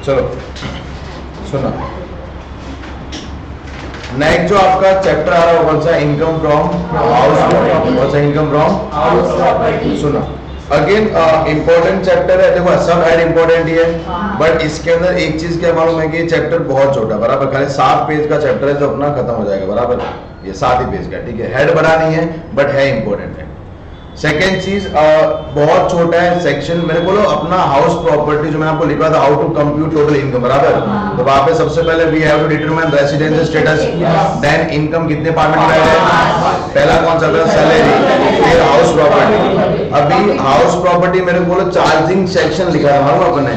चलो सुना, नेक्स्ट जो आपका चैप्टर आ रहा है कौन सा, इनकम फ्रॉम हाउस प्रॉपर्टी, कौन सा, इनकम फ्रॉम हाउस प्रॉपर्टी। सुना अगेन इंपॉर्टेंट चैप्टर है, देखो सब हेड इंपॉर्टेंट ही है, बट इसके अंदर एक चीज क्या मालूम है कि चैप्टर बहुत छोटा, बराबर, खाली 7 पेज का चैप्टर है जो अपना खत्म हो जाएगा, बराबर, ये 7 ही पेज का, ठीक है, हेड बड़ा नहीं है बट है इंपॉर्टेंट है। सेकेंड चीज बहुत छोटा है सेक्शन, मैंने बोलो अपना हाउस प्रॉपर्टी जो मैंने आपको लिखा था, how to compute total income, बराबर, तो वहां पे सबसे पहले we have to determine residential status, then income कितने पार्ट में डिवाइड है, पहला कौन सा था, सैलरी, फिर हाउस प्रॉपर्टी। अभी हाउस प्रॉपर्टी मेरे को बोलो चार्जिंग सेक्शन लिखा है मालूम अपने,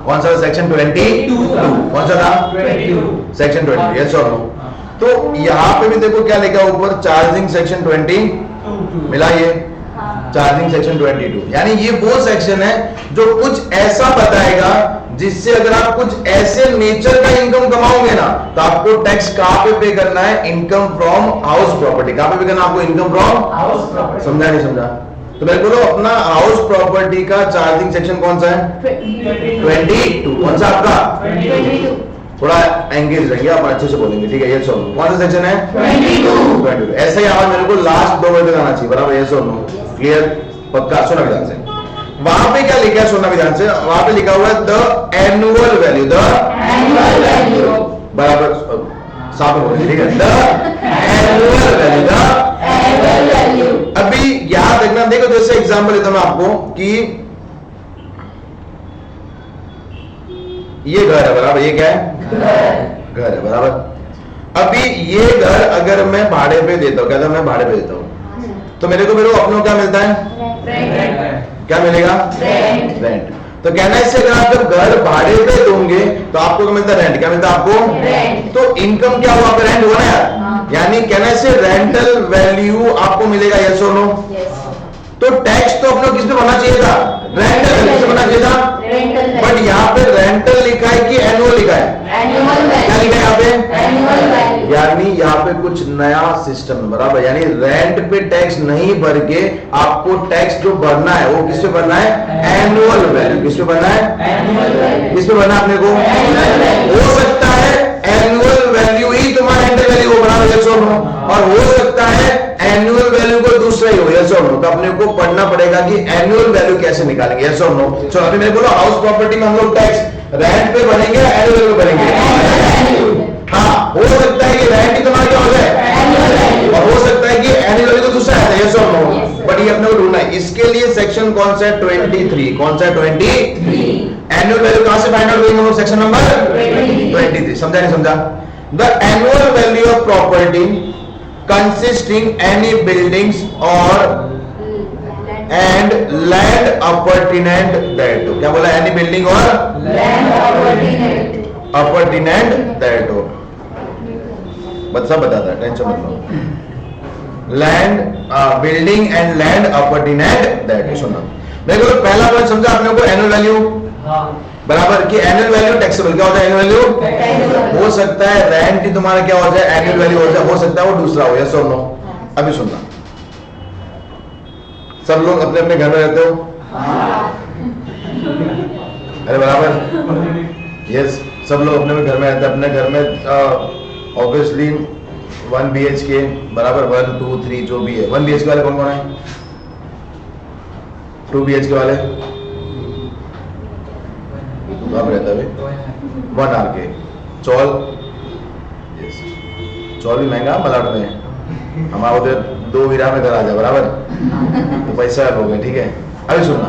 कौन सा, सेक्शन 22, कौन सा था, 22, सेक्शन 20, यस और नो। तो यहाँ पे भी देखो क्या लिखा है ऊपर, चार्जिंग सेक्शन 22 मिला, ये चार्जिंग सेक्शन 22, यानी ये वो सेक्शन है जो कुछ ऐसा बताएगा जिससे अगर आप कुछ ऐसे नेचर का इनकम कमाओगे ना तो आपको टैक्स कहां पे पे करना है, इनकम फ्रॉम हाउस प्रॉपर्टी, कहां पे पे करना आपको, इनकम फ्रॉम हाउस प्रॉपर्टी। समझा नहीं समझा? तो मेरे बोलो अपना हाउस प्रॉपर्टी का चार्जिंग सेक्शन कौन सा है, 22, कौन सा आपका, 22, थोड़ा एंगेज रहिए आप, अच्छे से बोलेंगे, ठीक है, ये सुनो, कौन सा सेक्शन है, 22, ऐसे ही आवाज मेरे को लास्ट 2 बजे आना चाहिए, बराबर, ये सुनो, क्लियर, पक्का, सुना विधान से। वहां पे क्या लिखा है, सुनना विधान से, वहां पे लिखा हुआ है the annual value, the annual value, बराबर साफ बोलिए, ठीक है, the annual value, the annual value. अभी यहां देखना, देखो जैसे एग्जांपल देता हूं मैं आपको कि ये घर है, बराबर, ये क्या है, घर है, बराबर। अभी ये घर अगर मैं भाड़े पे देता हूं, कहता मैं भाड़े पे देता हूं, तो मेरे को अपनों क्या मिलता है, क्या मिलेगा, रेंट। तो कहना है इससे अगर आप जब घर भाड़े पे दोगे तो आपको क्या मिलता है, रेंट, क्या मिलता है आपको, रेंट। तो इनकम क्या हुआ, आपका रेंट हुआ ना यार, यानी कहना है इससे रेंटल वैल्यू आपको मिलेगा, यस और नो। तो टैक्स तो अपने किस पे बनना चाहिए था, रेंटल वैल्यू से बनना चाहिए था, बट यहाँ पे रेंटल लिखा है कि एनुअल लिखा है, क्या लिखा है यहाँ पे, यानी यहाँ पे कुछ नया सिस्टम है, बराबर, यानी रेंट पे टैक्स नहीं भर के आपको टैक्स जो भरना है वो किस पे भरना है, एनुअल वैल्यू, किस पे भरना है, किस पे भरना है अपने को, हो सकता है एनुअल वैल्यू ही तुम्हारा रेंटल वैल्यू हो, बराबर, यस और नो, और हो सकता है एनुअल वैल्यू को दूसरा ही हो, यस और नो। तो अपने को पढ़ना पड़ेगा कि एनुअल वैल्यू कैसे निकालेंगे, यस और नो। चलो अभी मेरे बोलो हाउस प्रॉपर्टी में हम लोग टैक्स रेंट पे भरेंगे, एनुअल पे भरेंगे, हाँ, हो सकता है कि रेंट ही तुम्हारा क्या हो जाए, और हो सकता है कि एनुअल वैल्यू तो दूसरा है, यस और नो, बट ये अपने को ढूंढना है। इसके लिए सेक्शन कौन सा है, 23, कौन सा है, 23, एनुअल वैल्यू कहां से फाइंड आउट करेंगे हम लोग, सेक्शन नंबर 23, समझा नहीं समझा? The annual value of property consisting any buildings or and land appurtenant thereto, क्या बोला, any building or land appurtenant theto, बस सब बताता है, टेंशन मत लो, land building and land appurtenant theto। सुनना मेरे को पहला पॉइंट समझा आपने को, एनुअल वैल्यू, बराबर, कि एनुअल वैल्यू टैक्सेबल क्या होता है, एनुअल वैल्यू, हो सकता है रेंट ही तुम्हारा क्या हो जाए, एनुअल वैल्यू हो जाए, हो सकता है वो दूसरा हो, यस और नो। अभी सुनना, सब लोग अपने अपने घर में रहते हो, अरे बराबर, यस, सब लोग अपने घर में रहते हैं, अपने घर में ऑब्वियसली 1 BHK, बराबर, 1, 2, 3 जो भी है। 1 BHK वाले कौन कौन है, 2 BHK वाले आप रहता है 1 RK, चौल, चौल भी महंगा मलाड में, हमारा उधर 2 हीरा में घर आ जाए, बराबर, तो पैसा हो गया, ठीक है। अभी सुनना,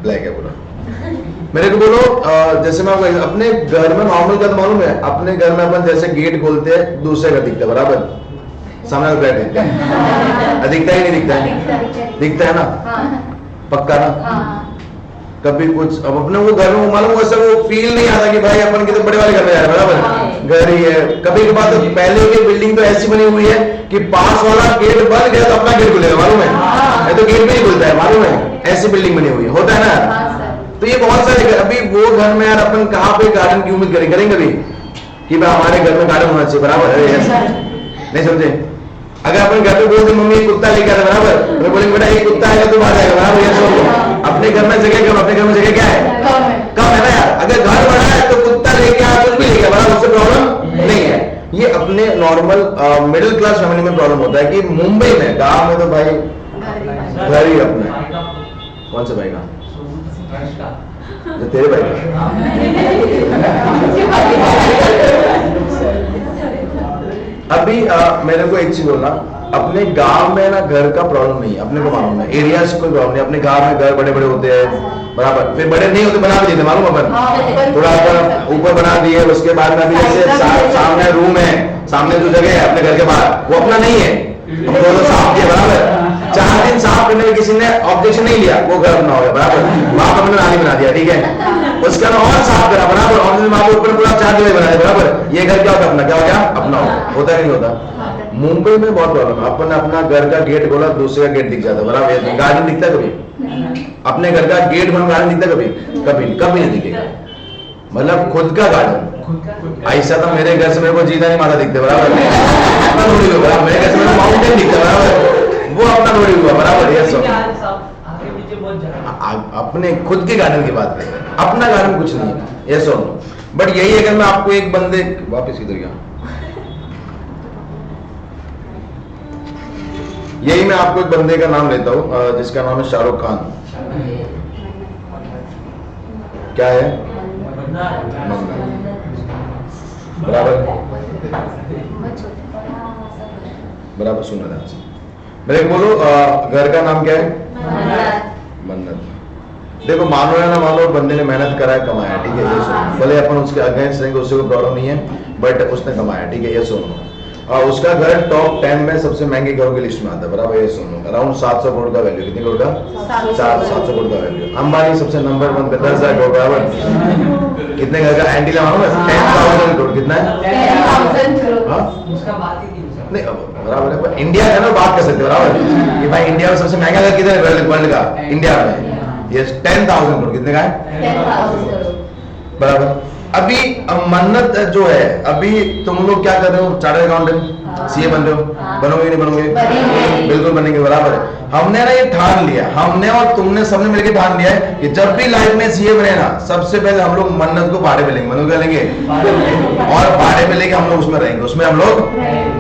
ब्लैक है पूरा, मेरे को बोलो जैसे मैं अपने घर में नॉर्मल का मालूम है, अपने घर में अपन जैसे गेट खोलते हैं दूसरे का दिखता है, बराबर, सामने का फ्लैट दिखता है, दिखता ही नहीं दिखता है, दिखता है ना, पक्का ना, कभी कुछ अब अपने वो घर में मालूम वैसा वो फील नहीं आता कि भाई अपन कितने बड़े वाले घर में जा रहे हैं, बराबर, घर ही है। कभी कभार तो पहले की बिल्डिंग तो ऐसी बनी हुई है कि पास वाला गेट बंद गया तो अपना गेट खुलेगा, मालूम है, तो गेट भी नहीं खुलता है, मालूम है, ऐसी बिल्डिंग बनी हुई है, होता है ना। तो ये बहुत सारे घर, अभी वो घर में यार अपन कहाँ पे गार्डन की उम्मीद करेंगे कभी कि भाई हमारे घर में गार्डन होना चाहिए, बराबर है, नहीं समझे? अगर अपन घर पे बोलते मम्मी कुत्ता लेके आता, बराबर, तो बोलेंगे बेटा ये कुत्ता आएगा तो आ जाएगा, बराबर, ये अपने में जगह कम, अपने घर में जगह क्या है? कम है ना यार। अगर घर बड़ा है तो कुत्ता लेके आ, कुछ भी लेके आ, बड़ा, उससे प्रॉब्लम नहीं है। ये अपने नॉर्मल मिडिल क्लास फैमिली में प्रॉब्लम होता है कि मुंबई में, गांव में तो भाई घर ही अपना। कौन से भाई का? जो तेरे भाई का। अभी मेरे को एक चीज बोलना, अपने गांव में ना घर का प्रॉब्लम नहीं है, अपने को मालूम है, एरिया से कोई प्रॉब्लम नहीं। अपने गांव में घर बड़े बड़े होते हैं, बराबर, फिर बड़े नहीं होते बना भी देते, मालूम अपन थोड़ा ऊपर बना दिए, उसके बाद में अभी जैसे सामने रूम है, सामने जो जगह है अपने घर के बाहर, वो अपना नहीं है, तो साफ किया, बराबर। 4 दिन साफ करने में किसी ने ऑब्जेक्शन नहीं लिया, वो घर अपना हो गया, बराबर। वहां पर मैंने नाली बना दिया, ठीक है, उसका ना और साफ करा, बराबर, और वहां पर ऊपर पूरा 4 जगह बना दिया, बराबर। ये घर क्या होता है? अपना। क्या हो गया? अपना होता है, नहीं होता? मुंबई में बहुत प्रॉब्लम है। अपन अपना घर का गेट खोला, दूसरे का गेट दिख जाता है, बराबर। गार्डन दिखता है कभी? अपने घर का गेट खोला, गार्डन दिखता है कभी? कभी नहीं दिखेगा। मतलब खुद का गार्डन। ऐसा तो मेरे घर से मेरे को जीता नहीं माता दिखते, बराबर, अपना थोड़ी हुआ, बराबर। मेरे घर से मेरे को माउंटेन दिखता, बराबर, वो अपना थोड़ी हुआ, बराबर। ये सब अपने खुद के गार्डन की बात करें, अपना गार्डन कुछ नहीं है, ये सब। बट यही अगर मैं आपको एक बंदे, वापिस किधर गया, यही मैं आपको एक बंदे का नाम लेता हूं जिसका नाम है शाहरुख खान। क्या है? बराबर, बराबर, सुन रहे हैं। मेरे बोलो घर का नाम क्या है? मन्नत। देखो, मानो या ना मानो, बंदे ने मेहनत करा है, कमाया, ठीक है, ये सुनो। भले अपन उसके अगेंस्ट रहेंगे, उससे कोई प्रॉब्लम नहीं है, बट उसने कमाया, ठीक है, ये सुनो। उसका घर टॉप 10 में सबसे महंगे घरों की लिस्ट में आता है, बराबर, ये सुनो। अराउंड 700 करोड़ का वैल्यू। कितने करोड़ का? 700 करोड़ का वैल्यू। अंबानी सबसे नंबर 1 पे 10,000 करोड़, बराबर। कितने घर का? एंटीला मालूम है? 10,000 करोड़। कितना है? 10,000 करोड़। नहीं, बराबर है, इंडिया है ना, बात कर सकते, बराबर, कि भाई इंडिया में सबसे महंगा घर किधर है वर्ल्ड का? इंडिया में। ये 10,000 करोड़। कितने का है? 10,000 करोड़, बराबर। अभी मन्नत जो है, अभी तुम लोग क्या कर रहे हो? चार्टर्ड अकाउंटेंट, सीए बन रहे हो, बनोगे नहीं बनोगे? बिल्कुल बनेंगे, बराबर है। हमने ना ये ठान लिया, हमने और तुमने सबने मिलकर ठान लिया है कि जब भी लाइफ में सीए बने ना, सबसे पहले हम लोग मन्नत को भाड़े पे लेंगे, मन्नत को लेंगे और भाड़े पे लेके हम लोग उसमें रहेंगे, उसमें हम लोग,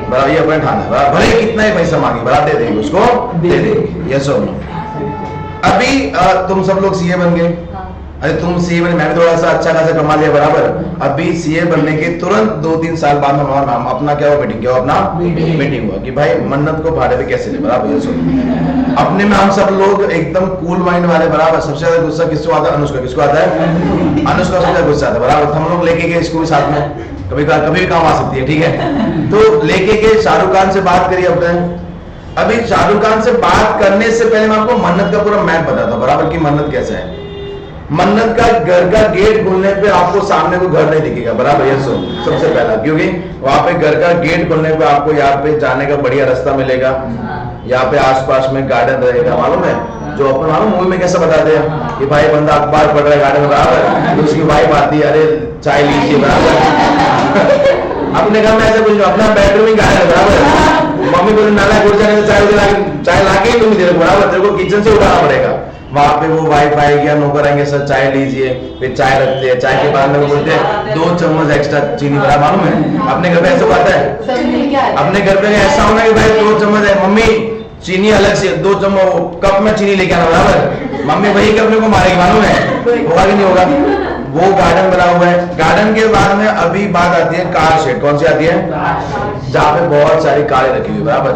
बराबर, ये अपना ठान है, बराबर। भले कितना ही पैसा मांगे, बराबर, दे देंगे उसको, दे देंगे, ये सब। अभी तुम सब लोग सीए बन गए, अरे तुम सीए बने, मैंने थोड़ा सा अच्छा खासा कमा लिया, बराबर। अभी सीए बनने के तुरंत 2-3 साल बाद में हमारा नाम अपना क्या हुआ? मीटिंग क्या हुआ? अपना मीटिंग हुआ कि भाई मन्नत को भाड़े पे कैसे ले, बराबर, ये सुनो। अपने में हम सब लोग एकदम कूल माइंड वाले, बराबर। सबसे ज्यादा गुस्सा किसको आता है? अनुष्का। किसको आता है? अनुष्का सबसे ज्यादा गुस्सा आता है, बराबर। हम लोग लेके गए इसको भी साथ में, कभी भी काम आ सकती है, ठीक है। तो लेके गए, शाहरुख खान से बात करिए अपने। अभी शाहरुख खान से बात करने से पहले मैं आपको मन्नत का पूरा मैप बताता हूँ, बराबर, की मन्नत कैसा है। मन्नत का घर का गेट खुलने पे आपको सामने को घर नहीं दिखेगा, बराबर, ये सुन, सबसे पहला, क्योंकि वहां पे घर का गेट खुलने पे आपको यहाँ पे जाने का बढ़िया रास्ता मिलेगा, यहाँ पे आसपास में गार्डन रहेगा, मालूम है, जो अपन मालूम मूवी में कैसे बताते हैं कि भाई बंदा अखबार पढ़ रहा है गार्डन में, बराबर, तो उसकी वाइफ आती है, अरे चाय लीजिए, बराबर। अपने घर में ऐसा कुछ, अपना बेडरूम ही गार्डन, बराबर। मम्मी बोले नाला गुड़ जाने से चाय लाके ही तुम दे, बराबर, तेरे को किचन से उठाना पड़ेगा। वहां पे वो वाइफ आएगी या नौकर आएंगे, सर चाय लीजिए, फिर चाय रखते हैं, चाय के बाद में बोलते हैं 2 चम्मच एक्स्ट्रा चीनी, बड़ा, मालूम है? अपने घर पे ऐसा आता है? अपने घर पे ऐसा होना कि भाई 2 चम्मच है, मम्मी चीनी अलग से 2 चम्मच कप में चीनी लेके आना, बराबर। मम्मी वही कप में को मारेगी, मालूम है? होगा कि नहीं होगा? वो गार्डन बना हुआ है। गार्डन के बाद में अभी बात आती है कार शेड। कौन सी आती है? जहाँ पे बहुत सारी कारें रखी हुई, बराबर।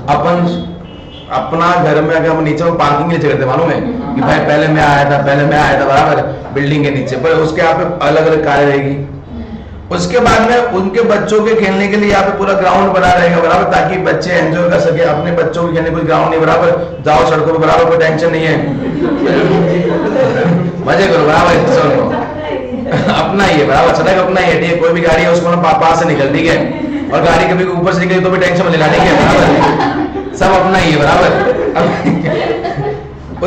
अपन अपना घर में अगर हम नीचे में पार्किंग के लिए करते, मालूम है कि भाई पहले मैं आया था, बराबर, बिल्डिंग के नीचे, पर उसके यहाँ पे अलग अलग कारें रहेगी। उसके बाद में उनके बच्चों के खेलने के लिए यहाँ पे पूरा ग्राउंड बना रहेगा, बराबर, ताकि बच्चे एंजॉय कर सके। अपने बच्चों के खेलने कोई ग्राउंड नहीं, बराबर, जाओ सड़कों पे, बराबर, कोई टेंशन नहीं है, मजे करो, बराबर, अपना ही है, बराबर, सड़क अपना ही है, ठीक है। कोई भी गाड़ी है उसको पास से निकल, ठीक है, और गाड़ी कभी ऊपर से निकली तो भी टेंशन मत लेना, ठीक है, बराबर, सब अपना ही है, बराबर।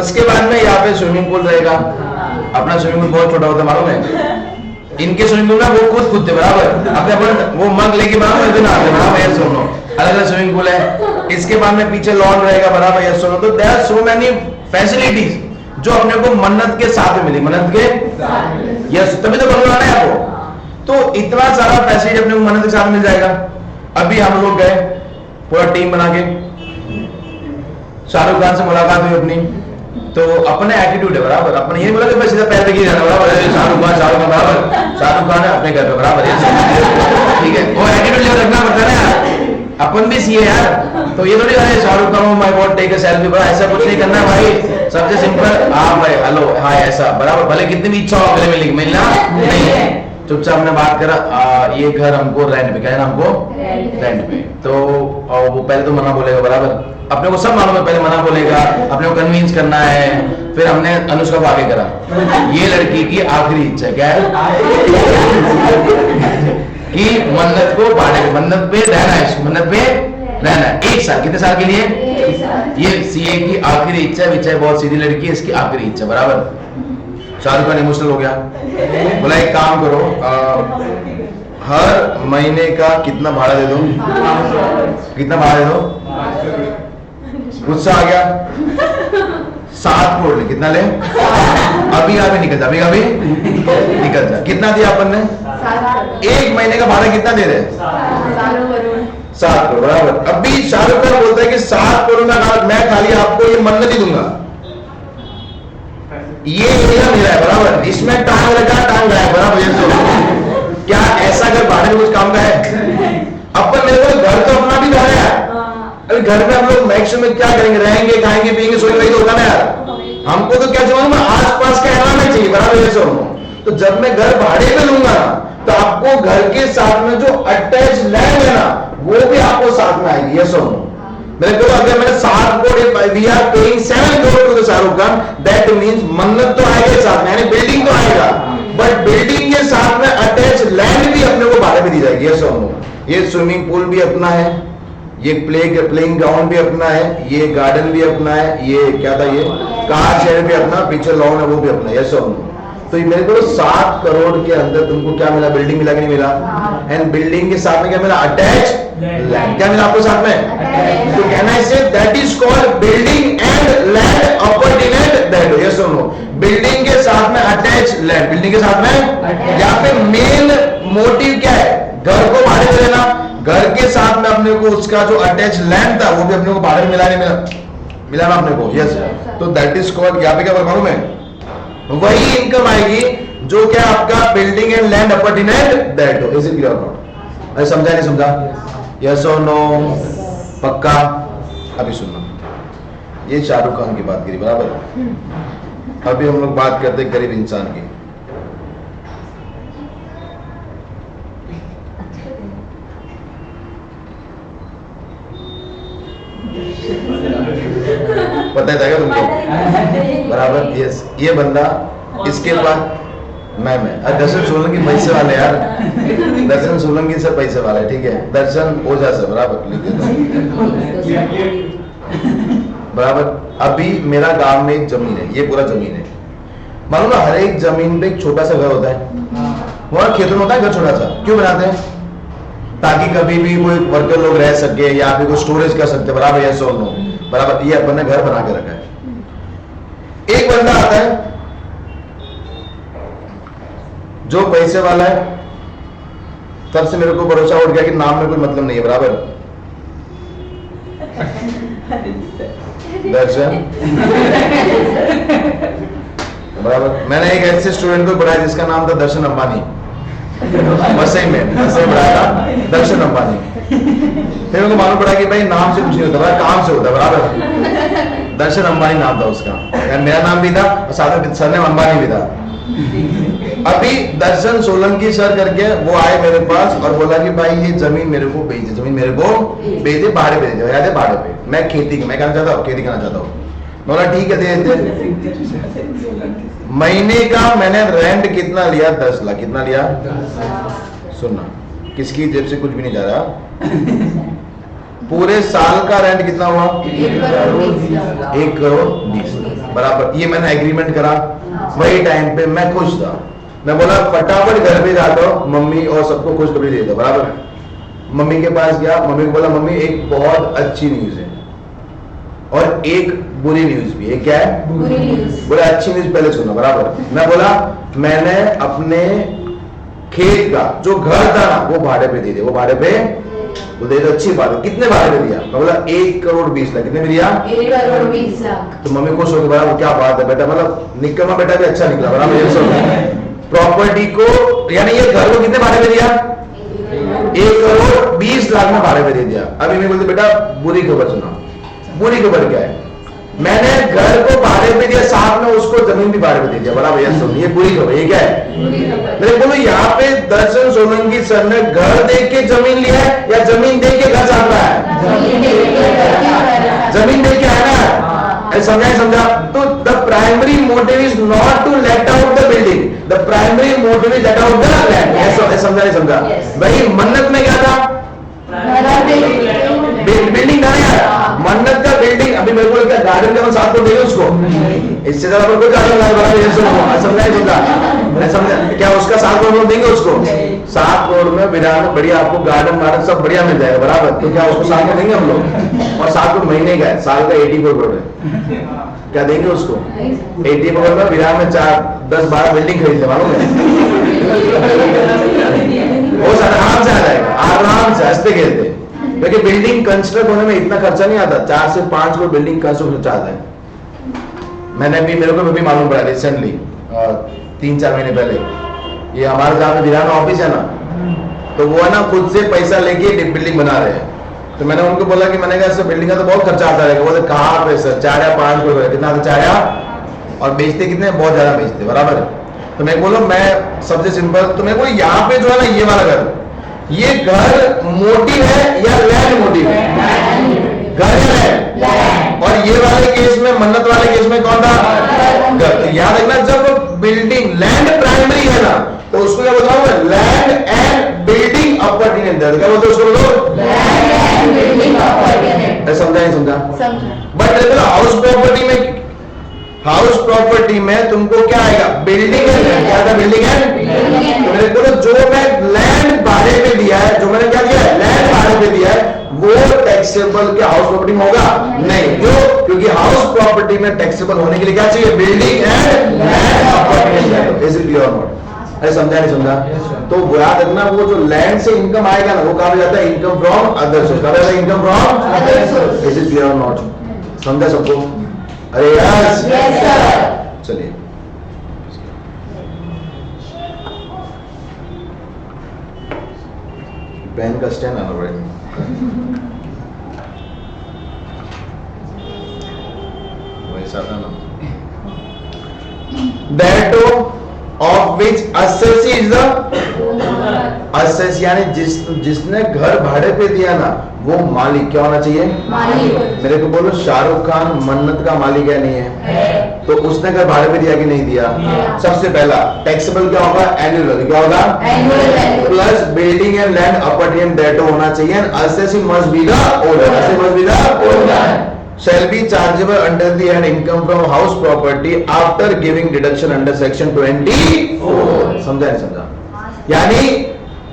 उसके बाद में यहाँ पे स्विमिंग पूल रहेगा। अपना स्विमिंग पूल बहुत छोटा होता है, मालूम है? इनके स्विमिंग पूल में वो खुद कूदते, बराबर, अपने वो मग लेके, बराबर, बराबर, ये सुनो, अलग अलग स्विमिंग पूल है। इसके बाद में पीछे लॉन रहेगा, बराबर, ये सुनो। तो there are so many facilities जो अपने को मन्नत के साथ में मिली, मन्नत के यस, तभी तो बनवाना है आपको। तो इतना सारा पैसेज अपने को मन्नत के साथ मिल जाएगा। अभी हम लोग गए पूरा टीम बना के, शाहरुख खान से मुलाकात हुई अपनी, तो अपने एटीट्यूड है बराबर, अपने ये बोला कि मैं सीधा पैर पे गिर जाना बराबर, शाहरुख खान बराबर, शाहरुख खान है अपने घर पे बराबर, ठीक है, वो एटीट्यूड रखना पड़ता है ना, अपन भी सीए यार। तो ये थोड़ी अरे Shahrukh Khan my god take a selfie, बड़ा ऐसा कुछ नहीं करना भाई, सबसे सिंपल हाँ भाई हेलो हाय ऐसा बराबर, भले कितनी भी इच्छा हो अगले मिलना नहीं है, चुपचाप हमने बात करा ये घर हमको रेंट पे, क्या है ना हमको रेंट पे, तो वो पहले तो मना बोलेगा बराबर, अपने को सब मालूम है पहले मना बोलेगा, अपने को कन्विंस करना है, फिर हमने अनुष्का को आगे करा, ये लड़की की आखिरी इच्छा क्या है कि मन्नत को भाड़े, मन्नत पे रहना है, मन्नत पे रहना है 1 साल, कितने साल के लिए, ये सीए की आखिरी इच्छा, विचार बहुत सीधी लड़की है, इसकी आखिरी इच्छा बराबर। शाहरुख खान इमोशनल हो गया, बोला एक काम करो हर महीने का कितना भाड़ा दे दो, कितना भाड़ा दे दो, गुस्सा आ गया 7 करोड़, कितना ले, अभी अभी निकल जा, अभी निकल जा, कितना दिया अपन ने, 1 महीने का भाड़ा कितना दे रहे, 7 करोड़ बराबर। अभी शाहरुख खान बोलता है कि 7 करोड़ में मैं खाली आपको ये मन्नत ही दूंगा, ये एरिया मेरा है बराबर, इसमें टांग लगा टांग गया बराबर, ये तो क्या ऐसा घर भाड़े में कुछ काम का है, अपन मेरे को घर तो अपना भी घर है, अभी घर में हम लोग मैक्सिमम क्या करेंगे, रहेंगे खाएंगे पिएंगे सोएंगे, तो होता ना यार, हमको तो क्या चाहिए आसपास का एनवायरमेंट चाहिए बराबर, ये सब। तो जब मैं घर भाड़े पे लूंगा तो आपको घर के साथ में जो अटैच लैंड है ना वो भी आपको साथ में आएगी, ये सब। मेरे को अगर मैंने 7 crore, we are paying 7 crore to Shahrukh Khan, that means Mannat तो आएगा साथ में, यानी बिल्डिंग तो आएगा, बट बिल्डिंग के साथ में अटैच लैंड भी अपने को भाड़े में दी जाएगी, ये सब। ये स्विमिंग पूल भी अपना है, ये प्लेइंग ग्राउंड भी अपना है, ये गार्डन भी अपना है, ये क्या था ये कार शेयर भी अपना, पीछे लॉन है वो भी अपना, ये सब। तो मेरे को 7 करोड़ के अंदर तुमको क्या मिला, बिल्डिंग मिला कि नहीं मिला, एंड बिल्डिंग के साथ में क्या मिला, अटैच लैंड, क्या मिला आपको साथ में, तो can I say that is called building and land appurtenant that, yes और नो, बिल्डिंग के साथ में अटैच लैंड, बिल्डिंग के साथ में, यहाँ पे मेन मोटिव क्या है, घर को भाड़े पे लेना, घर के साथ में अपने को उसका जो अटैच लैंड था वो भी अपने को भाड़े में मिला नहीं मिला ना अपने को, यस। तो दैट इज कॉल्ड, यहाँ पे क्या मालूम है, वही इनकम आएगी जो क्या आपका building and land appurtenant that हो, इज इट क्लियर नॉट, अरे समझा नहीं समझा, यस और नो, पक्का। अभी सुनना, ये शाहरुख खान की बात करी बराबर, अभी हम लोग बात करते गरीब इंसान की। पता है क्या तुमको बराबर, यस। ये बंदा इसके बाद मैं दर्शन सोलंकी पैसे वाले यार, दर्शन सोलंकी सर पैसे वाले, ठीक है, दर्शन ओझा सर बराबर लिख देता बराबर। अभी मेरा गांव में एक जमीन है, ये पूरा जमीन है, मालूम ना, हर एक जमीन पे एक छोटा सा घर होता है, वहां खेतों में होता है घर छोटा सा, क्यों बनाते हैं, ताकि कभी भी कोई वर्कर लोग रह सके या फिर कोई स्टोरेज कर सकते बराबर, ये सोल नो बराबर, ये अपन ने घर बना के रखा है। एक बंदा आता है जो पैसे वाला है, तब से मेरे को भरोसा उठ गया कि नाम में कोई मतलब नहीं है बराबर, दर्शन बराबर। मैंने एक ऐसे स्टूडेंट को पढ़ाया जिसका नाम था दर्शन अंबानी, बस सही में पढ़ाया दर्शन अंबानी, फिर मेरे को मालूम पड़ा कि भाई नाम से कुछ नहीं होता, काम से होता बराबर। दर्शन अंबानी नाम था उसका, मेरा नाम भी था और साथ में सरनेम अंबानी भी था। अभी दर्शन सोलंकी सर करके वो आए मेरे पास और बोला कि भाई ये जमीन मेरे को बेच दे, जमीन मेरे को बेच दे, भाड़े पे दे, याद है भाड़े पे, मैं खेती मैं करना चाहता हूँ, खेती करना चाहता हूँ। बोला ठीक है दे दे। महीने का मैंने रेंट कितना लिया, 10 लाख, कितना लिया, सुनना, किसकी जेब से कुछ भी नहीं जा रहा, पूरे साल का रेंट कितना हुआ, 1 करोड़ 20 बराबर। ये मैंने एग्रीमेंट करा, वही टाइम पे मैं खुश था, मैं बोला फटाफट घर पे जाता हूँ, मम्मी और सबको खुशखबरी दे दो बराबर। मम्मी के पास गया, मम्मी को बोला मम्मी एक बहुत अच्छी न्यूज है, और एक बुरी न्यूज भी है। क्या है? बुरी न्यूज। बोला अच्छी न्यूज पहले सुनो, बराबर। मैं बोला मैंने अपने खेत का जो घर था ना वो भाड़े पे दे दिया। वो भाड़े पे वो दे दो, अच्छी बात है। कितने भाड़े पे दिया? मैं बोला 1 करोड़ 20 लाख। कितने में दिया? 1 करोड़ 20 लाख। तो मम्मी खुश हो गई, बराबर क्या बात है बेटा, मतलब निकम्मा बेटा भी अच्छा निकला, बराबर। ये सब प्रॉपर्टी को यानी ये घर को कितने भाड़े पे दिया? 1 करोड़ 20 लाख में भाड़े पे दे दिया। अभी मैं बोलती बेटा बुरी खबर सुना। बुरी खबर क्या है? मैंने घर को भाड़े पे दिया, साथ में उसको जमीन भी भाड़े पे दे दिया, बराबर। ये सुन, ये बुरी खबर। ये क्या है? मेरे बोलो यहाँ पे दर्शन सोलंकी सर ने घर देख के जमीन लिया है या जमीन देख के घर चाहता है? जमीन देख के है ना, समझा। तो the primary motive is not to let out the building, the primary motive is let out the land. समझा। भाई मन्नत में क्या था? बिल्डिंग था यार, मन्नत का बिल्डिंग। अभी मेरे को क्या गार्डन का साथ तो देंगे उसको, इससे ज्यादा पर कोई गार्डन समझा। क्या उसका 7 करोड़ देंगे उसको? 7 करोड़ में विराट बढ़िया आपको गार्डन सब बढ़िया मिल जाएगा, बराबर। तो क्या उसको 7 में देंगे हम लोग? और 7 करोड़ महीने का है, साल का 84 करोड़ है। क्या देंगे उसको? 80 करोड़ में विराट में 4-10-12 बिल्डिंग खरीदते, मालूम है? वो आराम से आ जाएगा, आराम से हंसते खेलते। क्योंकि बिल्डिंग कंस्ट्रक्ट होने में इतना खर्चा नहीं आता, 4 से 5 करोड़ बिल्डिंग कंस्ट्रक्ट चाहता है। मैंने भी, मेरे को भी मालूम पड़ा रिसेंटली, 3-4 महीने पहले। ये हमारे जहाँ पे विरान ऑफिस है ना, तो वो है ना खुद से पैसा लेके बिल्डिंग बना रहे हैं। तो मैंने उनको बोला कि मैंने कहा बिल्डिंग का तो बहुत खर्चा आता रहेगा। बोले कहाँ पे सर, 4 या 5 करोड़। कितना था? 4 या, और बेचते कितने? बहुत ज्यादा बेचते, बराबर। तो मैं बोलो मैं सबसे सिंपल, तो मेरे को यहाँ पे जो है ना ये वाला घर, ये घर मोटिव है या लैंड मोटिव है? घर है। और ये वाले केस में, मन्नत वाले केस में कौन था? घर। तो याद रखना, जब बिल्डिंग लैंड प्राइमरी है ना, तो उसको क्या बताऊंगा? Land and building opportunity. क्या बोलते उसको? बोलो समझा नहीं समझा? बट हाउस प्रॉपर्टी में, हाउस प्रॉपर्टी में तुमको क्या आएगा? बिल्डिंग है। क्या था? बिल्डिंग है। तो मेरे को जो मैं लैंड भाड़े पे दिया है, जो मैंने क्या किया है? लैंड भाड़े पे दिया है, वो टैक्सेबल क्या हाउस प्रॉपर्टी में होगा? नहीं। क्यों? क्योंकि हाउस प्रॉपर्टी में टैक्सेबल होने के लिए क्या चाहिए? Building and land opportunity. Is it clear और नॉट? अरे समझा नहीं समझा? तो याद रखना, वो जो लैंड से इनकम आएगा ना, वो कहा जाता है इनकम फ्रॉम अदर सोर्स। कहा जाता है income from other source. Is it clear और नॉट? समझा सबको? अरे यस सर। चलिए पेन का स्टैंड आना पड़ेगा। वैसा था ना, that of which assessee is the assessee, यानी जिसने घर भाड़े पे दिया ना, वो मालिक क्या होना चाहिए? मालिक। मेरे को बोलो शाहरुख खान मन्नत का मालिक है नहीं है? तो उसने घर भाड़े पे दिया कि नहीं दिया? सबसे पहला टैक्सेबल क्या होगा? Annual value. क्या होगा? Annual plus building and land appurtenant डेट होना चाहिए। assessee must be the owner. assessee must be the owner. Shall be chargeable under the head income from house property after giving deduction under section 24. समझा नहीं समझा? यानी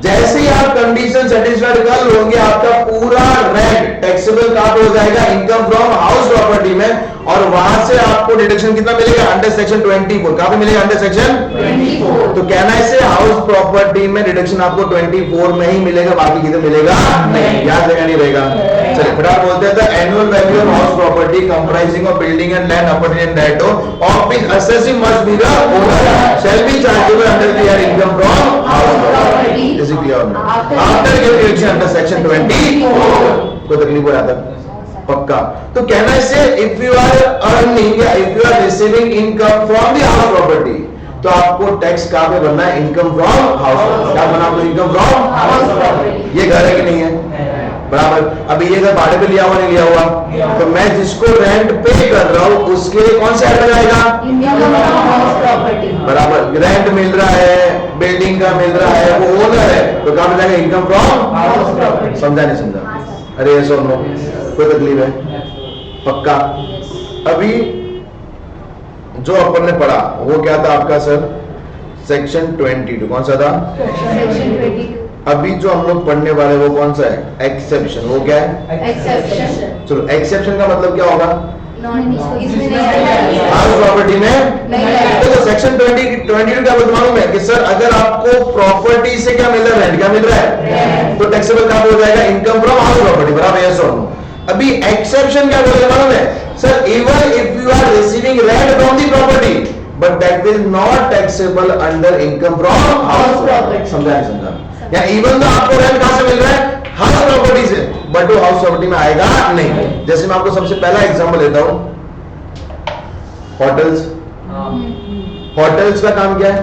जैसे ही आप condition satisfied कर लोगे, आपका पूरा रेंट टैक्सेबल कहां पे हो जाएगा? इनकम फ्रॉम हाउस प्रॉपर्टी में। और वहां से आपको डिडक्शन कितना मिलेगा? Under section 24। कहां पे मिलेगा? Under section 24। तो कहना है से हाउस प्रॉपर्टी में डिडक्शन आपको 24 में ही मिलेगा, बाकी किधर मिलेगा? नहीं। याद रहेगा नहीं रहेगा? चलिए फिर आप बोलते हैं annual value of house property comprising of building and land appurtenant डेट of which assessee must be the owner shall be chargeable under the head income from house property. Is it clear? After giving deduction under section 24. कोई तकलीफ हो जाता है? पक्का। तो कहना है इफ यू आर अर्निंग या if you are receiving income from the house property, तो आपको टैक्स कहां पे भरना है? Income from house property. क्या भरना आपको? Income from house property. ये घर है कि नहीं है? बराबर। अभी ये घर भाड़े पे लिया हुआ नहीं लिया हुआ? तो मैं जिसको रेंट पे कर रहा हूं उसके लिए कौन सा ऐड जाएगा? बराबर। रेंट मिल रहा है, बिल्डिंग का मिल रहा है, वो ओनर है, तो कहां पे जाएगा? Income from house property. समझा नहीं समझा? अरे ये सुनो, कोई तकलीफ है? पक्का। अभी जो अपन ने पढ़ा वो क्या था आपका सर? सेक्शन 22। कौन सा था? सेक्शन 22। अभी जो हम लोग पढ़ने वाले वो कौन सा है? एक्सेप्शन। वो क्या है? एक्सेप्शन। चलो, एक्सेप्शन का मतलब क्या होगा? इसमें नहीं हाउस प्रॉपर्टी में नहीं। तो सेक्शन 22 क्या बोलते मालूम है कि सर अगर आपको प्रॉपर्टी से क्या मिल रहा है? रेंट। क्या मिल रहा है? तो टैक्सेबल कहां हो जाएगा? Income from house property. बराबर? यस और नो? अभी एक्सेप्शन क्या बोलेगा मालूम है? Sir even if you are receiving rent from the property but that is not taxable under income from house property. समझा नहीं समझा? या इवन तो आपको रेंट कहां से मिल रहा है? हाउस प्रॉपर्टी से, बट वो हाउस प्रॉपर्टी में आएगा नहीं। जैसे मैं आपको सबसे पहला एग्जांपल लेता हूं, होटल्स। होटल्स का काम क्या है?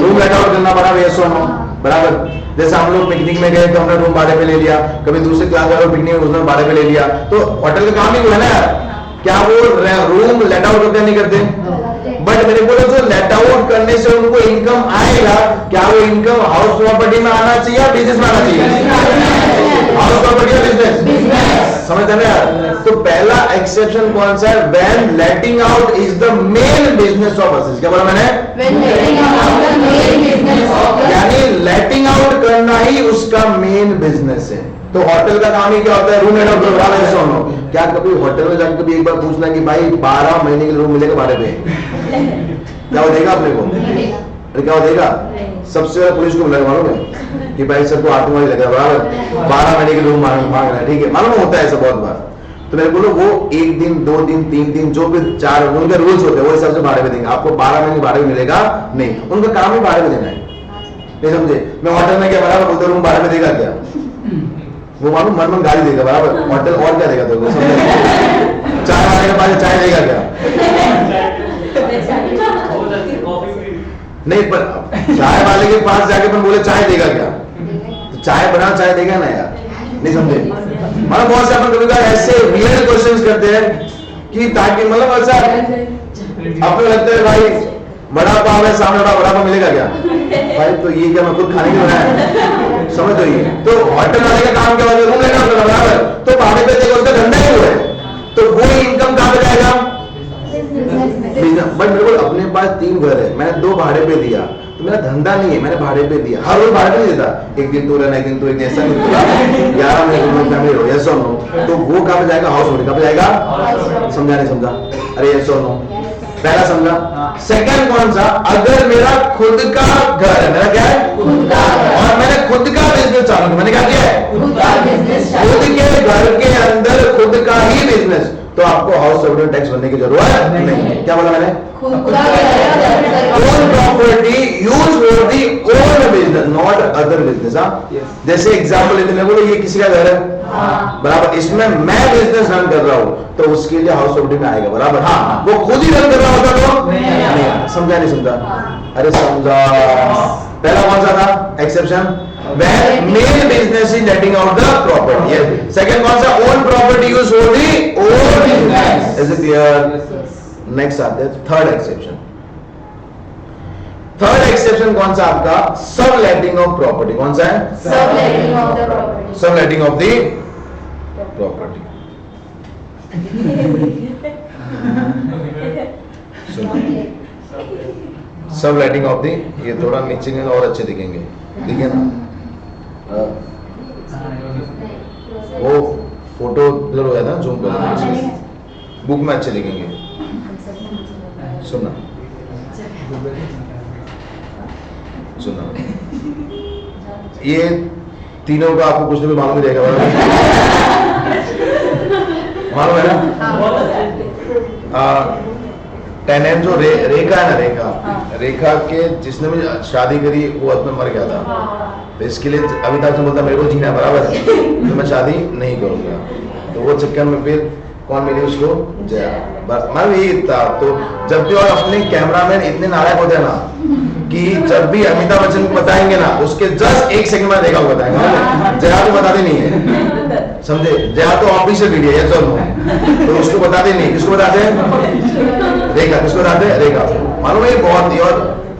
रूम लेट आउट करना। बराबर? यस और नो? बराबर? जैसे हम लोग पिकनिक में गए तो हमने रूम भाड़े पे ले लिया, कभी दूसरे क्लास वालों पिकनिक में उसने भाड़े पे ले लिया, तो होटल का काम ही वो है ना यार। क्या वो रूम लेट आउट करते नहीं करते? बट मेरे को जो लेट आउट करने से उनको इनकम आएगा, क्या वो इनकम हाउस प्रॉपर्टी में आना चाहिए या बिजनेस में आना चाहिए? हाउस प्रॉपर्टी या बिजनेस? समझ रहे हैं यार? तो पहला एक्सेप्शन कौन सा है? When letting out is the main business of us. क्या बोला मैंने? यानी लेटिंग आउट करना ही उसका मेन बिजनेस है। तो होटल का काम ही क्या होता है? रूम लेट आउट करना। सुनो, क्या कभी होटल में जाकर कभी एक बार पूछना कि भाई 12 महीने के लिए रूम मिलेगा भाड़े पे? क्या वो देगा अपने को? अरे क्या वो देगा? सबसे ज्यादा पुलिस को बुलाया मालूम है कि भाई सर को आतंकवादी लग रहा है, बराबर 12 महीने के रूम मांग रहा है, ठीक है, मालूम होता है ऐसा बहुत बार। तो मेरे बोलो वो 1 दिन 2 दिन 3 दिन जो भी 4 उनके रूल्स होते हैं वो हिसाब से भाड़े पे देंगे। आपको 12 महीने भाड़े मिलेगा नहीं, उनका काम ही भाड़े पे देना है। नहीं समझे? मैं होटल में क्या बराबर बोलते रूम भाड़े पे देगा क्या? वो मालूम मन मन गाली देगा। बराबर? होटल और क्या देगा? तो चाय वाले के पास चाय देगा क्या? नहीं, पर चाय वाले के पास जाके अपन बोले चाय देगा क्या? तो चाय बना चाय देगा ना यार। नहीं समझे? मतलब बहुत से अपन कभी कभी ऐसे वियर्ड क्वेश्चंस करते हैं कि ताकि मतलब ऐसा आपको लगता है भाई बड़ा पाव है सामने, बड़ा पाव मिलेगा क्या? भाई तो ये क्या मैं खुद खाने के लिए बनाया? समझ तो ये तो होटल वाले का काम क्या होता है? रूम लेना होता है। बराबर? तो भाड़े पे देगा, उसका धंधा ही वो है, तो वो इनकम कहां पे जाएगा? बट मेरे को अपने पास 3 घर है, मैंने 2 भाड़े पे दिया, तो मेरा धंधा नहीं है, मैंने भाड़े पे दिया। हर रोज भाड़े पे नहीं देता, एक दिन तो रहना, एक दिन तो एक ऐसा नहीं होता। 11 महीने फैमिली हो, यस और नो? तो वो कहां पे जाएगा? House hold. कहां पे जाएगा? समझा नहीं समझा? अरे यस और नो? पहला समझा। सेकंड कौन सा? अगर मेरा खुद का घर है, मेरा क्या है? खुद का, और मैंने खुद का बिजनेस चालू किया। मैंने क्या किया है? खुद का बिजनेस। खुद के घर के अंदर खुद का ही बिजनेस, तो आपको हाउस प्रॉपर्टी टैक्स भरने की जरूरत नहीं। क्या बोला मैंने? Own property use for the own business, not other business. जैसे एग्जाम्पल लेते हैं, बोलो ये किसी का घर है, बराबर, इसमें मैं बिजनेस रन कर रहा हूं, तो उसके लिए हाउस प्रॉपर्टी में आएगा। बराबर? हाँ, वो खुद ही रन कर रहा होता तो नहीं। समझा नहीं समझा? अरे समझा। पहला कौन सा था? Exception when main business is letting out the property. Yes. Second कौन सा? own property use for the own business. Is it clear? Next आते हैं third exception. Third exception कौन सा आपका? subletting of property. कौन सा है? Subletting of the property. Subletting of the property. Subletting of the, ये थोड़ा नीचे में और अच्छे दिखेंगे, ठीक है ना? वो फोटो ब्लर हो जाता है, जूम कर बुक में अच्छे दिखेंगे। सुनना सुनना, ये तीनों का आपको कुछ भी मालूम ही रहेगा, मालूम है ना? टेनेंट जो रेखा है ना, रेखा के जिसने भी शादी करी वो में मर गया था, तो इसके लिए अमिताभ बच्चन बोलता मेरे को जीना बराबर है, तो मैं शादी नहीं करूंगा। तो वो चक्कर में फिर कौन मिली उसको? जया। मैं यही था। तो जब भी और अपने कैमरामैन इतने नारायण होते हैं ना कि जब भी अमिताभ बच्चन को बताएंगे ना, उसके जस्ट 1 सेकंड में देखा बताएंगे। जया तो बताते नहीं है, समझे? जया तो ऑफिशियल वीडियो है, चलो, तो उसको बताते नहीं। किसको बताते हैं? रेखा। किसको बताते हैं? रेखा। मालूम है बहुत ही, और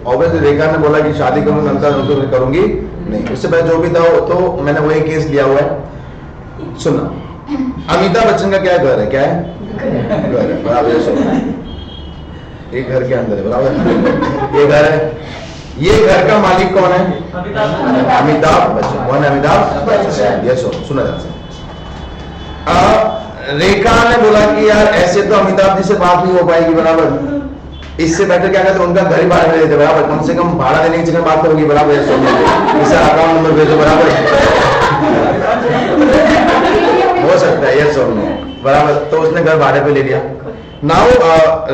ऑब्वियसली रेखा ने बोला कि शादी करूंगा, अंतर करूंगी नहीं। उससे पहले जो भी था तो मैंने वही केस लिया हुआ है। सुनना, अमिताभ बच्चन का क्या घर है? क्या है? घर है, बराबर। सुनो, एक घर के अंदर है, बराबर। ये घर है, ये घर का मालिक कौन है? अमिताभ बच्चन। कौन है अमिताभ बच्चन? ये सुना ध्यान से। रेखा ने बोला कि यार ऐसे तो अमिताभ जी से बात नहीं हो पाएगी, बराबर, इससे बेटर क्या कहते हैं उनका घर ही भाड़ा में देते, बराबर, कम से कम भाड़ा देने की जगह बात तो होगी, बराबर, इसे अकाउंट नंबर भेजो, बराबर, हो सकता है ये सुन, बराबर। तो उसने घर भाड़े पे ले लिया। नाउ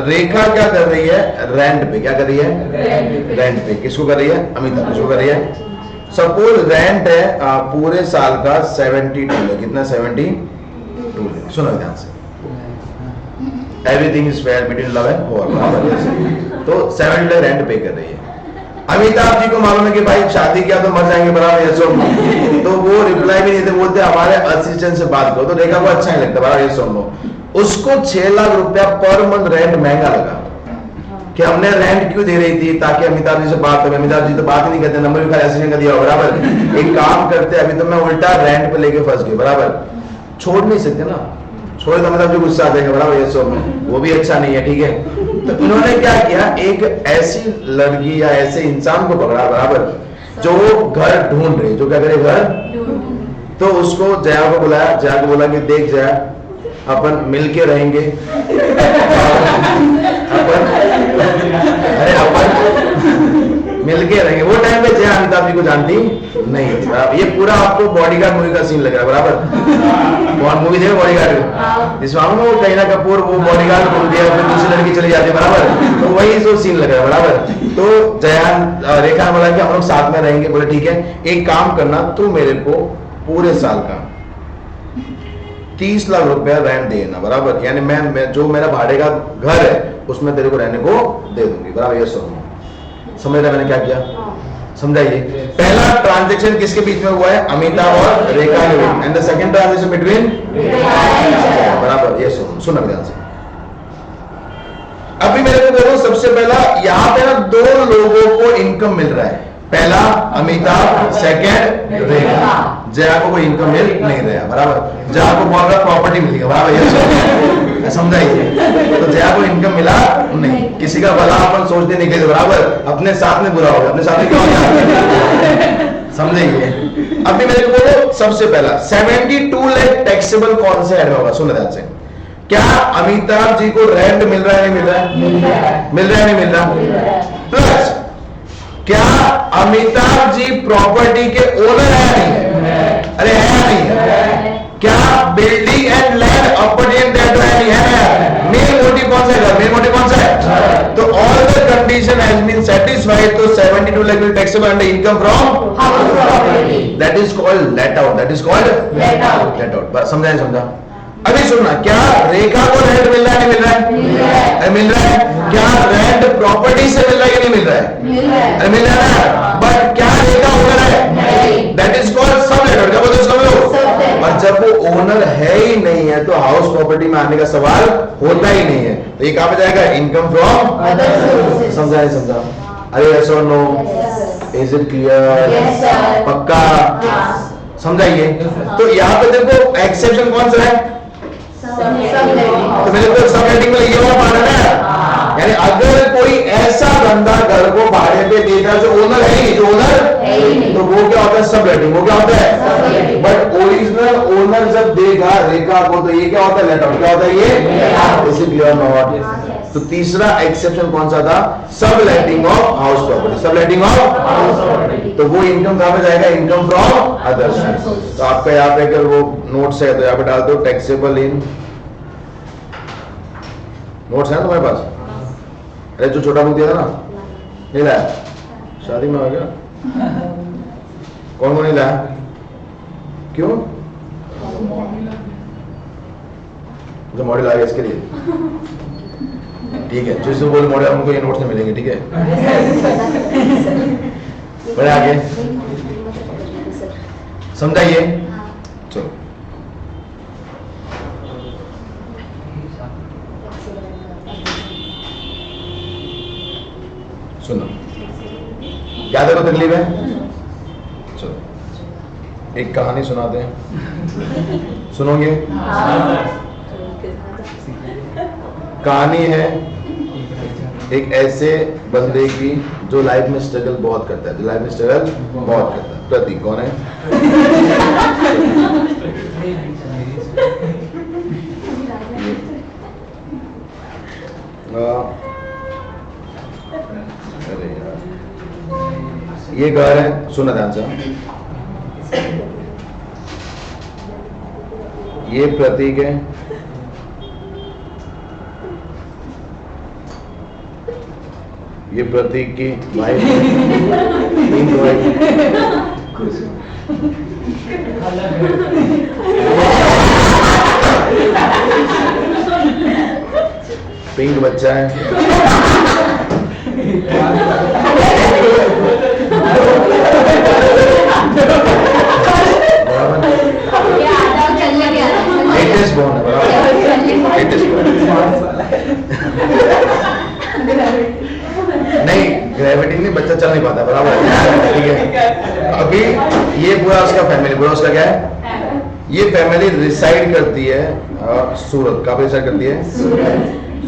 रेखा क्या कर रही है? रेंट पे। क्या कर रही है? रेंट पे। किसको कर रही है? अमिताभ। किसको कर रही है? सपोज रेंट है पूरे साल का 72 है। कितना? 72। सुनो ध्यान से, everything is fair between love and war. तो 70 लाख रेंट पे कर रही है। अमिताभ जी को मालूम है कि भाई शादी किया तो मर जाएंगे, बराबर, ये सुन। तो वो रिप्लाई भी नहीं देते, बोलते हमारे असिस्टेंट से बात करो। तो रेखा को अच्छा नहीं लगता, बराबर, ये सुन लो। उसको 6 लाख रुपया पर मंथ रेंट महंगा लगा कि हमने रेंट क्यों दे रही थी, ताकि अमिताभ जी से बात हो। अमिताभ जी तो बात ही नहीं करते, नंबर भी खाली असिस्टेंट का दिया, बराबर। एक काम करते, अभी तो मैं उल्टा रेंट पे लेके फंस गई, बराबर, छोड़ नहीं सकते ना, छोड़े तो मतलब जो गुस्सा आ जाएगा, बराबर, ये सब में वो भी अच्छा नहीं है, ठीक है। तो इन्होंने क्या किया, एक ऐसी लड़की या ऐसे इंसान को पकड़ा, बराबर, जो घर ढूंढ रही, जो क्या करे, घर। तो उसको जया को बुलाया, जया को बोला कि देख जया, अपन मिलके रहेंगे, अपन मिलके रहेंगे। वो टाइम पे जया अमिताभ जी को जानती नहीं थी। ये पूरा आपको बॉडीगार्ड मूवी का सीन लग रहा है, बराबर। कौन मूवी थे बॉडीगार्ड? इस मामले में वो करीना कपूर वो बॉडीगार्ड बोल दिया, फिर दूसरी लड़की चली जाती है, बराबर। तो वही जो सीन लग रहा है, बराबर। तो जया रेखा बोला कि हम लोग साथ में रहेंगे। बोले ठीक है, एक काम करना, तू मेरे को पूरे साल का 30 लाख रुपया रेंट देना, बराबर, यानी मैं जो मेरा भाड़े का घर है उसमें तेरे को रहने को दे दूंगी, बराबर। ये समझ रहा मैंने क्या किया? समझाइए। पहला ट्रांजैक्शन किसके बीच में हुआ है? अमिताभ और रेखा के बीच। And the second transaction between, बराबर, ये सुनो ध्यान से। अभी मेरे को देखो, सबसे पहला यहाँ पे ना 2 लोगों को इनकम मिल रहा है। पहला अमिताभ, सेकंड रेखा। जया को कोई इनकम मिल नहीं रहा, बराबर। जया को बहुत बड़ा प्रॉपर्टी मिल गया, बराबर, ये समझाइए। तो जया को इनकम मिला नहीं। किसी का भला अपन सोचते नहीं, बराबर, अपने साथ में बुरा होगा, अपने साथ में क्या होगा, समझेंगे। अभी मेरे को सबसे पहला 72 लाख टैक्सेबल कौन से ऐड में होगा? सुन ध्यान से। क्या अमिताभ जी को रेंट मिल रहा है, नहीं मिल रहा है? मिल रहा है, नहीं मिल रहा? प्लस क्या अमिताभ जी प्रॉपर्टी के ओनर है, नहीं है? अरे है, नहीं है? क्या building and land appurtenant that है? मेन मोटिव कौन सा है? मेन मोटिव कौन सा है? तो all the condition has been satisfied. तो 72 lakh will taxable under income from house property. That is called let out. That is called let out. Let out. समझाए? समझा? अभी सुनना, क्या रेखा को रेंट मिल रहा है, नहीं मिल रहा है? मिल रहा है। क्या रेंट प्रॉपर्टी से मिल रहा है कि नहीं मिल रहा है? मिल रहा है। बट क्या रेखा ओनर है? That is called subletter. क्या बोलते हैं? और जब वो ओनर है ही नहीं है तो हाउस प्रॉपर्टी में आने का सवाल होता ही नहीं है। तो ये कहां पे जाएगा? Income from. समझाए? समझा? अरे यस और नो? Is it clear? पक्का? समझाइए। तो यहाँ पे देखो एक्सेप्शन कौन सा है? तो मेरे को सब रेटिंग में ये वाला पार्ट है, यानी अगर कोई ऐसा बंदा घर को भाड़े पे देता है जो ओनर है ही, जो ओनर, तो वो क्या होता है? सब रेटिंग। वो क्या होता है? बट ओरिजिनल ओनर जब देगा रेखा को तो ये क्या होता है? Let out. क्या होता है ये? Is it clear not? तो तीसरा एक्सेप्शन कौन सा था? सब लेटिंग ऑफ हाउस प्रॉपर्टी। सब लेटिंग ऑफ हाउस प्रॉपर्टी। तो वो इनकम कहां पे जाएगा? Income from others. तो आपका यहाँ पे अगर वो नोट्स है तो यहाँ पे डाल दो टैक्सेबल इन। नोट्स है तुम्हारे पास? अरे जो छोटा बुक दिया था ना, नहीं लाया? शादी में हो गया? कौन कौन नहीं लाया? क्यों? जो मॉडल आ गया इसके लिए, ठीक है। जिसको बोले मॉडल उनको ये नोट्स नहीं मिलेंगे, ठीक है? बड़े आगे समझाइए। चलो सुनो, क्या देखो तकलीफ है? चलो एक कहानी सुनाते हैं, सुनोगे? कहानी है एक ऐसे बंदे की जो लाइफ में स्ट्रगल बहुत करता है, जो लाइफ में स्ट्रगल बहुत करता है। प्रतीक कौन है? अरे यार, ये घर है, सुना ध्यान से। ये प्रतीक है, ये प्रतीक की वाइफ, पिंक वाइफ। पिंक बच्चा है। लेटेस्ट बॉर्न है, बराबर, लेटेस्ट बॉर्न। नहीं, ग्रेविटी नहीं, बच्चा चल नहीं पाता, बराबर, ठीक है। अभी ये पूरा उसका फैमिली, पूरा उसका क्या है, ये फैमिली रिसाइड करती है सूरत। कहाँ रिसाइड करती है?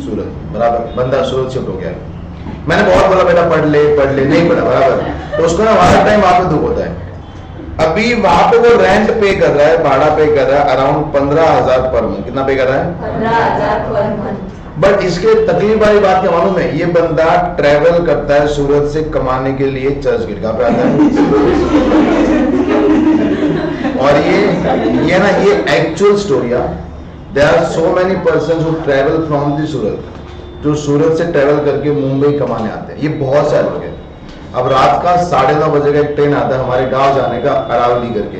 सूरत, बराबर। बंदा सूरत शिफ्ट हो गया। मैंने बहुत बोला बेटा पढ़ ले, नहीं पढ़ा, बराबर। तो उसको ना हर टाइम वहां पे दुख होता है। अभी वहां पे वो रेंट पे कर रहा है, भाड़ा पे कर रहा है, अराउंड 15,000 पर मंथ। कितना पे कर रहा है? 15,000 पर मंथ। बट इसके तकलीफ वाली बात क्या मालूम है? ये बंदा ट्रेवल करता है सूरत से कमाने के लिए चर्च गेट। कहाँ पे आता है? और ये ना, ये एक्चुअल स्टोरी है। There are so many person who travel from the Surat, जो सूरत से ट्रेवल करके मुंबई कमाने आते हैं। ये बहुत सारे लोग हैं। अब रात का 9:30 बजे का एक ट्रेन आता है हमारे गांव जाने का, अरावली करके।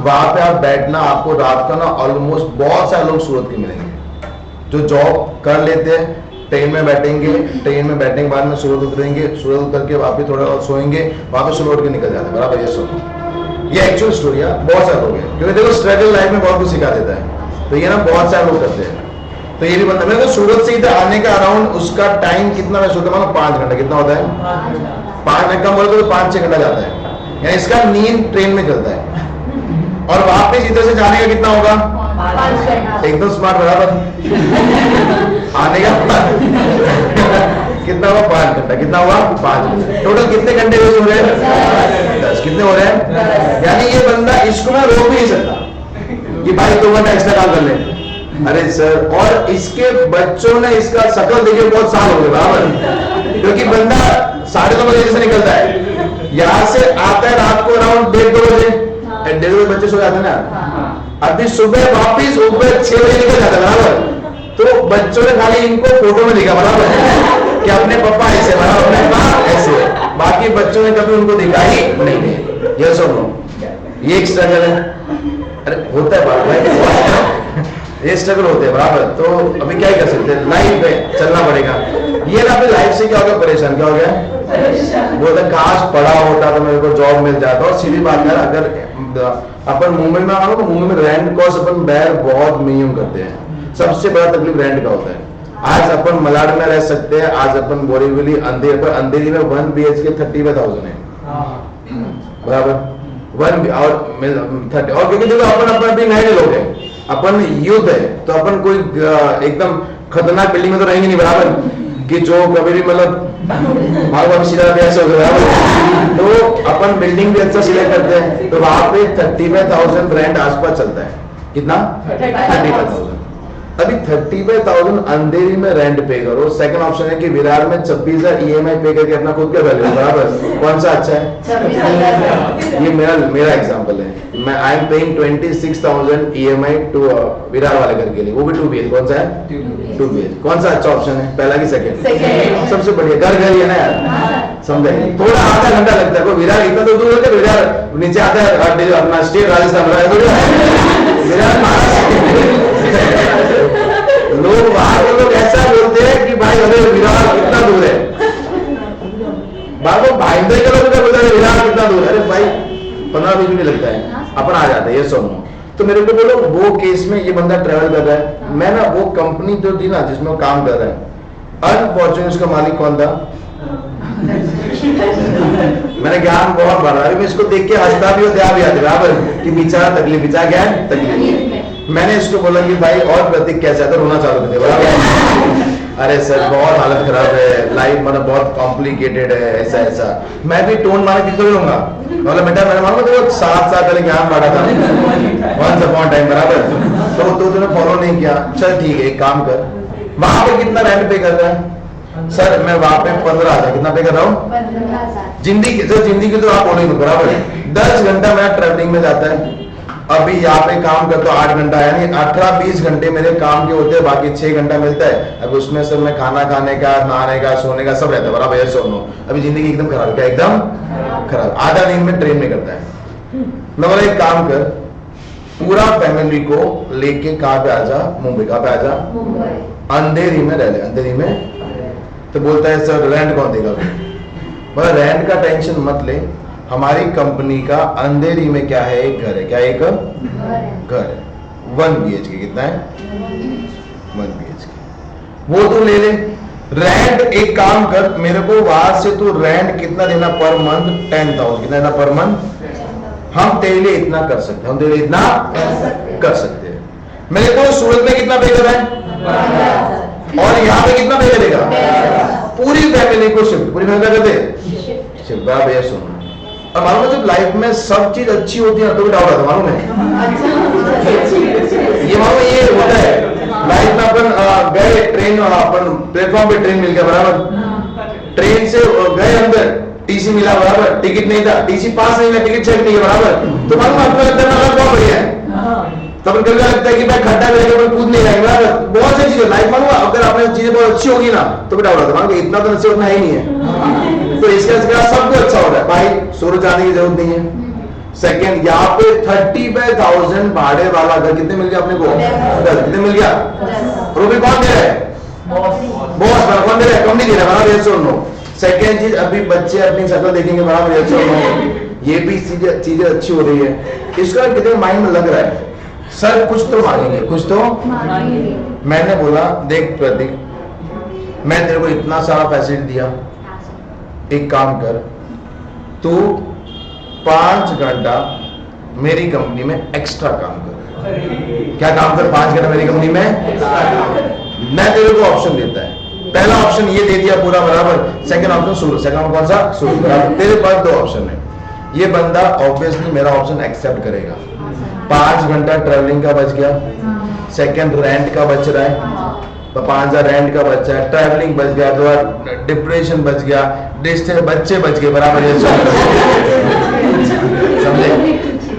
वहां पे आप बैठना, आपको रात का ना ऑलमोस्ट बहुत सारे लोग सूरत के मिलेंगे जो जॉब कर लेते हैं, ट्रेन में बैठेंगे, ट्रेन में बैठने के बाद में सूरत उतरेंगे, सूरत उतर के वापस थोड़ा और सोएंगे, वापस सुबह उठ के निकल जाते हैं, बराबर। ये सब ये एक्चुअल स्टोरी है, बहुत सारे लोग हैं। क्योंकि देखो स्ट्रगल लाइफ में बहुत कुछ सिखा देता है, तो ये ना बहुत सारे लोग करते हैं। तो ये भी बंदा, मेरे को सूरत से इधर आने का अराउंड उसका टाइम कितना मैं सोचता हूँ, 5 घंटा। कितना होता है? 5 घंटा कम बोले तो 5-6 घंटा जाता है। यानी इसका नींद ट्रेन में चलता है। और वापस इधर से जाने का कितना होगा? 5 घंटा। एकदम स्मार्ट, बराबर। आने का कितना हुआ? 5 घंटा। कितना हुआ? 5 घंटा। टोटल कितने घंटे यूज हो रहे हैं? 10। कितने हो रहे हैं? यानी ये बंदा, इसको मैं रोक नहीं सकता कि भाई 2 घंटा एक्स्ट्रा काम कर ले। अरे सर, और इसके बच्चों ने इसका शकल देखे बहुत साल हो गए, बराबर। क्योंकि बंदा 9:30 बजे से निकलता है, यहाँ से आता है रात को अराउंड 1:30-2 बजे। 1:30 बजे बच्चे सो जाते हैं ना। अभी सुबह वापिस ऊपर 6 बजे निकल जाता है, बराबर। तो बच्चों ने खाली इनको फोटो में देखा, बराबर, कि अपने पापा ऐसे, बराबर, अपने माँ ऐसे। बाकी बच्चों ने कभी उनको देखा ही नहीं। ये सब लोग, ये एक स्ट्रगल है। अरे होता है बात भाई, ये स्ट्रगल होते हैं, बराबर। तो अभी क्या ही कर सकते हैं, लाइफ में चलना पड़ेगा। ये ना अपनी लाइफ से क्या हो गया? परेशान। क्या हो गया? बोलते काश पढ़ा होता तो मेरे को जॉब मिल जाता। और सीधी बात है, अगर अपन मुंबई में आओ तो मुंबई में रेंट कॉस्ट अपन बैर बहुत मिनिमम करते हैं। सबसे बड़ा तकलीफ रेंट का होता है। आज अपन मलाड में रह सकते हैं, आज अपन बोरीवली अंधेरी में 1 BHK 35,000 है, बराबर। 1 और 30। और क्योंकि देखो अपन भी नए लोग हैं, अपन यूथ है, तो अपन कोई एकदम खतरनाक बिल्डिंग में तो रहेंगे नहीं, बराबर, कि जो कभी भी मतलब सीधा ऐसे हो गया। तो अपन बिल्डिंग भी अच्छा सिलेक्ट करते हैं, तो वहां पे 35,000 रेंट आसपास चलता है। कितना? 35,000। अभी 35,000 अंधेरी में रेंट पे करो। सेकंड ऑप्शन है कि विरार में 26,000 EMI पे करके अपना खुद का वैल्यू, बराबर। कौन सा अच्छा है? 26,000। ये मेरा एग्जांपल है। मैं I am paying 26,000 EMI to Virar वाले घर के लिए, वो भी 2 BH। कौन सा है? 2 BH। कौन सा अच्छा ऑप्शन है? पहला कि सेकंड? सबसे बढ़िया घर ही है ना यार, समझाइए। थोड़ा आधा घंटा लगता है, विरार इतना तो दूर है, विरार नीचे आता है अपना स्टेट राजस्थान, विरार लोग वहां के लोग ऐसा बोलते हैं कि भाई अरे विरार कितना दूर है। बाबू भाईंदर के लोग बोलते हैं विरार कितना दूर है। अरे भाई 15-20 मिनट लगता है, अपन आ जाते हैं। ये सुनो, तो मेरे को बोलो वो केस में ये बंदा ट्रेवल कर रहा है। मैं ना वो कंपनी जो थी ना जिसमें वो काम कर रहा है, अनफॉर्चुनेट उसका मालिक कौन था? मैंने ज्ञान बहुत बढ़ा, मैं इसको देख के हंसता भी होता भी आते, बराबर, कि बेचारा तकलीफ, बेचारा क्या है? तकलीफ। मैंने इसको बोला कि भाई और प्रतीक कैसे आता, रोना चालू कर दिया, बराबर। अरे सर बहुत हालत खराब है, लाइफ मतलब बहुत कॉम्प्लिकेटेड है, ऐसा ऐसा। मैं भी टोन मारा किसको लूंगा, मतलब बेटा मैंने मालूम तो 7 साल पहले ज्ञान पढ़ा था वंस अपॉन टाइम, बराबर। तो तूने फॉलो नहीं किया, चल ठीक है एक काम कर, वहां पे कितना रेंट पे कर रहा है? सर मैं वहां पे 15,000 कितना पे कर रहा हूँ? 15,000। जिंदगी सर जिंदगी तो आप बोलेंगे बराबर, 10 घंटा मेरा ट्रैवलिंग में जाता है। अभी यहाँ पे काम करता हूँ 8 घंटा, यानी 18-20 घंटे मेरे काम के होते हैं, बाकी 6 घंटा मिलता है। अब उसमें सर मैं खाना खाने का, नहाने का, सोने का सब रहता है, बराबर है सोनो। अभी जिंदगी एकदम खराब, क्या एकदम खराब। आधा दिन में ट्रेन में करता है। मैं बोला एक काम कर, पूरा फैमिली को लेके कहाँ पे आजा, मुंबई। कहाँ पे आजा? मुंबई। अंधेरी में रह ले, अंधेरी में। तो बोलता है सर रेंट कौन देगा? बोला रेंट का टेंशन मत ले, हमारी कंपनी का अंधेरी में क्या है, एक घर है। क्या एक घर है, 1 BHK। कितना है? 1 BHK। वो तू ले ले। रेंट एक काम कर, मेरे को वहां से तू रेंट कितना देना पर मंथ? 10,000। कितना देना पर मंथ? हम तेरे लिए इतना कर सकते हैं, हम तेरे लिए इतना कर सकते हैं। मेरे को सूरत में कितना पे कर रहा है, और यहाँ पे कितना पे करेगा? पूरी फैमिली को शिफ्ट, पूरी फैमिली कर दे शिफ्ट। भैया सुनो, अब मालूम है जब लाइफ में सब चीज अच्छी होती है तो भी डाउट आता है, मालूम है? ये मालूम है, ये होता है लाइफ में। अपन गए ट्रेन, अपन प्लेटफॉर्म पे ट्रेन मिल गया, बराबर। ट्रेन से गए अंदर, टीसी मिला, बराबर। टिकट नहीं था, टीसी पास नहीं था, टिकट चेक नहीं है, बराबर। तो मालूम आपको लगता है बहुत बढ़िया है, तो अपन कभी लगता है कि भाई खड्डा में लेके कूद नहीं जाएंगे, बराबर। बहुत सारी चीजें लाइफ मालूम, अगर आपने चीजें बहुत अच्छी होगी ना तो भी डाउट आता है, मालूम इतना तो नसीब है ही नहीं है। तो इसके साथ सब कुछ अच्छा हो रहा है भाई, सूरज जाने की जरूरत नहीं है। सेकंड, यहाँ पे 35,000 भाड़े वाला घर कितने मिल गया अपने को? 10। कितने मिल गया? रूपी कौन दे रहा है? बॉस। कौन दे रहा है? कंपनी दे रहा है, बराबर। ये सुनो, सेकंड चीज, अभी बच्चे अपनी शक्ल देखेंगे, बराबर। ये सुनो, ये भी चीजें अच्छी हो रही है। इसका कितने माइंड में लग रहा है सर कुछ तो मांगेंगे, कुछ तो मांगेंगे। मैंने बोला देख प्रतीक, मैं तेरे को इतना सारा फैसिलिटी दिया, एक काम कर, तू 5 घंटा मेरी कंपनी में एक्स्ट्रा काम कर। क्या काम कर? 5 घंटा मेरी कंपनी में। मैं तेरे को ऑप्शन देता है, पहला ऑप्शन ये दे दिया पूरा, बराबर। सेकंड ऑप्शन सूरज। सेकंड ऑप्शन कौन सा? सूरज, बराबर। तेरे पास 2 ऑप्शन है। ये बंदा ऑब्वियसली मेरा ऑप्शन एक्सेप्ट करेगा। 5 घंटा ट्रेवलिंग का बच गया, सेकंड रेंट का बच रहा है, तो 5,000 रेंट का बचा है, ट्रैवलिंग बच गया, तो डिप्रेशन बच गया, डिस्टेंस, बच्चे बच गए, बराबर। ये समझे?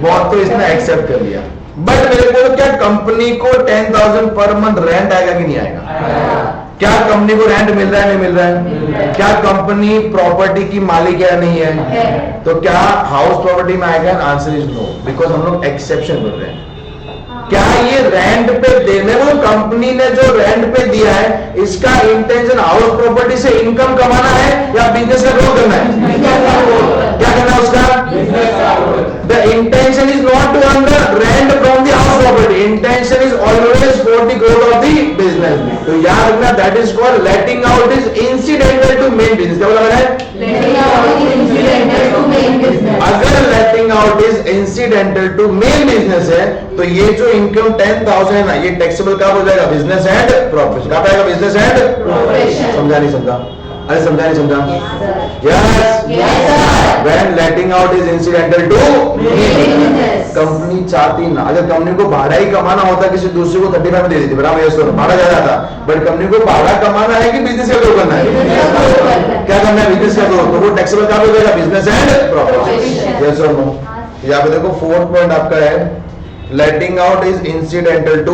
बहुत तो इसने एक्सेप्ट कर लिया। बट मेरे को क्या कंपनी को 10,000 पर मंथ रेंट आएगा कि नहीं आएगा? क्या कंपनी को रेंट मिल रहा है, नहीं मिल रहा है? क्या कंपनी प्रॉपर्टी की मालिक है, नहीं है? तो क्या हाउस प्रॉपर्टी में आएगा? आंसर इज नो, बिकॉज हम लोग एक्सेप्शन कर रहे हैं। क्या ये रेंट पे देने, वो कंपनी ने जो रेंट पे दिया है, इसका इंटेंशन हाउस प्रॉपर्टी से इनकम कमाना है या बिजनेस का ग्रो करना है? क्या करना है उसका? The intention is not to earn the rent from the house property, intention is always for the growth of the business. तो याद रखना, that is called letting out is incidental to main business. क्या बोला मैंने? अगर letting out is incidental to main business है, तो ये जो इनकम 10,000 है ना, ये टैक्सेबल कब हो जाएगा? Business and profit. कब आएगा? Business and profit. समझा नहीं समझा? अरे समझा नहीं समझा? Yes. When letting out is incidental to company चाहती ना, अगर कंपनी को भाड़ा ही कमाना होता किसी दूसरे को 35 में दे देती, बराबर। ये सुनो, भाड़ा ज्यादा था, बट कंपनी को भाड़ा कमाना है कि बिजनेस का ग्रो करना है? क्या करना है? बिजनेस का ग्रो। तो वो टैक्सेबल कब हो जाएगा? Business and profit. यस और नो? यहाँ पे देखो 4th पॉइंट आपका है, letting out is incidental to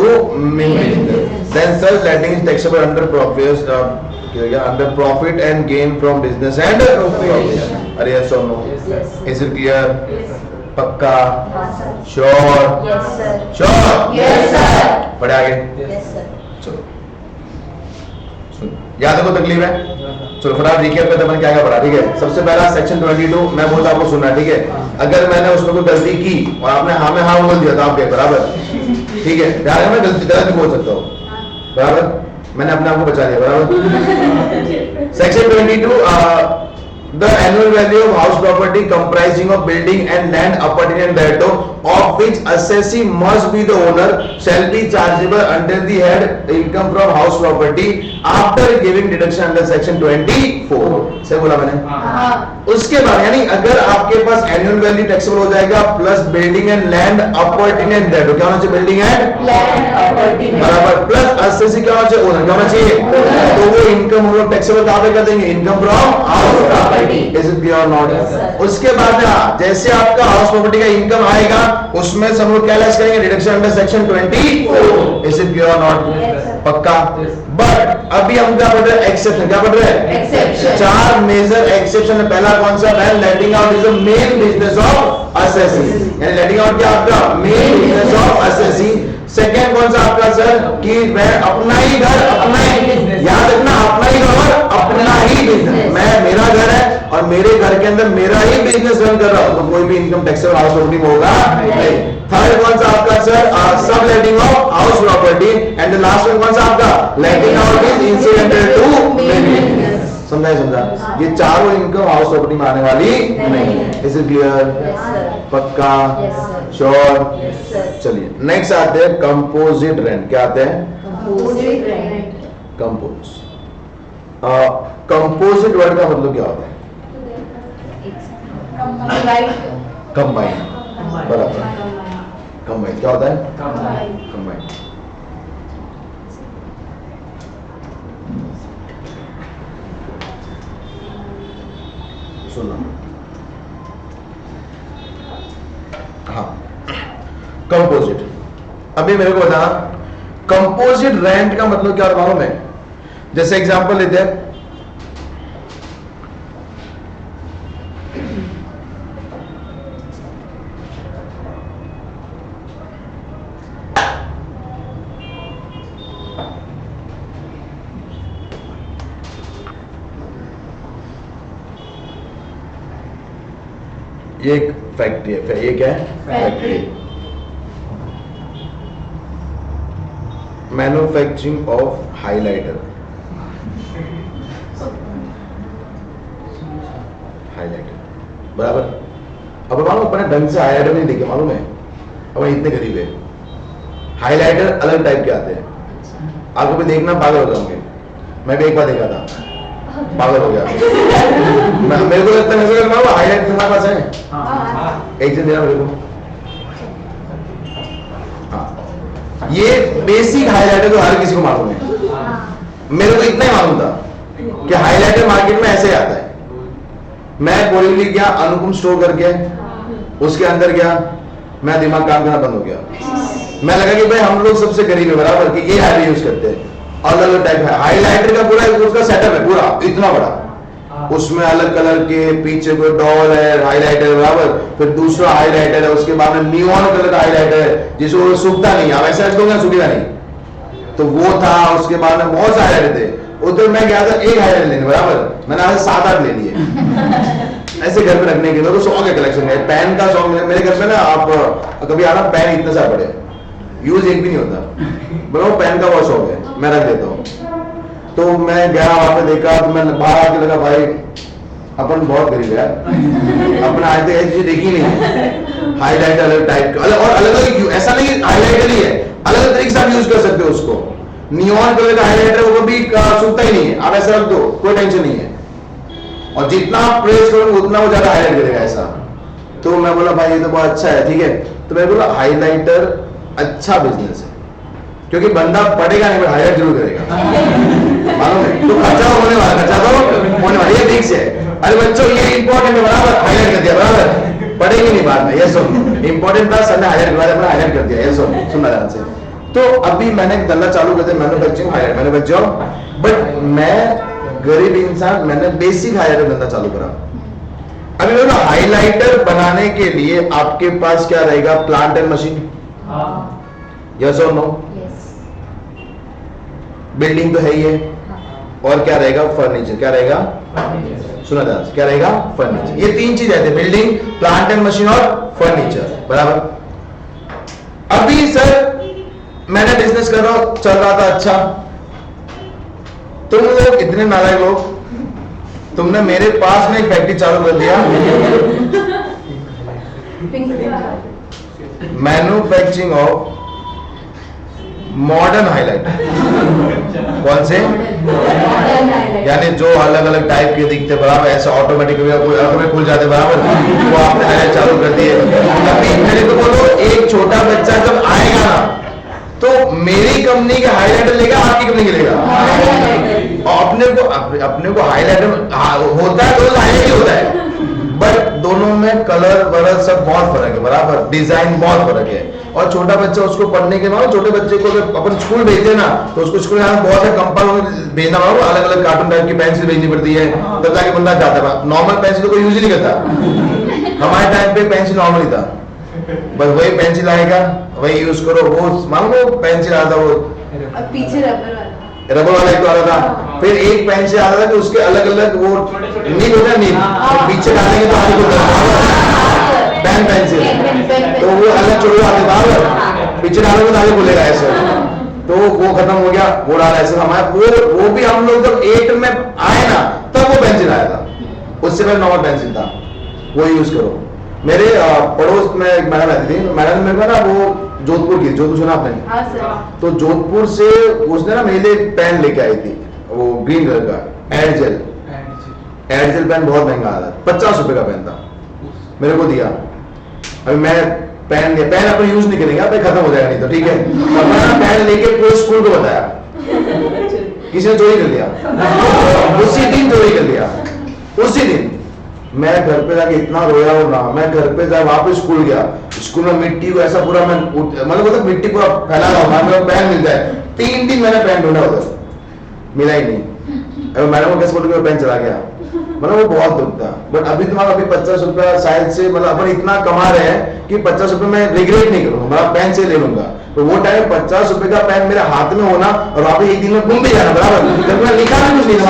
main business. Then such letting is taxable under profit, under profit and gain from business and profit. Are yes or no? Yes. Is it clear? पक्का? Sure? Yes sir. Sure? Yes sir. पढ़े आगे? Yes sir. चलो सुन, याद है को तकलीफ है? चलो फटाफट रिकैप करते हैं क्या क्या पढ़ा, ठीक है? सबसे पहला सेक्शन 22 मैं बोलता आपको सुनना है, ठीक है? अगर मैंने उसमें कोई गलती की और आपने हाँ में हाँ बोल दिया तो आप क्या, बराबर? ठीक है, ध्यान रखना, मैं गलत भी बोल सकता हूँ, बराबर? मैंने अपने आप को बचा लिया, बराबर? Section 22 The annual value of house property comprising of building and land appertaining thereto, of which assessee must be the owner, shall be chargeable until the head income from house property after giving deduction under section 24. से बोला मैंने। उसके बाद यानी अगर आपके पास annual value taxable हो जाएगा plus building and land opportunity that क्या होना चाहिए बिल्डिंग एंड लैंड अपॉर्चुनिटी बराबर प्लस असेसी क्या होना चाहिए ओनर क्या होना चाहिए तो वो इनकम हम लोग टैक्सेबल कहां पे कर देंगे income from house property is it clear not. उसके बाद जैसे आपका हाउस प्रॉपर्टी का इनकम आएगा उसमें से हम लोग क्या लेस करेंगे deduction under section 24 is it clear not पक्का। बट अभी हम क्या पढ़ रहे हैं एक्सेप्शन क्या पढ़ रहे हैं एक्सेप्शन चार मेजर एक्सेप्शन है। पहला कौन सा है लेटिंग out is the main business of assessee यानी लेटिंग आउट क्या आपका main business of assessee. Second कौन सा आपका सर कि मैं अपना ही घर अपना ही याद रखना अपना ही घर अपना ही बिजनेस मैं मेरा घर है और मेरे घर के अंदर मेरा ही बिजनेस रन कर रहा हूं तो कोई भी इनकम टैक्सेबल हाउस प्रॉपर्टी में होगा नहीं। थर्ड कौन सा आपका sir subletting of house property and the last one कौन सा आपका letting out is incidental to business. समझा ये चारों इनकम हाउस प्रॉपर्टी में आने वाली नहीं है। इज इट क्लियर पक्का श्योर। चलिए नेक्स्ट आते हैं कंपोजिट रेंट क्या आते हैं कंपोज कंपोजिट वर्ड का मतलब क्या होता है कंबाइन बराबर कंबाइन क्या होता है कंबाइन। सुनो हाँ कंपोजिट अभी मेरे को बता कंपोजिट रेंट का मतलब क्या मालूम है जैसे एग्जांपल लेते हैं ये एक फैक्ट्री है ये क्या है फैक्ट्री मैन्युफैक्चरिंग ऑफ हाइलाइटर बराबर। अब मालूम अपने ढंग से हाइलाइटर नहीं देखे मालूम है अब इतने गरीब है हाइलाइटर अलग टाइप के आते हैं आपको भी देखना पागल हो जाओगे मैं भी एक बार देखा था पागल हो गया मेरे को लगता है हाईलाइट तुम्हारे पास है एक दिन देना मेरे को। हाँ ये बेसिक हाईलाइटर तो हर किसी को मालूम है मेरे को इतना ही मालूम था कि हाईलाइटर मार्केट में ऐसे आता है। मैं बोरीवली गया अनुपम स्टोर करके उसके अंदर गया मैं दिमाग काम करना बंद हो गया। मैं लगा कि भाई हम लोग सबसे गरीब है बराबर कि ये हाईलाइटर यूज करते हैं अलग अलग टाइप है हाइलाइटर का पूरा उसका सेटअप है पूरा इतना बड़ा उसमें अलग कलर के पीछे कोई डॉल है हाइलाइटर बराबर फिर दूसरा हाइलाइटर है उसके बाद में नियॉन कलर का हाइलाइटर है जिसको सूखता नहीं आप ऐसा रखोगे सूखेगा नहीं तो वो था। उसके बाद में बहुत सारे हाइलाइटर थे उधर मैं गया था एक हाइलाइटर लेने बराबर मैंने आज 7-8 ले लिए ऐसे घर पे रखने के लिए शौक है कलेक्शन है पेन का शौक मेरे घर में ना आप कभी आना पेन इतने सारे पड़े यूज एक भी नहीं होता बोलो पेन का बहुत शौक है मैं रख देता हूँ। तो मैं गया वहां पे देखा तो मैं बाहर आके लगा भाई अपन बहुत गरीब है अपना आज तक ऐसी चीज देखी नहीं हाईलाइटर अलग टाइप का अलग और अलग अलग ऐसा नहीं हाईलाइटर ही है अलग अलग तरीके से आप यूज कर सकते हो उसको। नियॉन कलर का हाईलाइटर वो भी सूखता ही नहीं है आप ऐसा रख दो कोई टेंशन नहीं है और जितना आप प्रेस करोगे उतना वो ज्यादा हाईलाइट करेगा ऐसा। तो मैं बोला भाई ये तो बहुत अच्छा है ठीक है तो मैं बोला हाईलाइटर अच्छा बिजनेस है क्योंकि बंदा पढ़ेगा नहीं हाईलाइट जरूर करेगा मालूम है तो खर्चा होने वाला खर्चा तो होने वाला ये ठीक से अरे बच्चों ये इंपॉर्टेंट है बराबर हाईलाइट कर दिया बराबर पढ़ेंगे नहीं बाद में ये सुन इंपॉर्टेंट था सर ने हाईलाइट कर दिया ये सुनना ध्यान से। तो अभी मैंने धंधा चालू कर दिया मैन्युफैक्चरिंग हाईलाइट मैन्युफैक्चर बट मैं गरीब इंसान मैंने बेसिक हाईलाइटर धंधा चालू करा। अभी बोलो हाईलाइटर बनाने के लिए आपके पास क्या रहेगा प्लांट एंड मशीन यस और नो बिल्डिंग तो है ही है और क्या रहेगा फर्नीचर क्या रहेगा सुना था क्या रहेगा फर्नीचर ये तीन चीज रहते हैं बिल्डिंग प्लांट एंड मशीन और फर्नीचर बराबर। अभी सर मैंने बिजनेस कर रहा हूं चल रहा था अच्छा तुम लोग इतने नालायक लोग तुमने मेरे पास में एक फैक्ट्री चालू कर दिया, मैन्युफैक्चरिंग ऑफ मॉडर्न हाईलाइटर। कौन से? यानी जो अलग अलग टाइप के दिखते बराबर, ऐसे ऑटोमेटिक खुल जाते बराबर, वो आपने नया चालू कर दिए। अभी मेरे को बोलो, एक छोटा बच्चा जब आएगा ना तो मेरी कंपनी के हाईलाइटर लेगा, आपकी कंपनी के लेगा? और अपने को हाईलाइटर होता है, तो हाईलाइट होता है, बट दोनों में कलर वलर सब बहुत फर्क है बराबर, डिजाइन बहुत फर्क है। और छोटा बच्चा उसको पढ़ने के बाद, छोटे बच्चे को जब अपन स्कूल भेजते ना तो उसको स्कूल में बहुत है कंपाउंड भेजना होगा, अलग अलग कार्टून टाइप की पेंसिल भेजनी पड़ती है, तब जाके बंदा जाता है। नॉर्मल पेंसिल तो कोई यूज ही नहीं करता। हमारे टाइम पे पेंसिल नॉर्मल था, बस वही पेंसिल आएगा, वही यूज करो। वो मान लो पेंसिल आता, वो पीछे रबर वाला एक तो आता था, फिर एक पेंसिल आता था कि उसके अलग अलग वो नील होता है, नील तो पीछे डालेंगे तो आगे को पेन पेंसिल, तो वो अलग छोटे आते बाहर, पीछे डालोगे तो आगे खुलेगा ऐसे। तो वो खत्म हो गया, वो डाला ऐसे। हमारे वो भी हम लोग जब 8 में आए ना तब वो पेंसिल आया था, उससे पहले नॉर्मल पेंसिल था, वो यूज करो। मेरे पड़ोस में एक मैडम रहती थी, मैडम मेरे को ना वो जोधपुर की, जोधपुर सुना आपने? हाँ सर। तो जोधपुर से उसने ना मेरे लिए पेन लेके आई थी, वो ग्रीन कलर का एडजेल पेन, बहुत महंगा आया था, 50 रुपए का पेन था, मेरे को दिया। अभी मैं पेन अपन यूज नहीं करेंगे, अब खत्म हो जाएगा नहीं तो ठीक है। और मैं पेन लेके पूरे स्कूल को बताया, किसी ने चोरी कर लिया, उसी दिन चोरी कर लिया, उसी दिन। मैं घर पे जाके इतना रोया हो ना, मैं घर पे जा वापस स्कूल गया, स्कूल में मिट्टी को ऐसा पूरा मैं मतलब मिट्टी पूरा फैला रहा हूँ, मेरा पेन मिल जाए। 3 दिन मैंने पेन ढूंढा उधर, मिला ही नहीं। अब मैडम को कैसे बोलूं पेन चला गया, मतलब वो बहुत दुख था। बट अभी तुम्हारा अभी 50 रुपया शायद से, मतलब अपन इतना कमा रहे हैं कि 50 रुपए में रिग्रेट नहीं करूंगा, मतलब पेन से ले लूंगा। तो वो टाइम 50 रुपए का पेन मेरे हाथ में होना और वहां पे एक दिन में गुम भी जाना बराबर, जब मैं लिखा भी कुछ नहीं था,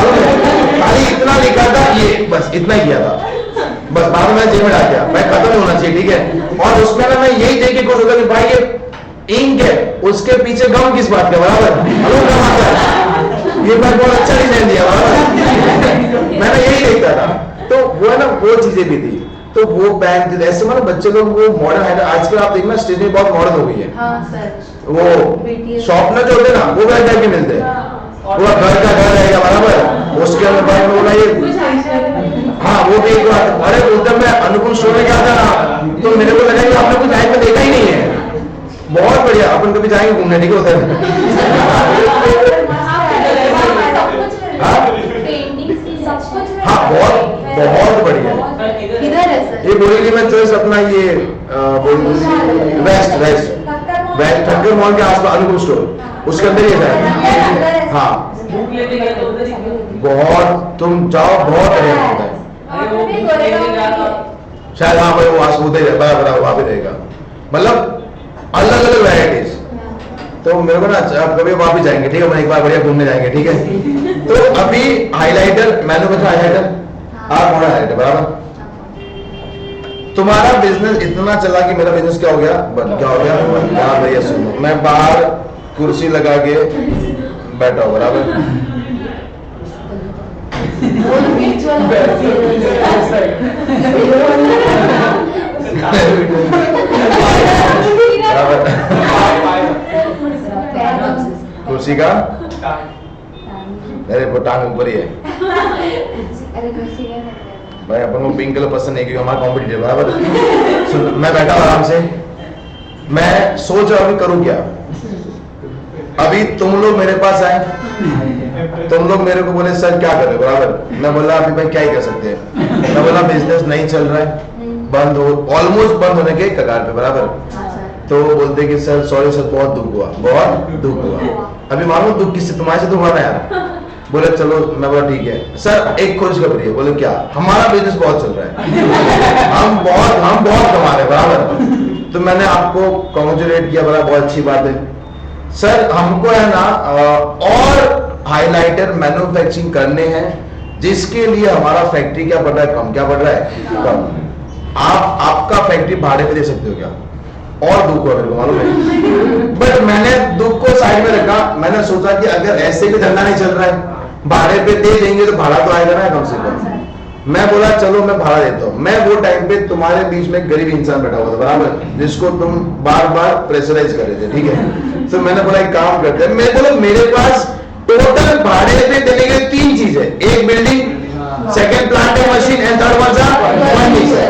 खाली इतना लिखा था, ये बस इतना ही किया था, बस बाद में जेब में डाल दिया, मैं खत्म होना चाहिए ठीक है। और उसमें ना मैं यही देख के खुश होता कि भाई ये इंक है, उसके पीछे गम किस बात का बराबर, ये मैं बहुत अच्छा डिजाइन दिया बराबर, मैंने यही देखता था। तो वो है ना, वो चीजें भी थी। तो वो पेन ऐसे मतलब बच्चे लोग वो मॉडर्न है, आजकल आप देखना स्टेशनरी बहुत मॉडर्न हो गई है। हाँ सर। वो शॉर्पनर जो होते हैं ना, वो वैसे टाइप के मिलते हैं, वो घर का घर रहेगा बराबर, उसके अंदर बोला ये हाँ वो भी एक बात। अरे उधर मैं अनुपम स्टोर में गया था ना, तो मेरे को लगा कि आपने कुछ लाइफ में देखा ही नहीं है। बहुत बढ़िया, अपन कभी जाएंगे घूमने ठीक है उधर। हाँ बहुत बहुत बढ़िया। किधर है सर? ये बोरीवली में चर्च अपना ये वेस्ट ठक्कर मॉल के आसपास अनुपम स्टोर, उसके अंदर ही है। हाँ बहुत, तुम जाओ बहुत बढ़िया होता है शायद। हाँ भाई वो आसपास बराबर वहां पे रहेगा, मतलब अलग अलग वैरायटीज। तो मेरे को ना कभी वहां भी जाएंगे ठीक है, मैं एक बार बढ़िया घूमने जाएंगे ठीक है। तो अभी हाईलाइटर मैंने बताया, हाईलाइटर आप होना हाईलाइटर बराबर। तुम्हारा बिजनेस इतना चला कि मेरा बिजनेस क्या हो गया, क्या हो गया यार भैया सुनो, मैं बाहर कुर्सी लगा के बैठा हूँ बराबर। कुर्सी का अरे वो टांग ऊपर ही है भाई, अपन को पिंक कलर पसंद नहीं क्योंकि हमारा कॉम्पिटिटिव बराबर। मैं बैठा आराम से, मैं सोच रहा हूँ करूँ क्या। अभी तुम लोग मेरे पास आए, तुम लोग मेरे को बोले सर क्या कर रहे हो बराबर। मैं बोला अभी भाई क्या ही कर सकते हैं, मैं बोला बिजनेस नहीं चल रहा है, बंद हो ऑलमोस्ट बंद होने के कगार पे बराबर। तो वो बोलते कि सर सॉरी सर बहुत दुख हुआ, बहुत दुख हुआ। अभी मालूम दुख किससे, तुम्हारे से दुख हुआ ना यार। बोले चलो, मैं बोला ठीक है सर एक खुशखबरी है। बोले क्या? हमारा बिजनेस बहुत चल रहा है, हम बहुत कमा रहे हैं बराबर। तो मैंने आपको कॉन्ग्रेचुलेट किया, बोला बहुत अच्छी बात है सर, हमको है ना और हाइलाइटर मैन्युफैक्चरिंग करने हैं, जिसके लिए हमारा फैक्ट्री क्या बढ़ रहा है, कम क्या बढ़ रहा है, कम। आपका फैक्ट्री भाड़े पे दे सकते हो क्या? और दुख हुआ मेरे को मालूम है, बट मैंने दुख को साइड में रखा। मैंने सोचा कि अगर ऐसे भी धंधा नहीं चल रहा है भाड़े पे दे देंगे तो भाड़ा तो आएगा ना कम से कम। मैं बोला चलो मैं भाड़ा देता हूँ। मैं वो टाइम पे तुम्हारे बीच में गरीब इंसान बैठा हुआ था बराबर, जिसको तुम बार बार प्रेशराइज कर रहे थे, ठीक है। तो मैंने बोला एक काम करते हैं, मैं बोला मेरे पास टोटल भाड़े पे देने के 3 चीज है, एक building, second plant and machine and third one सा फर्नीचर।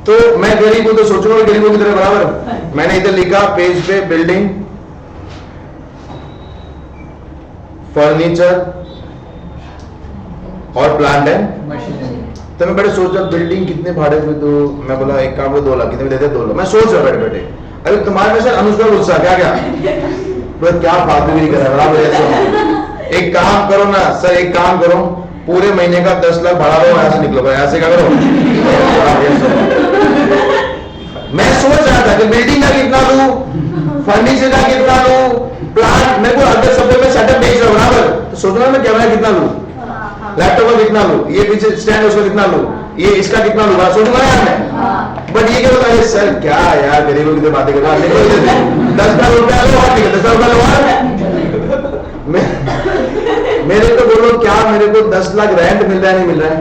तो मैं गरीब हूं तो सोचूंगा गरीबों की तरह बराबर। मैंने इधर लिखा पेज पे बिल्डिंग, फर्नीचर और प्लांट एंड मशीन। तो मैं बड़े सोच रहा बिल्डिंग कितने भाड़े पे दो, मैं बोला एक काम को 2 लाख, कितने देते 2 लाख। मैं सोच रहा बैठे बैठे, अरे तुम्हारे में से अनुष्का गुस्सा क्या क्या तो क्या फालतूगिरी कर रहा है। एक काम करो ना सर, एक काम करो पूरे महीने का 10 लाख भाड़ा दो, यहाँ से निकलो, यहाँ से क्या करो। मैं सोच रहा था कि बिल्डिंग का कितना लूं, फर्नीचर का कितना लूं, प्लांट, मेरे को अगर सब में सेटअप बेच रहा बराबर, तो सोच रहा मैं कैमरा कितना लूं, लैपटॉप का कितना लूं, ये पीछे स्टैंड उसका कितना लूं, ये इसका कितना लूं, सोचूंगा यार मैं। बट ये क्या होता है सर, क्या यार गरीबों की बातें कर रहा है, 10 लाख रुपया लो और 10 लाख रुपया लो। मेरे को बोलो क्या मेरे को 10 लाख रेंट मिल रहा है, नहीं मिल रहा है?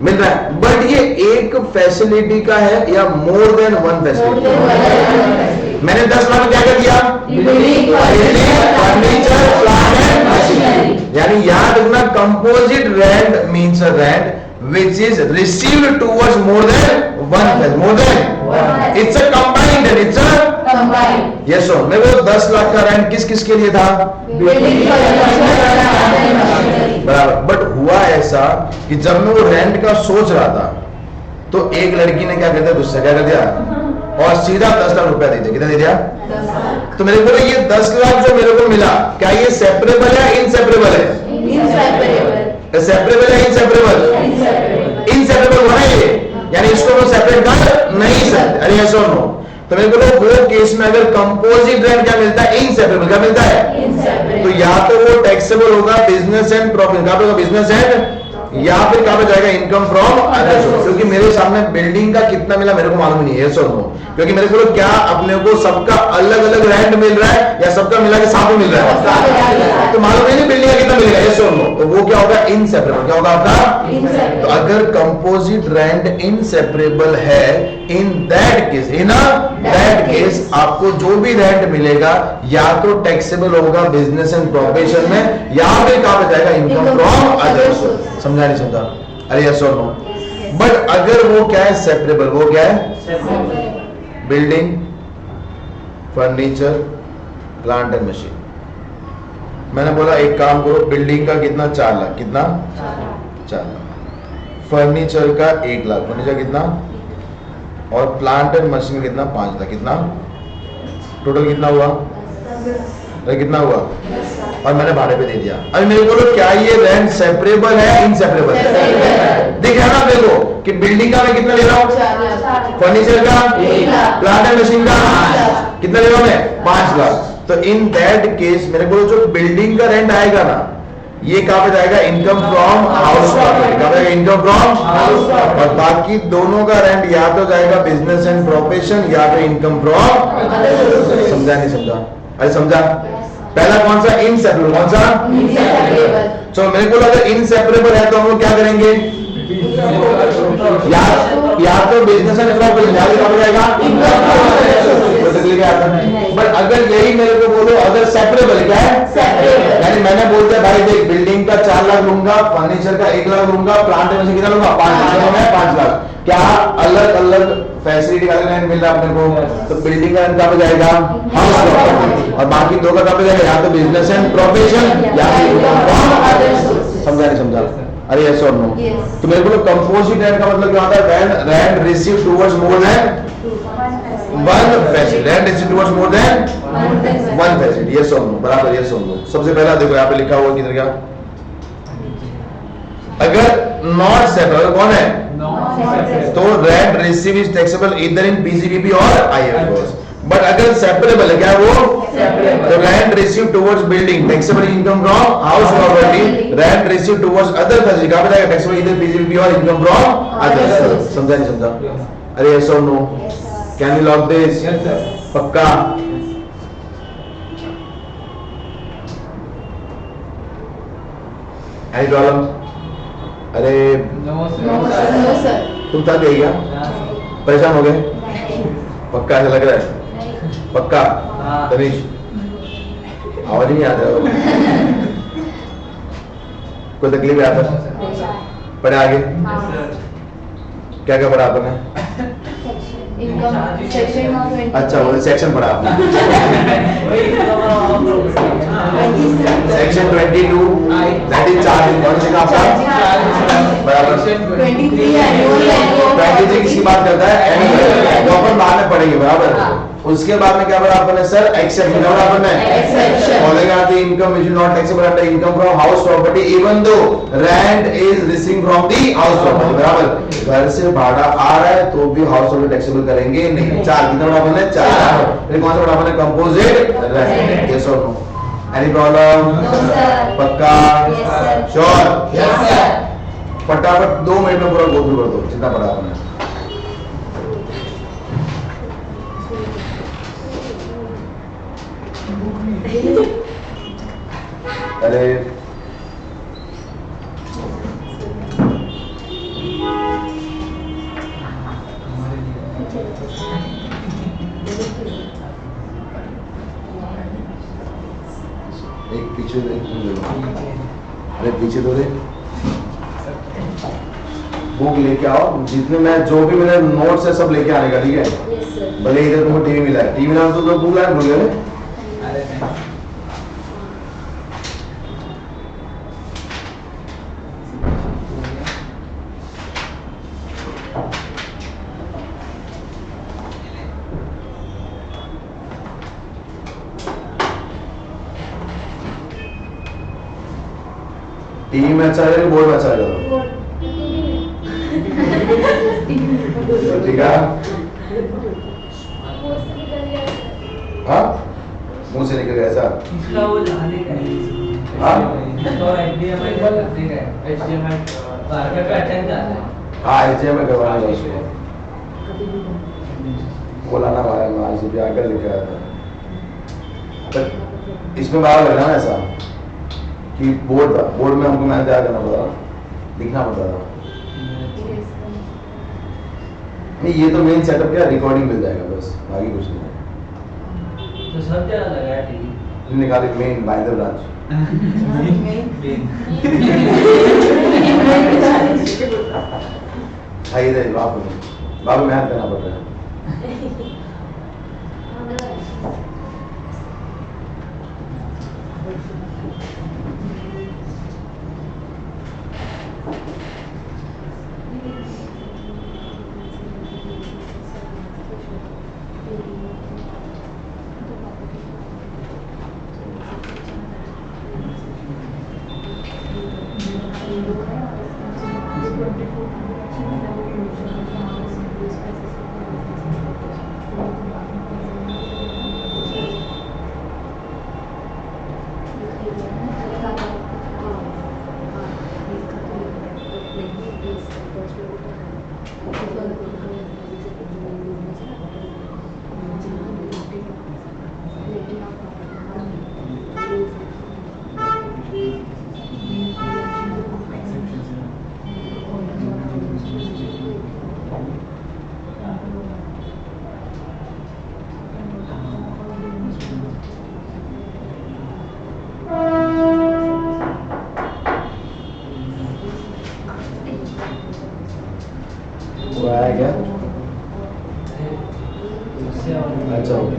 मिल रहा है। बट ये एक फैसिलिटी का है या मोर देन वन फैसिलिटी? मैंने 10 लाख में क्या कर दिया, फर्नीचर, प्लांट एंड मशीनरी। यानी याद रखना composite rent means a rent which is received towards more than one, more than it's a combined, it's a combined, yes or मैं वो 10 लाख का रेंट किस किस के लिए था, बराबर। बट हुआ ऐसा कि जब मैं वो रेंट का सोच रहा था तो एक लड़की ने क्या कर दिया, गुस्सा क्या कर दिया और सीधा 10 लाख रुपया दे दिया। कितना दे दिया? तो मेरे को ये 10 लाख जो मेरे को मिला, क्या ये सेपरेबल है इनसेपरेबल है? सेपरेबल है इनसेपरेबल? इनसेपरेबल होना ये, यानी इसको हम सेपरेट कर नहीं सकते। अरे यस और नो? तो मेरे को वो केस में अगर कंपोजिट रेंट क्या मिलता है, इनसेपरेबल क्या मिलता है, तो या तो वो टैक्सेबल होगा बिजनेस एंड प्रॉफिट, कहां पे होगा बिजनेस एंड, या फिर कहां पे जाएगा इनकम फ्रॉम अदर सोर्स। क्योंकि मेरे सामने बिल्डिंग का कितना मिला मेरे को मालूम नहीं है, यस और नो? क्योंकि मेरे को क्या अपने को सबका अलग अलग रेंट मिल रहा है या सबका मिला के साथ में मिल रहा है, तो मालूम नहीं बिल्डिंग का कितना मिलेगा, यस और नो? तो वो क्या होगा, इनसेपरेबल। क्या होगा आपका? तो अगर कंपोजिट रेंट इनसेपरेबल है, इन that case, in that case आपको जो भी रेंट मिलेगा या तो टैक्सेबल होगा बिजनेस एंड प्रोफेशन में, या फिर कहां पे जाएगा इनकम फ्रॉम अदर सोर्स। समझा नहीं समझा? अरे यस और नो? बट अगर वो क्या है, सेपरेबल, वो क्या है, building, furniture, plant and machine. मैंने बोला एक काम करो, बिल्डिंग का कितना 4 लाख, कितना 4 लाख, फर्नीचर का 1 लाख, फर्नीचर कितना, और प्लांट एंड मशीन कितना 5 लाख, कितना टोटल कितना हुआ, कितना हुआ, और मैंने भाड़े पे दे दिया। अभी मेरे को क्या ये रेंट सेपरेबल है इनसेपरेबल है? दिख रहा ना देखो कि बिल्डिंग का मैं कितना ले रहा हूँ, फर्नीचर का, प्लांट एंड मशीन का कितना ले रहा हूँ मैं, 5 लाख। तो इन दैट केस मेरे को जो बिल्डिंग का रेंट आएगा ना, ये कहां पे जाएगा, इनकम फ्रॉम हाउस प्रॉपर्टी, कहां पे इनकम फ्रॉम हाउस, और बाकी दोनों का रेंट या तो जाएगा बिजनेस एंड प्रोफेशन या फिर इनकम फ्रॉम। समझा नहीं समझा? अरे समझा? पहला कौन सा, इनसेपरेबल, कौन सा, इनसेपरेबल। तो मेरे को अगर इनसेपरेबल है तो हम लोग क्या करेंगे, या तो बिजनेस एंड प्रोफेशन या फिर जाएगा बट अगर यही मेरे को बोलो अगर सेपरेबल, क्या है, यानी मैंने बोल दिया भाई देख बिल्डिंग का 4 लाख लूंगा, फर्नीचर का 1 लाख लूंगा, प्लांट में कितना लूंगा, 5 लाख, क्या अलग अलग फैसिलिटी का रेंट मिल रहा है अपने को, तो बिल्डिंग का रेंट कहां पे जाएगा, हाउस प्रॉपर्टी, और बाकी दो का कहां पे जाएगा, या तो बिजनेस एंड प्रोफेशन या फिर। समझा नहीं समझा? अरे यस और नो? तो मेरे को कंपोजिट रेंट का मतलब क्या होता है, rent receive towards more than one facility, rent receive towards more than one facility, yes और नो? बराबर, यस और नो? सबसे पहला देखो यहाँ पे लिखा हुआ किधर क्या, अगर नॉट सेपरेबल कौन है, तो रेंट रिसीव इज टैक्सेबल इधर इन पीसीपीपी और आईएफओएस। बट अगर सेपरेबल है, क्या वो, तो rent receive towards building taxable income from house property, rent receive towards other facility कहां पे जाएगा, टैक्सेबल इधर पीसीपीपी और इनकम फ्रॉम अदर। समझा नहीं समझा? अरे यस और no? Can you lock this? पक्का? Any problem? अरे no No, sir sir. No, sir. तुम थक गई क्या? परेशान हो गए? पक्का ऐसा लग रहा है? पक्का? हाँ। तनीश आवाज ही नहीं आता है। कोई तकलीफ है यहाँ पर? पढ़े आगे? क्या क्या पढ़ा आपने? Income section of 20. अच्छा वो सेक्शन पढ़ा आपने। Section 22 that is charging. कौन सी का आपका? बराबर। 23 annual and 23 किसकी बात करता है? एनुअल। तो अपन बाद में पढ़ेंगे बराबर। उसके बाद में क्या पढ़ा आपने सर? एक्सेप्शन क्या पढ़ा आपने? Exception. Following are the income which is not taxable under income from house property even though rent is receiving from the house property. बराबर। घर से भाड़ा आ रहा है तो भी हाउस प्रॉपर्टी टैक्सेबल करेंगे नहीं। चार कितना पढ़ा आपने? चार। फिर कौन सा पढ़ा आपने? Composite rent. यस और no? Any problem? No, sir. पक्का? Yes, sir. Sure? Yes, sir. फटाफट 2 मिनट में पूरा गो थ्रू कर दो जितना पढ़ा आपने। अरे एक पीछे अरे पीछे तो रे बुक लेके आओ जितने मैं जो भी मेरे नोट्स है सब लेके आने का ठीक है। Yes, sir. भले इधर तुमको टीवी मिला है टीवी मिला तो बुक लाए भूल गए। टीवी में अच्छा है बोर्ड में अच्छा है ठीक है। हाँ मुंह से निकल गया ऐसा। इसका वो लाने का है हाँ? तो HDMI का करने का है HDMI बारका का अटेंड जाता है हाँ एचएम में करवाना है उसको। वो लाना हमारा वहाँ से भी आकर लेके आया था। पर इसमें बाहर लगना ना ऐसा कि बोर्ड था बोर्ड में हमको मैंने तैयार करना पड़ा लिखना पड़ता था। नहीं ये तो मेन सेटअप क्या रिकॉर्डिंग मिल जाएगा बस बाकी कुछ नहीं तो सब जगह लगा है टीवी निकाले मेन बाइंदर ब्रांच। हाँ इधर बाबू बाबू मेहनत करना पड़ रहा है। वो आया क्या? अच्छा ओके।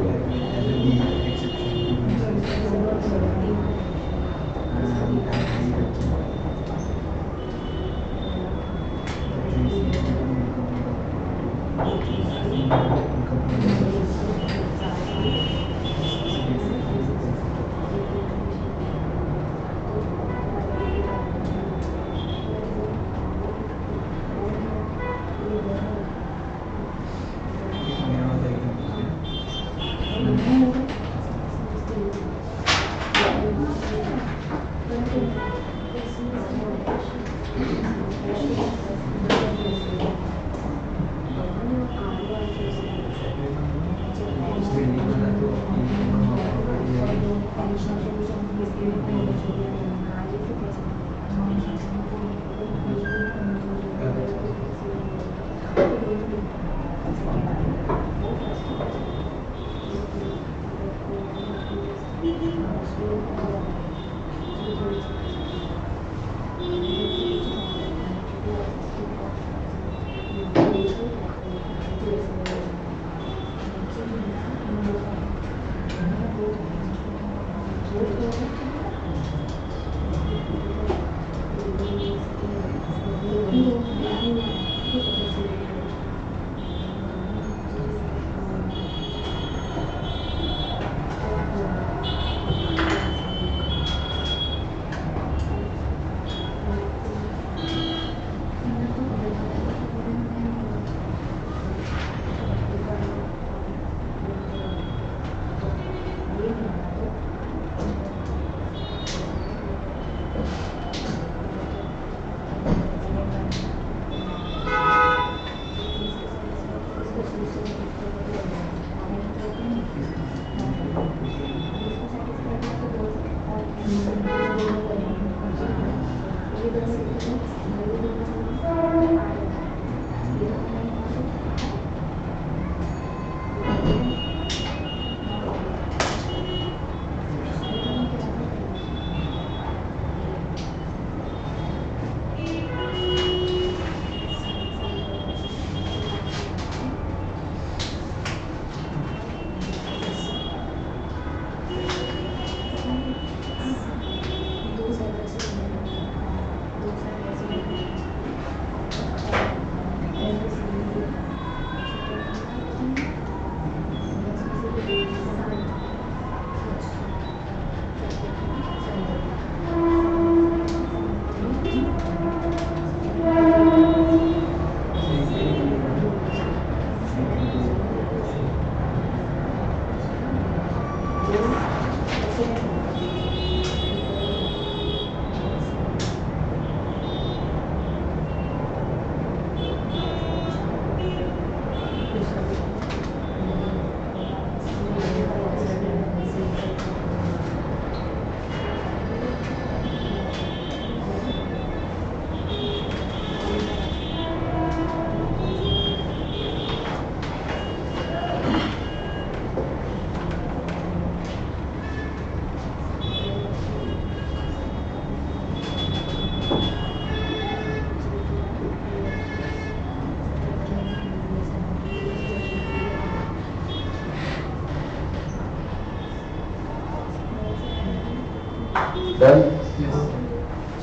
डन?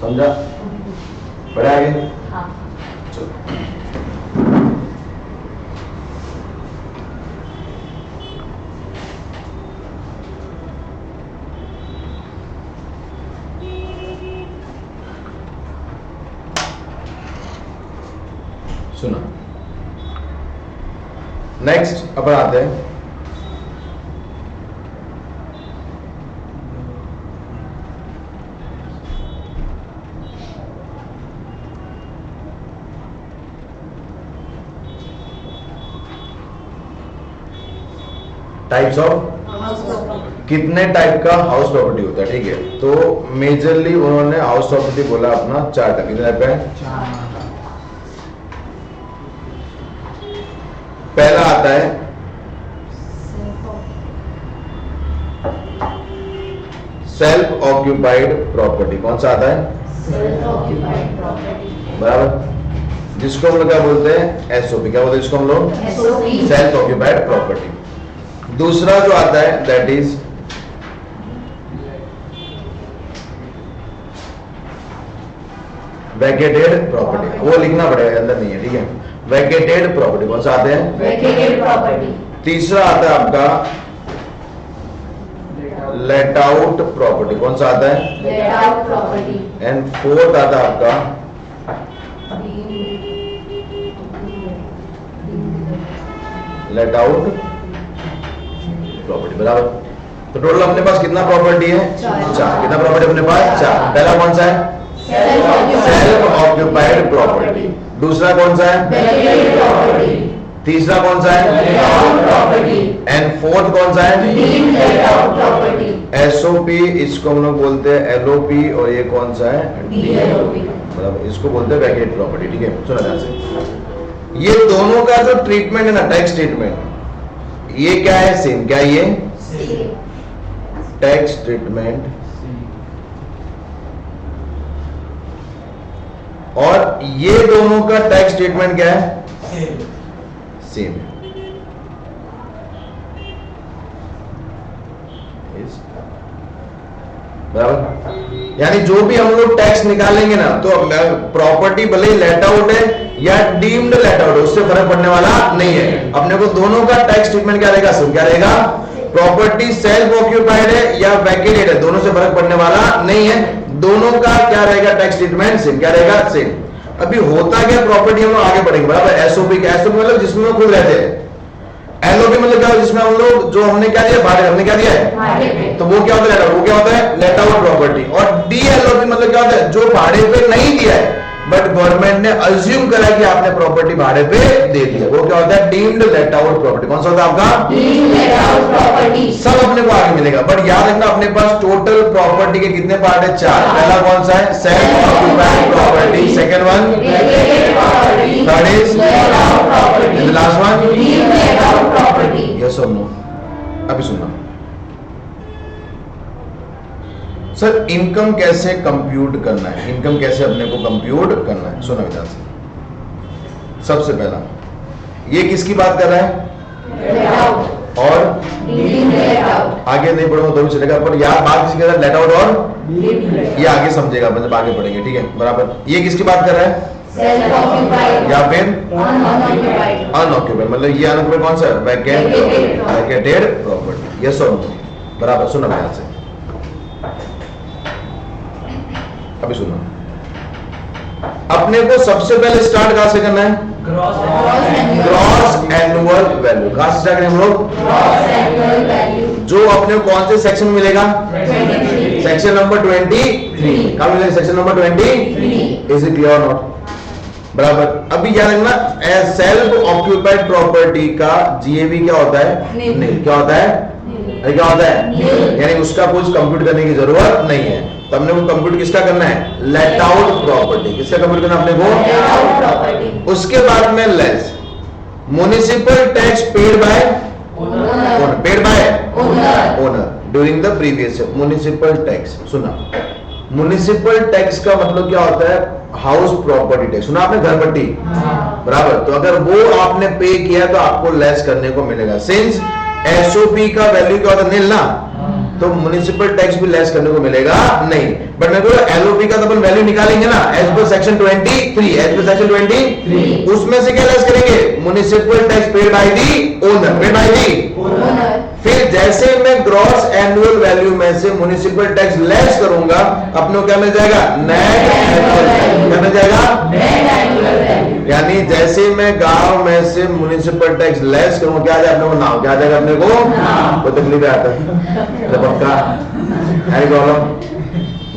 समझा? बढ़े आगे? हाँ। चलो। सुना। नेक्स्ट अपन आते हैं टाइप्स ऑफ, कितने टाइप का हाउस प्रॉपर्टी होता है, ठीक है। तो मेजरली उन्होंने हाउस प्रॉपर्टी बोला अपना 4 टाइप। कितने टाइप है? पहला आता है सेल्फ ऑक्यूपाइड प्रॉपर्टी। कौन सा आता है? Self occupied property. बराबर। जिसको हम लोग क्या बोलते हैं? एसओपी। क्या बोलते हैं इसको हम लोग? एसओपी। Self occupied property. दूसरा जो आता है दैट इज वैकेटेड प्रॉपर्टी। वो लिखना पड़ेगा, अंदर नहीं है, ठीक है। Vacated property. कौन सा आते हैं? Vacated property. तीसरा आता है आपका लेट आउट प्रॉपर्टी। कौन सा आता है? Let out property. And fourth आता है आपका लेट आउट प्रॉपर्टी। बराबर। तो टोटल अपने पास कितना प्रॉपर्टी है? 4। कितना प्रॉपर्टी अपने पास? 4। पहला कौन सा है? Self occupied property. दूसरा कौन सा है? Vacated property. तीसरा कौन सा है? Let out property. And fourth कौन सा है? Deemed let out property. SOP, इसको हम लोग बोलते हैं एलओपी, और ये कौन सा है? डीएलओपी। मतलब इसको बोलते हैं वैकेट प्रॉपर्टी, ठीक है। सुना ध्यान से। ये दोनों का जो ट्रीटमेंट है ना, टैक्स ट्रीटमेंट, ये क्या है? सेम। क्या ये? Tax treatment. और ये दोनों का टैक्स ट्रीटमेंट क्या है? सेम है। बराबर। यानी जो भी हम लोग टैक्स निकालेंगे ना, तो प्रॉपर्टी भले ही लेट आउट है या डीम्ड लेट आउट है, उससे फर्क पड़ने वाला नहीं है। अपने को दोनों का टैक्स ट्रीटमेंट क्या रहेगा, क्या रहेगा, प्रॉपर्टी सेल्फ ऑक्यूपाइड है या वैकेटेड है, दोनों से फर्क पड़ने वाला नहीं है। दोनों का क्या रहेगा टैक्स ट्रीटमेंट सेम, क्या रहेगा सेम। अभी होता क्या, प्रॉपर्टी हम लोग आगे बढ़ेंगे बराबर। एसओपी मतलब जिसमें हम खुद रहते हैं, एलओपी मतलब क्या, जिसमें हम लोग जो हमने क्या दिया, भाड़े हमने क्या दिया है, तो वो क्या होता है, वो क्या होता है लेट आउट प्रॉपर्टी। और डीएलओपी मतलब क्या होता है, जो भाड़े पे नहीं दिया है बट गवर्नमेंट ने अज्यूम करा कि आपने प्रॉपर्टी भाड़े पे दे दी है, वो क्या होता है डीम्ड लेट आउट प्रॉपर्टी। कौन सा होता है आपका, डीम्ड लेट आउट प्रॉपर्टी। सब अपने को आगे मिलेगा, बट याद रखना अपने पास टोटल प्रॉपर्टी के कितने पार्ट है, 4। पहला कौन सा है, self occupied property, second one, third is let out property, the last one deemed let out property. Yes और नो। अभी सुनना सर, इनकम कैसे कंप्यूट करना है, इनकम कैसे अपने को कंप्यूट करना है, सुनो विधान से। सबसे पहला ये किसकी बात कर रहा है, लेट आउट और डीम्ड लेट आउट, आगे नहीं पढ़ूंगा तो भी चलेगा, पर यार बात किसकी कर रहा है, लेट आउट और डीम्ड लेट ये आगे समझेगा मतलब आगे पढ़ेंगे, ठीक है बराबर। ये किसकी बात कर रहा है, सेल्फ ऑक्यूपाइड या फिर अनऑक्यूपाइड, अनऑक्यूपाइड मतलब ये अनऑक्यूपाइड कौन सा है, वैकेटेड प्रॉपर्टी। यस और नो, बराबर। सुनो ध्यान से, अभी सुनो। अपने को सबसे पहले स्टार्ट कहां से करना है, ग्रॉस एनुअल वैल्यू। कहां से स्टार्ट करें हम लोग, ग्रॉस एनुअल वैल्यू, जो अपने को कौन से सेक्शन में मिलेगा, 23, सेक्शन नंबर 23। कहां मिलेगा, section number 23। Is it clear और नॉट, बराबर। अभी याद रखना, सेल्फ ऑक्यूपाइड प्रॉपर्टी का जीएवी क्या होता है, नहीं क्या होता है, क्या होता है, यानी उसका कुछ कंप्यूट करने की जरूरत नहीं है। तो हमने वो कंप्यूट किसका करना है, लेट आउट प्रॉपर्टी। किसका कंप्यूट करना अपने को, लेट आउट प्रॉपर्टी। उसके बाद में less municipal tax paid by owner, paid by owner, owner during the previous municipal tax. सुना, म्युनिसिपल टैक्स का मतलब क्या होता है, हाउस प्रॉपर्टी टैक्स। सुना आपने, घर पट्टी, बराबर। तो अगर वो आपने पे किया तो आपको लेस करने को मिलेगा। सिंस एसओपी का वैल्यू क्या होता है, नील ना, तो म्युनिसिपल टैक्स भी लेस करने को मिलेगा नहीं। बट मेरे को एलओपी का तो अपन वैल्यू निकालेंगे ना, as per section 23, as per section 23, उसमें से क्या लेस करेंगे, municipal tax paid by the owner, paid by the owner. फिर जैसे मैं ग्रॉस एनुअल वैल्यू में से म्युनिसिपल टैक्स लेस करूंगा, अपने को क्या मिल जाएगा, नेट एनुअल वैल्यू। क्या मिल जाएगा, नेट एनुअल वैल्यू। यानी जैसे मैं गांव में से म्युनिसिपल टैक्स लेस करूंगा, क्या आ जाएगा अपने को, नाम क्या आ जाएगा अपने को, कोई तकलीफ आता है पक्का, एनी प्रॉब्लम,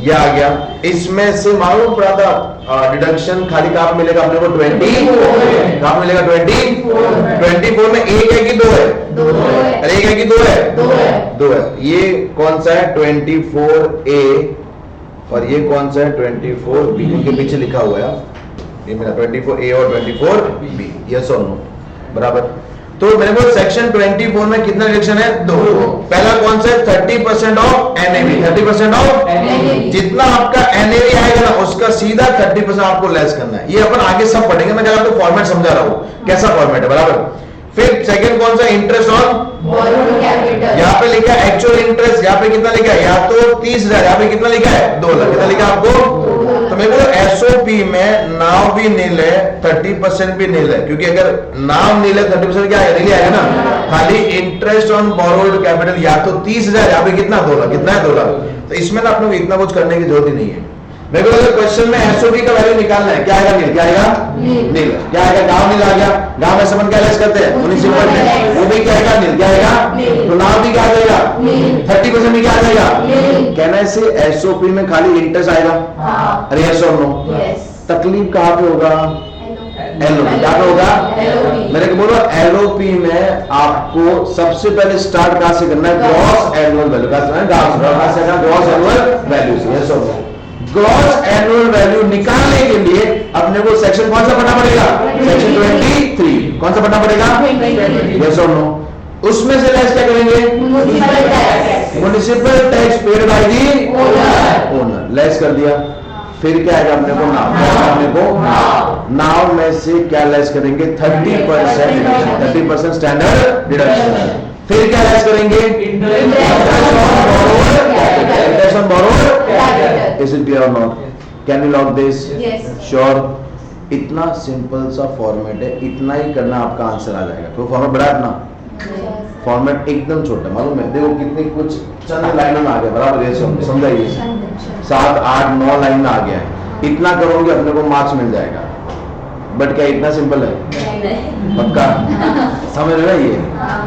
ये आ गया। इसमें से मालूम पड़ा था डिडक्शन खाली कहां मिलेगा अपने को, 20 कहां मिलेगा, 24 में एक है कि दो है, दो है, अरे एक है कि दो है, दो है। ये कौन सा है, 24A, और ये कौन सा है, 24B। इनके पीछे लिखा हुआ है, ये मेरा 24A और 24B। यस और नो, बराबर। तो मेरे को सेक्शन 24 में कितना डिडक्शन है, 2। पहला कौन सा है, 30% ऑफ एनएवी, 30% ऑफ NAV। जितना आपका एनएवी आएगा ना, उसका सीधा 30% आपको लेस करना है। ये अपन आगे सब पढ़ेंगे, मैं जरा आपको फॉर्मेट समझा रहा हूँ कैसा फॉर्मेट है, बराबर। फिर सेकंड कौन सा, इंटरेस्ट ऑन बोरोड कैपिटल। यहाँ पे लिखा है एक्चुअल इंटरेस्ट, यहाँ पे कितना लिखा है, या तो 30,000, यहाँ पे कितना लिखा है, 2 लाख। कितना लिखा है आपको, तो मेरे को एसओपी में नाम भी नील है, 30% भी नील है, क्योंकि अगर नाम नील है 30% क्या आएगा, नील आएगा ना। खाली इंटरेस्ट ऑन बोरोड कैपिटल या तो 30,000, यहाँ पे कितना, 2 लाख। कितना है, 2 लाख। तो इसमें ना अपने को इतना कुछ करने की जरूरत ही नहीं है। मेरे को अगर क्वेश्चन में एसओपी का वैल्यू निकालना है, क्या आएगा, नील, क्या आएगा, नील। क्या आएगा, गांव नील आ गया, गांव में समन क्या लेस करते हैं, म्युनिसिपल टैक्स, वो भी क्या आएगा, नील। क्या आएगा, तो नाम भी क्या आ जाएगा, 30% भी क्या आ जाएगा। कहने से एसओपी में खाली इंटरेस्ट आएगा, अरे यस और नो। तकलीफ कहाँ पे होगा, एलओपी। क्या पे होगा, मेरे को बोलो, एलओपी में आपको सबसे पहले स्टार्ट कहां से करना है, ग्रॉस एनुअल वैल्यू का, ग्रॉस एनुअल वैल्यू से। यस और नो। ग्रॉस एनुअल वैल्यू निकालने के लिए अपने को सेक्शन कौन सा पढ़ना पड़ेगा, सेक्शन 23। कौन सा पढ़ना पड़ेगा, यस और नो। उसमें से लेस क्या करेंगे, municipal tax paid by the owner, less कर दिया। फिर क्या आएगा अपने को, नाम। अपने को नाम में से क्या लेस करेंगे, 30%, 30% स्टैंडर्ड डिडक्शन। फिर क्या लेस करेंगे, interest on borrowed capital. Is it clear और not? Can you lock this? Yes. Sure? इतना सिंपल सा फॉर्मेट है, इतना ही करना आपका आंसर आ जाएगा। तो फॉर्मेट बड़ा है अपना, फॉर्मेट एकदम छोटा, मालूम है? देखो कितनी कुछ चंद लाइनों में आ गया, बराबर है? समझाइए, 7, 8, 9 लाइन में आ गया है। इतना करोगे अपने को मार्क्स मिल जाएगा। बट क्या इतना सिंपल है? पक्का? समझ रहे ये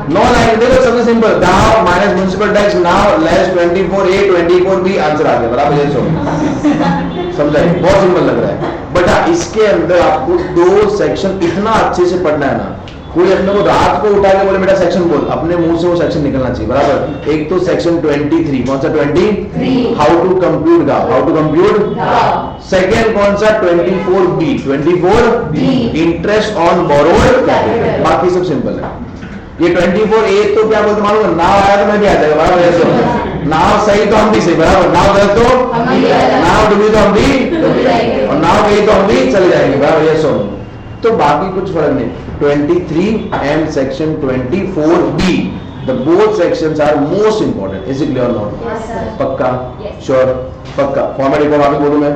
9 लाइन? देखो सबसे सिंपल, गांव minus municipal tax now less 24A 24B, answer आ गया, बराबर है? समझाइए, बहुत सिंपल लग रहा है। बट हाँ, इसके अंदर आपको 2 सेक्शन इतना अच्छे से पढ़ना है ना, कोई अपने को रात को उठा के बोले बेटा सेक्शन बोल, अपने मुंह से वो सेक्शन निकलना चाहिए, बराबर? एक तो सेक्शन 23, कौन सा 23? हाउ टू कंप्यूट गांव, हाउ टू कंप्यूट। सेकेंड कौन सा? 24B, 24 interest on borrowed capital. बाकी सब सिंपल है। ये 24A तो क्या बोलते मालूम? नाव आया तो मैं भी आ जाएगा, बराबर? नाव सही तो हम भी सही, बराबर? नाव गलत तो नाव डूबी तो हम भी, और नाव गई तो हम भी चले जाएंगे, बराबर? ये सुन, तो बाकी कुछ फर्क नहीं। 23 and section 24B, the both sections are most important. Is it clear or not? Yes, sir. पक्का? Yes. Sure? पक्का? फॉर्मेट एक बार वापस बोलूं मैं?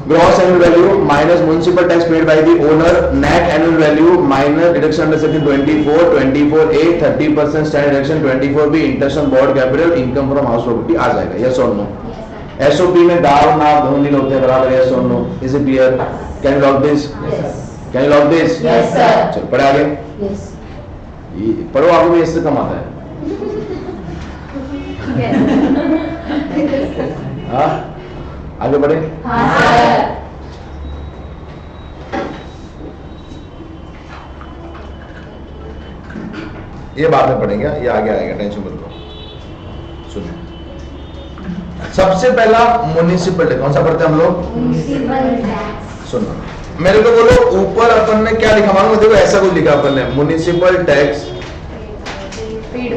Gross annual value minus municipal tax paid by the owner, net annual value minus deduction under section 24, 24A, 30% standard deduction, 24B interest on borrowed capital, income from house property आ जाएगा। Yes or no? SOP में दाव नाव दोनों दिन होते हैं, बराबर? Yes or no? Is it clear? Can you log this? Can you log this? Yes, sir. चलो पढ़े आगे। ये पढ़ो, आगे में इससे कम आता है। हाँ, आगे बढ़े। ये बाद में पढ़ेंगे, ये आगे आएगा, टेंशन मत लो। सुनिए, सबसे पहला म्युनिसिपल टैक्स, कौन सा पढ़ते हैं हम लोग? सुनो, मेरे को बोलो ऊपर अपन ने क्या लिखा मालूम? देखो ऐसा कुछ लिखा अपन ने, municipal tax paid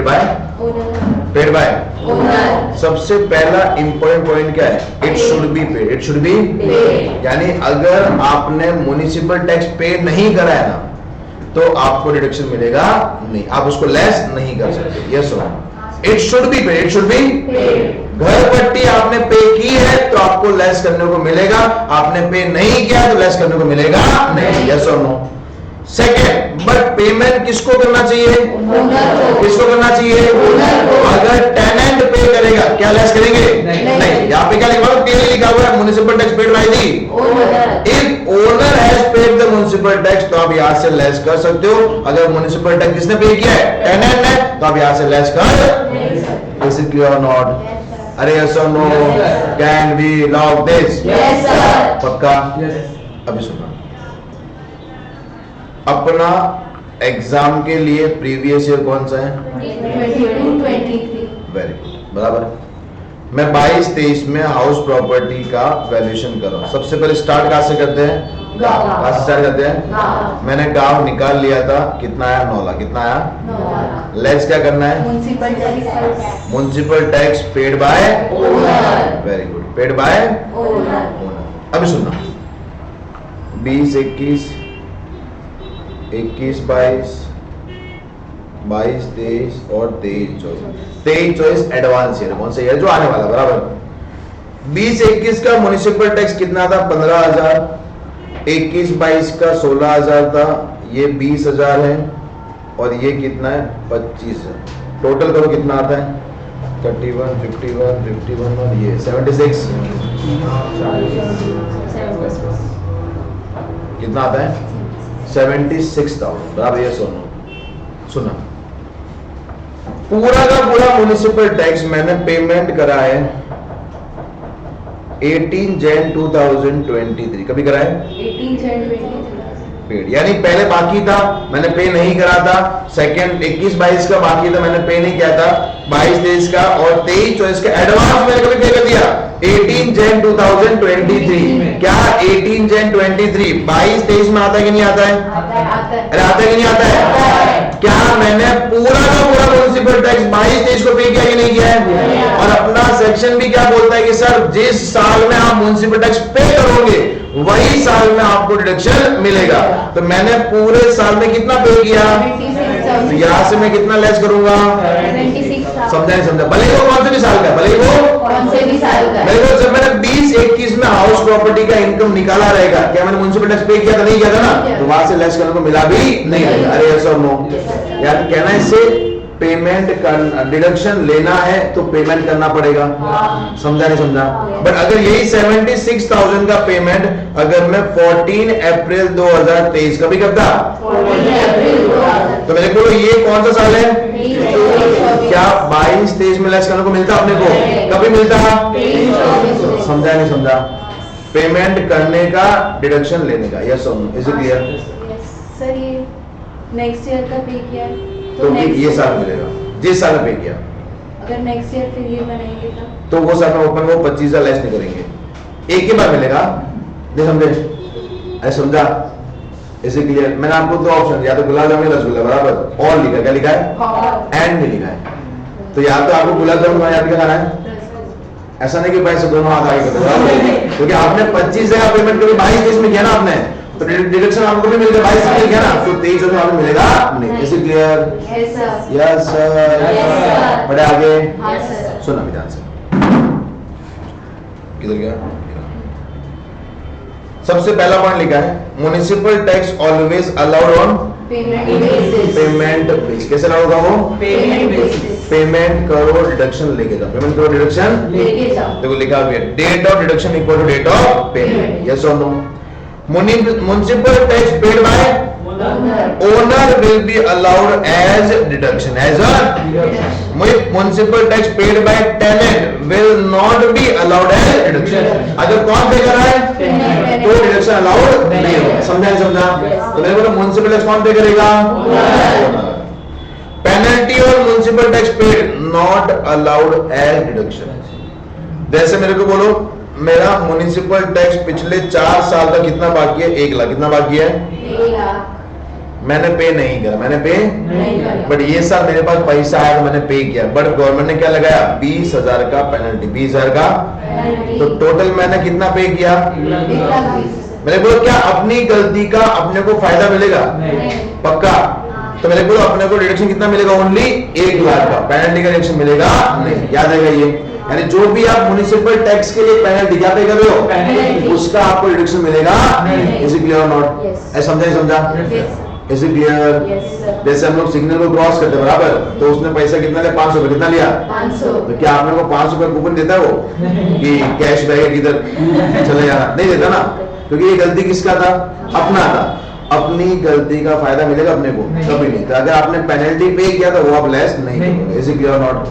bye paid by सबसे पहला इंपॉर्टेंट पॉइंट क्या है? It should be paid, it should B Paid. यानी अगर आपने म्युनिसिपल टैक्स पे नहीं करा है ना, तो आपको डिडक्शन मिलेगा नहीं, आप उसको लेस नहीं कर सकते। यस और no? It should be paid, it should be paid. घर पट्टी आपने पे की है तो आपको लेस करने को मिलेगा, आपने पे नहीं किया तो लेस करने को मिलेगा नहीं। यस और नो? सेकेंड, बट पेमेंट किसको करना चाहिए? किसको करना चाहिए? अगर टेनेंट पे करेगा क्या लेस करेंगे? नहीं। यहाँ पे क्या लिखा हुआ? क्लियरली लिखा हुआ है municipal tax paid by the if owner has paid the municipal tax, तो आप यहाँ से लेस कर सकते हो। अगर म्युनिसिपल टैक्स किसने पे किया है? टेनेंट ने, तो आप यहाँ से लेस कर। इज इट क्लियर और नॉट? अरे यस और no? Can we lock this? Yes, sir. पक्का? अभी सुनो, अपना एग्जाम के लिए प्रीवियस ईयर कौन सा है? 22-23 वेरी गुड, बराबर। मैं 22-23 में हाउस प्रॉपर्टी का वैल्यूएशन कर रहा हूं। सबसे पहले स्टार्ट कहां से करते हैं? गांव। कहां से स्टार्ट करते हैं? गांव। मैंने गांव निकाल लिया था, कितना आया? 9 लाख। कितना आया? लेस क्या करना है? Municipal tax municipal tax paid by owner. Very good, paid by owner. Owner. अभी सुनना, 20, 21, 22, 22, 23 और 23, 24 एडवांस ईयर, कौन सा ईयर? जो आने वाला, बराबर। 20, 21 का म्युनिसिपल टैक्स कितना था? 15,000। 21, 22 का 16,000 था, ये 20,000 है, और ये कितना है? 25,000। टोटल करो कितना आता है? 31, 51, 51 और ये 76। कितना आता है? 76,000, बराबर। ये सुना, पूरा का पूरा म्युनिसिपल टैक्स मैंने पेमेंट करा है 18 जैन 2023। कभी करा है? 18 January पेड, यानी पहले बाकी था, मैंने पे नहीं करा था। सेकंड 21, 22 का बाकी था, मैंने पे नहीं किया था। 22, 23 का और 23, 24 का एडवांस मैंने कभी पे कर दिया 18 जैन 2023। क्या 18 जैन 23 22, 23 में आता है कि नहीं आता है? आता है। अरे आता है कि नहीं आता है? क्या मैंने पूरा का पूरा म्युनिसिपल टैक्स 22-23 को पे किया कि नहीं किया है? और अपना सेक्शन भी क्या बोलता है कि सर जिस साल में आप म्युनिसिपल टैक्स पे करोगे वही साल में आपको डिडक्शन मिलेगा। तो मैंने पूरे साल में कितना पे किया, तो यहां से मैं कितना लेस करूंगा, 76,000। समझा नहीं समझा? भले ही वो कौन से भी साल का, भले ही वो कौन से भी साल का मेरे को जब मैंने 20-21 में हाउस प्रॉपर्टी का इनकम निकाला रहेगा, क्या मैंने म्युनिसिपल टैक्स पे किया था, नहीं किया था ना, तो वहां से लेस करने को मिला भी नहीं रहेगा। अरे यस और नो? यार कहना है इससे पेमेंट कर डिडक्शन लेना है तो पेमेंट करना पड़ेगा। समझा नहीं समझा? बट अगर यही 76,000 का पेमेंट अगर मैं 14 अप्रैल 2023 कभी करता, 14 अप्रैल 2000। तो मेरे को ये कौन सा साल है, क्या 22-23 में लेस करने को मिलता अपने को, कभी मिलता? समझा नहीं समझा? पेमेंट करने का डिडक्शन लेने का, यस और no? Is it clear? Sir ये नेक्स्ट ईयर का पे किया है तो ये साल मिलेगा जिस साल में पे किया, अगर नेक्स्ट ईयर फिर ये बनाएंगे तो वो साल में ओपन वो 25,000 लेस नहीं करेंगे, एक ही बार मिलेगा। नहीं समझे? ऐसे समझा? इसे क्लियर? मैंने आपको दो ऑप्शन, या तो गुलाब जामुन या रसगुल्ला, बराबर, और लिखा, क्या लिखा है, एंड में लिखा है। तो या तो आपको गुलाब जामुन याद क्या खाना है, ऐसा नहीं कि पैसे दोनों हाथ आगे कर दो, क्योंकि आपने 25,000 पेमेंट कभी 22-23 में किया ना आपने, तो डिडक्शन आपको भी मिलेगा 22 में किया ना, तो 23 में आपको मिलेगा नहीं। Is it clear? Yes sir. Yes sir. बढ़े आगे, हाँ सर। सुना ध्यान से, किधर गया? सबसे पहला पॉइंट लिखा है municipal tax always allowed on payment basis. Payment base. कैसे अलाउड होगा वो? Payment basis. पेमेंट करो डिडक्शन लेके जाओ, पेमेंट करो डिडक्शन लेके जाओ। देखो लिखा हुआ है, date of deduction equal to date of payment, yes और no? Municipal tax paid by owner will be allowed as deduction, as a municipal tax paid by tenant will not be allowed as deduction. अगर कौन पे कर रहा है तो deduction allowed नहीं होगा। समझा नहीं समझा? तो मेरे को म्युनिसिपल टैक्स कौन पे करेगा? पेनल्टी और municipal tax paid not allowed as deduction. जैसे मेरे को बोलो मेरा म्युनिसिपल टैक्स पिछले 4 साल का कितना बाकी है, 1 लाख, कितना बाकी है, 1 लाख मैंने पे नहीं करा, मैंने पे नहीं करा। बट ये साल मेरे पास पैसा आया तो मैंने पे किया, बट गवर्नमेंट ने क्या लगाया 20,000 का पेनल्टी, 20,000 का, तो टोटल मैंने कितना पे किया? 1,20,000। मेरे को क्या अपनी गलती का अपने को फायदा मिलेगा? पक्का? तो मेरे को अपने को डिडक्शन कितना मिलेगा? ओनली 1 लाख का, पेनल्टी का डिडक्शन मिलेगा नहीं। याद रहेगा ये, यानी जो भी आप म्युनिसिपल टैक्स के लिए पेनल्टी क्या पे कर रहे पेनल्टी। हो उसका आपको डिडक्शन मिलेगा नहीं। इज इट क्लियर और नॉट? Yes. ऐसा समझा नहीं समझा? Is it clear? Yes sir. जैसे हम लोग सिग्नल को क्रॉस करते हैं, बराबर, तो उसने पैसा कितना लिया? 500 रुपए। कितना लिया? 500। तो क्या आपने को 500 रुपए कूपन देता है वो कि कैश बैग किधर चले जाना? नहीं देता ना, क्योंकि ये गलती किसका था? अपना था। अपनी गलती का फायदा मिलेगा अपने को कभी नहीं। तो अगर आपने पेनल्टी पे किया तो वो आप लेस नहीं करोगे। Is it clear not?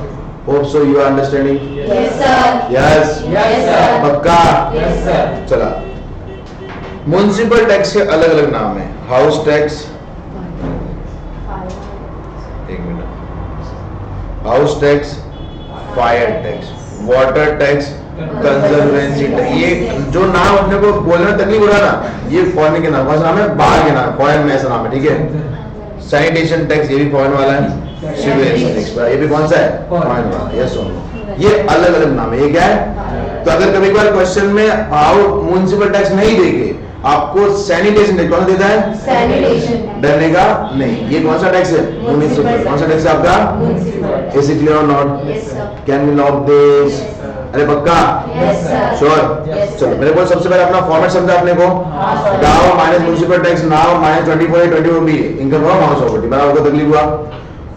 Hope so you are understanding? Yes sir. Yes? Yes sir. पक्का? Yes sir. चला, म्युनिसिपल टैक्स के अलग अलग नाम है। हाउस टैक्स, एक minute, house tax, fire tax, water tax, conservancy tax. ये जो नाम अपने को बोलने में तकलीफ हो रहा है ना, ये फॉरेन के नाम, कौन सा नाम है? बाहर के नाम, फॉरेन में ऐसा नाम है, ठीक है? सैनिटेशन टैक्स ये भी फॉरेन वाला है, सीवेज टैक्स ये भी कौन सा है? फॉरेन वाला। यस और नो? ये अलग अलग नाम है। ये क्या है? तो अगर कभी कभार क्वेश्चन में हाउ म्युनिसिपल टैक्स नहीं देंगे, आपको सैनिटेशन टैक्स कौन देता है? सैनिटेशन। डरने का नहीं। ये कौन सा टैक्स है? म्युनिसिपल। कौन सा टैक्स है आपका? म्युनिसिपल। इज इट क्लियर और not? Yes sir. Can we lock this? अरे पक्का? Yes sir. श्योर? Yes, चलो sir. मेरे को सबसे पहले अपना फॉर्मेट समझा अपने को। हाँ, sir. डाउ minus municipal tax, now minus 24 be income from house property, बराबर को तकलीफ हुआ।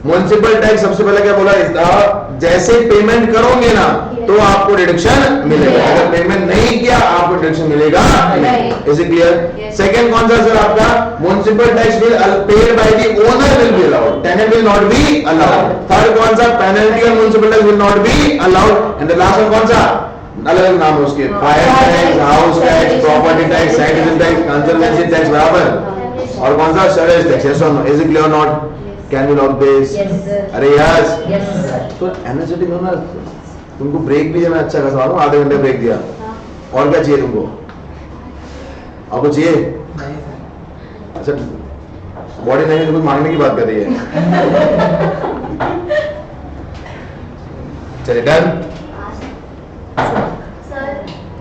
म्युनिसिपल टैक्स सबसे पहले क्या बोला? जैसे पेमेंट करोगे ना तो आपको डिडक्शन मिलेगा, अगर पेमेंट नहीं किया आपको डिडक्शन मिलेगा नहीं। Is it clear? Yes. Second कौन सा सर आपका? Municipal tax will paid by the owner will be allowed, tenant will not be allowed. Third कौन सा? पेनल्टी और municipal tax will not be allowed. And the last one कौन सा? अलग अलग नाम है उसके, fire tax, house tax, property tax, sanitation tax, conservancy tax, बराबर। और कौन सा? Service tax. यस और नो? इज इट क्लियर और not? Can we lock this? Yes sir. अरे यस? Yes sir. तो एनर्जेटिक हो ना, तुमको ब्रेक भी देना अच्छा खासा, मालूम? आधे घंटे ब्रेक दिया। और क्या चाहिए तुमको? आपको चाहिए? अच्छा, बॉडी लैंग्वेज कुछ मांगने की बात कर रही है। चलिए डन। सर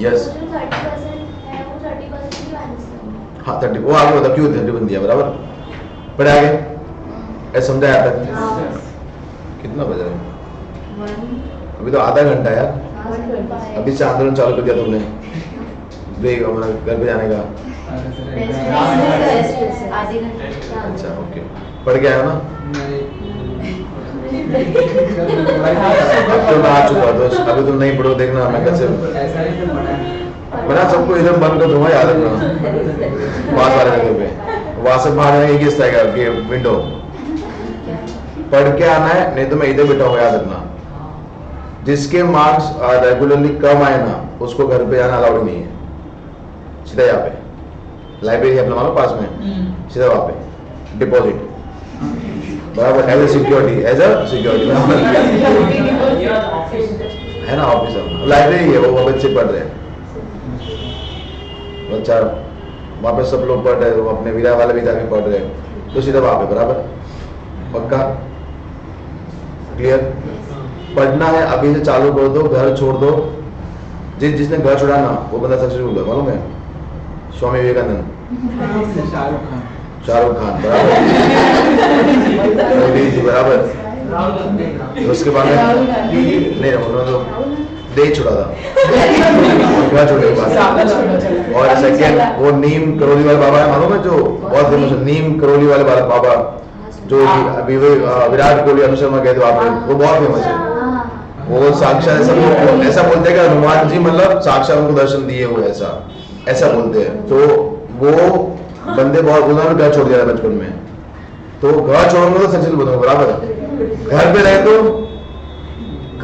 यस जो 30% है वो 30% ही माइनस करेंगे। हाँ 30 वो आगे बता क्यों 30 बन दिया बराबर। पढ़े आगे ऐसा समझाया तक कितना बज रहा है? अभी तो आधा घंटा यार। अभी से आंदोलन चालू कर दिया तुमने ब्रेक हमारा घर पे जाने का। आधे घंटे अच्छा ओके पढ़ के आया ना। अब तो मैं आ चुका दोस्त अभी तुम नहीं पढ़ो देखना मैं कैसे बना सबको इधर बंद कर दूंगा याद रखना। वहां वाले जगह पे वहां से बाहर एक ही आएगा कि विंडो पढ़ के आना है नहीं तो मैं इधर बैठा हूँ याद रखना। जिसके मार्क्स रेगुलरली कम आए ना उसको घर पे जाना अलाउड नहीं है। सीधा यहाँ पे लाइब्रेरी अपना मानो पास में सीधा वहाँ पे डिपॉजिट बराबर एज ए सिक्योरिटी है ना ऑफिस लाइब्रेरी है वो बच्चे पढ़ रहे हैं। अच्छा वहाँ पे सब लोग पढ़ रहे हैं वो अपने विरा वाले भी जाके पढ़ रहे हैं तो सीधा वहाँ पे बराबर पक्का क्लियर। पढ़ना है अभी से चालू कर दो घर छोड़ दो। जिसने घर छोड़ा ना वो बंदा सक्सेसफुल है मालूम है। स्वामी विवेकानंद शाहरुख खान बराबर मोदी जी बराबर। उसके बाद में नहीं उन्होंने तो दे छोड़ा था घर छोड़ने के बाद। और सेकेंड वो नीम करोली वाले बाबा है मालूम है जो बहुत फेमस है नीम करोली वाले बाबा जो अभी विराट कोहली अनुष्का शर्मा कहते हो आपने वो बहुत फेमस है। वो साक्षात ऐसा बोलते हैं कि हनुमान जी मतलब साक्षात उनको दर्शन दिए हुए ऐसा बोलते हैं। तो वो बंदे बहुत उन्होंने घर छोड़ दिया था बचपन में तो घर छोड़ूंगा तो सक्सेसफुल बनूंगा बराबर। घर पे रहे तो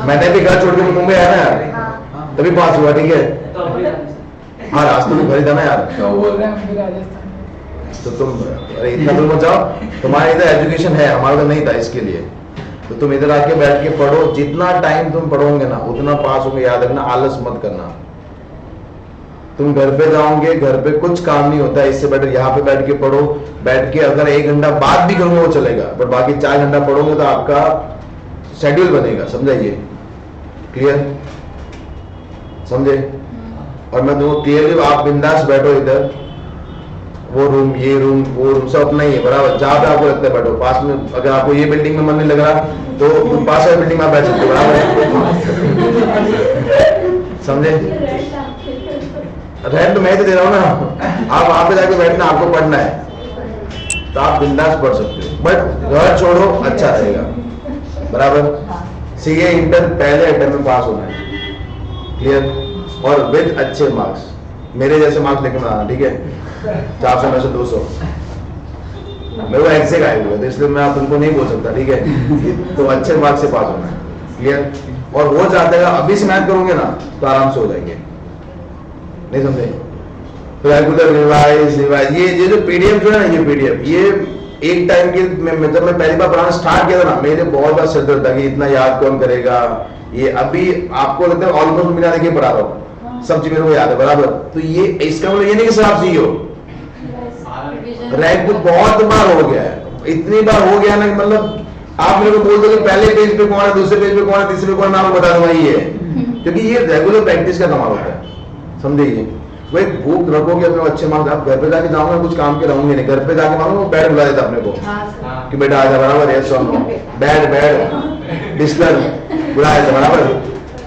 मैंने भी घर छोड़ के मुंबई आया ना यार तभी पास हुआ ठीक है। हाँ रास्ते में घर था ना यार तो तुम अरे इतना दूर मत जाओ। तुम्हारे इधर एजुकेशन है हमारा तो नहीं था इसके लिए तो तुम इधर आके बैठ के पढ़ो। जितना टाइम तुम पढ़ोगे ना उतना पास होंगे। याद रखना आलस मत करना। तुम घर पे जाओगे घर पे कुछ काम नहीं होता है इससे बेटर यहाँ पे बैठ के पढ़ो। बैठ के अगर 1 घंटा बाद भी करोगे वो चलेगा पर बाकी 4 घंटा पढ़ोगे तो आपका शेड्यूल बनेगा। समझाइए क्लियर समझे। और मैं तुमको क्लियरली आप बिंदास बैठो इधर वो रूम ये रूम वो रूम सब अपना ही है बराबर। जहाँ पे आपको लगता है बैठो पास में। अगर आपको ये बिल्डिंग में मन नहीं लग रहा तो तुम पास वाली बिल्डिंग में आप बैठ सकते हो बराबर। समझे रेंट तो मैं तो दे रहा हूँ ना। आप वहां पे जाके बैठना आपको पढ़ना है तो आप बिंदास पढ़ सकते हो बट घर छोड़ो अच्छा रहेगा बराबर। सीए इंटर पहले अटेम्प्ट में पास होना है क्लियर और विद अच्छे मार्क्स। मेरे जैसे मार्क्स लेके आना ठीक है 400 में से 200 मेरे को एग्जैक्ट आए हुए तो इसलिए मैं आप तुमको नहीं बोल सकता ठीक है। तो अच्छे मार्क्स से पास होना है क्लियर। और वो चाहते हैं अभी से मैथ करोगे ना तो आराम से हो जाएंगे। नहीं समझे रेगुलर रिवाइज ये जो पीडीएफ जो है ना ये पीडीएफ ये एक टाइम के जब मैं पहली बार पढ़ाना स्टार्ट किया था ना मेरे बहुत बार सिर दर्द था कि इतना याद कौन करेगा। ये अभी आपको लगता है ऑलमोस्ट बिना देखे पढ़ा रहा हूँ सब चीज मेरे को याद है बराबर। तो ये इसका मतलब ये नहीं कि सर आप सीईओ रैंक तो बहुत बार हो गया है। इतनी बार हो गया ना कि मतलब आप मेरे को बोल दो कि पहले पेज पे कौन है दूसरे पेज पे कौन है तीसरे पे कौन है मैं आपको बता दूंगा ये है क्योंकि ये रेगुलर प्रैक्टिस का कमाल होता है। समझिए वो एक भूख रखोगे अपने अच्छे मार्क्स। आप घर पे जाके जाऊंगा कुछ काम के रहूंगे नहीं। घर पे जाके मानो बैठ बुला देता अपने को कि बेटा आजा बराबर यस बैठ डिस्कस बुला देता बराबर।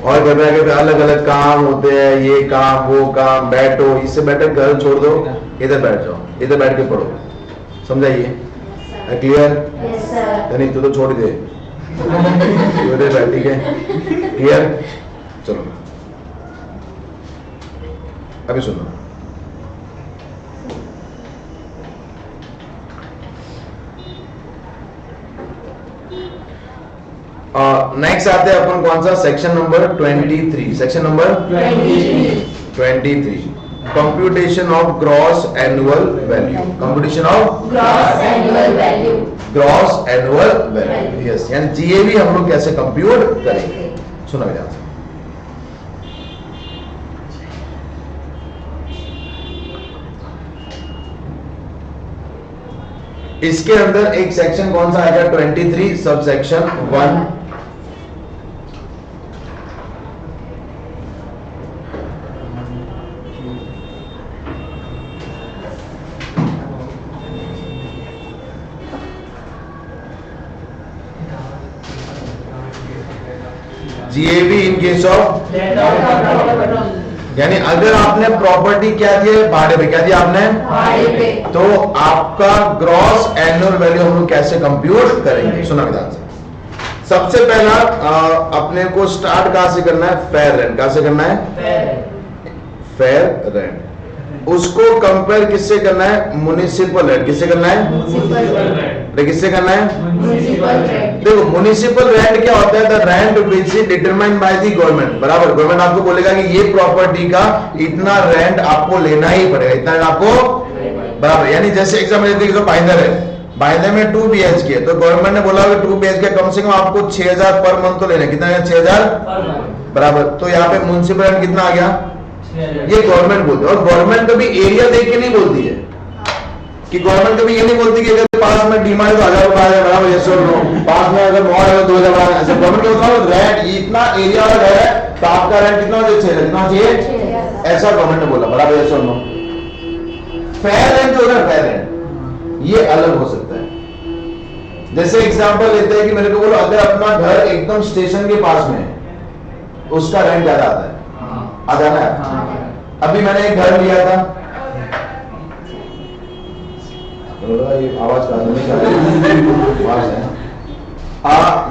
और घर पे जाके अलग अलग काम होते हैं ये काम वो काम बैठो। इससे बेटर घर छोड़ दो इधर बैठ जाओ इधर बैठ के पढ़ो। समझाइए क्लियर नहीं तो छोड़ दे इधर बैठ ठीक है क्लियर। चलो अभी सुनो नेक्स्ट आते हैं अपन कौन सा section number 23 section number 23 computation of gross annual value. Computation of gross annual value yes यानी जीएवी हम लोग कैसे कंप्यूट करेंगे। सुना मेरे ध्यान से इसके अंदर एक सेक्शन कौन सा आएगा 23 sub section 1 GAB in case of, यानी अगर आपने प्रॉपर्टी क्या दी है, भाड़े पे, क्या दिया आपने, भाड़े पे, तो आपका ग्रॉस एनुअल वैल्यू हम लोग कैसे कंप्यूट करेंगे, सुना ध्यान से। सबसे पहला अपने को स्टार्ट कहां से करना है, फेयर रेंट, कहां से करना है, फेयर रेंट। उसको कंपेयर किससे करना है, म्युनिसिपल रेंट, किससे करना है, किससे करना है, म्युनिसिपल रेंट। देखो म्युनिसिपल रेंट क्या होता है, the rent which is determined by the government, बराबर। गवर्नमेंट आपको बोलेगा कि ये प्रॉपर्टी का इतना रेंट आपको लेना ही पड़ेगा, इतना आपको, बराबर। यानी जैसे एग्जाम्पल देखिए, बाइंदर है, बाइंदर में 2 BHK, तो गवर्नमेंट ने बोला कि 2 BHK कम से कम आपको 6000 पर मंथ तो लेना है, कितना है, 6000, बराबर। तो यहाँ पे म्युनिसिपल रेंट कितना आ गया, ये गवर्नमेंट बोलती है। और गवर्नमेंट कभी एरिया देख के नहीं बोलती है, कि गवर्नमेंट कभी ये नहीं बोलती कि अगर पास में डीमार्ट तो 1000 रुपया है, बराबर, ये सो पास में अगर मॉल है तो 2000, ऐसे गवर्नमेंट क्या होता है, रेंट इतना एरिया वाला घर है तो आपका रेंट कितना होना चाहिए, कितना चाहिए, ऐसा गवर्नमेंट ने बोला, बराबर, ये सो नो। फेयर रेंट जो है, फेयर रेंट ये अलग हो सकता है। जैसे एग्जांपल लेते हैं कि मेरे को बोलो अगर अपना घर एकदम स्टेशन के पास में है, उसका रेंट ज्यादा आता है, आता है। अभी मैंने एक घर लिया था, ये आवाज का आवाज है।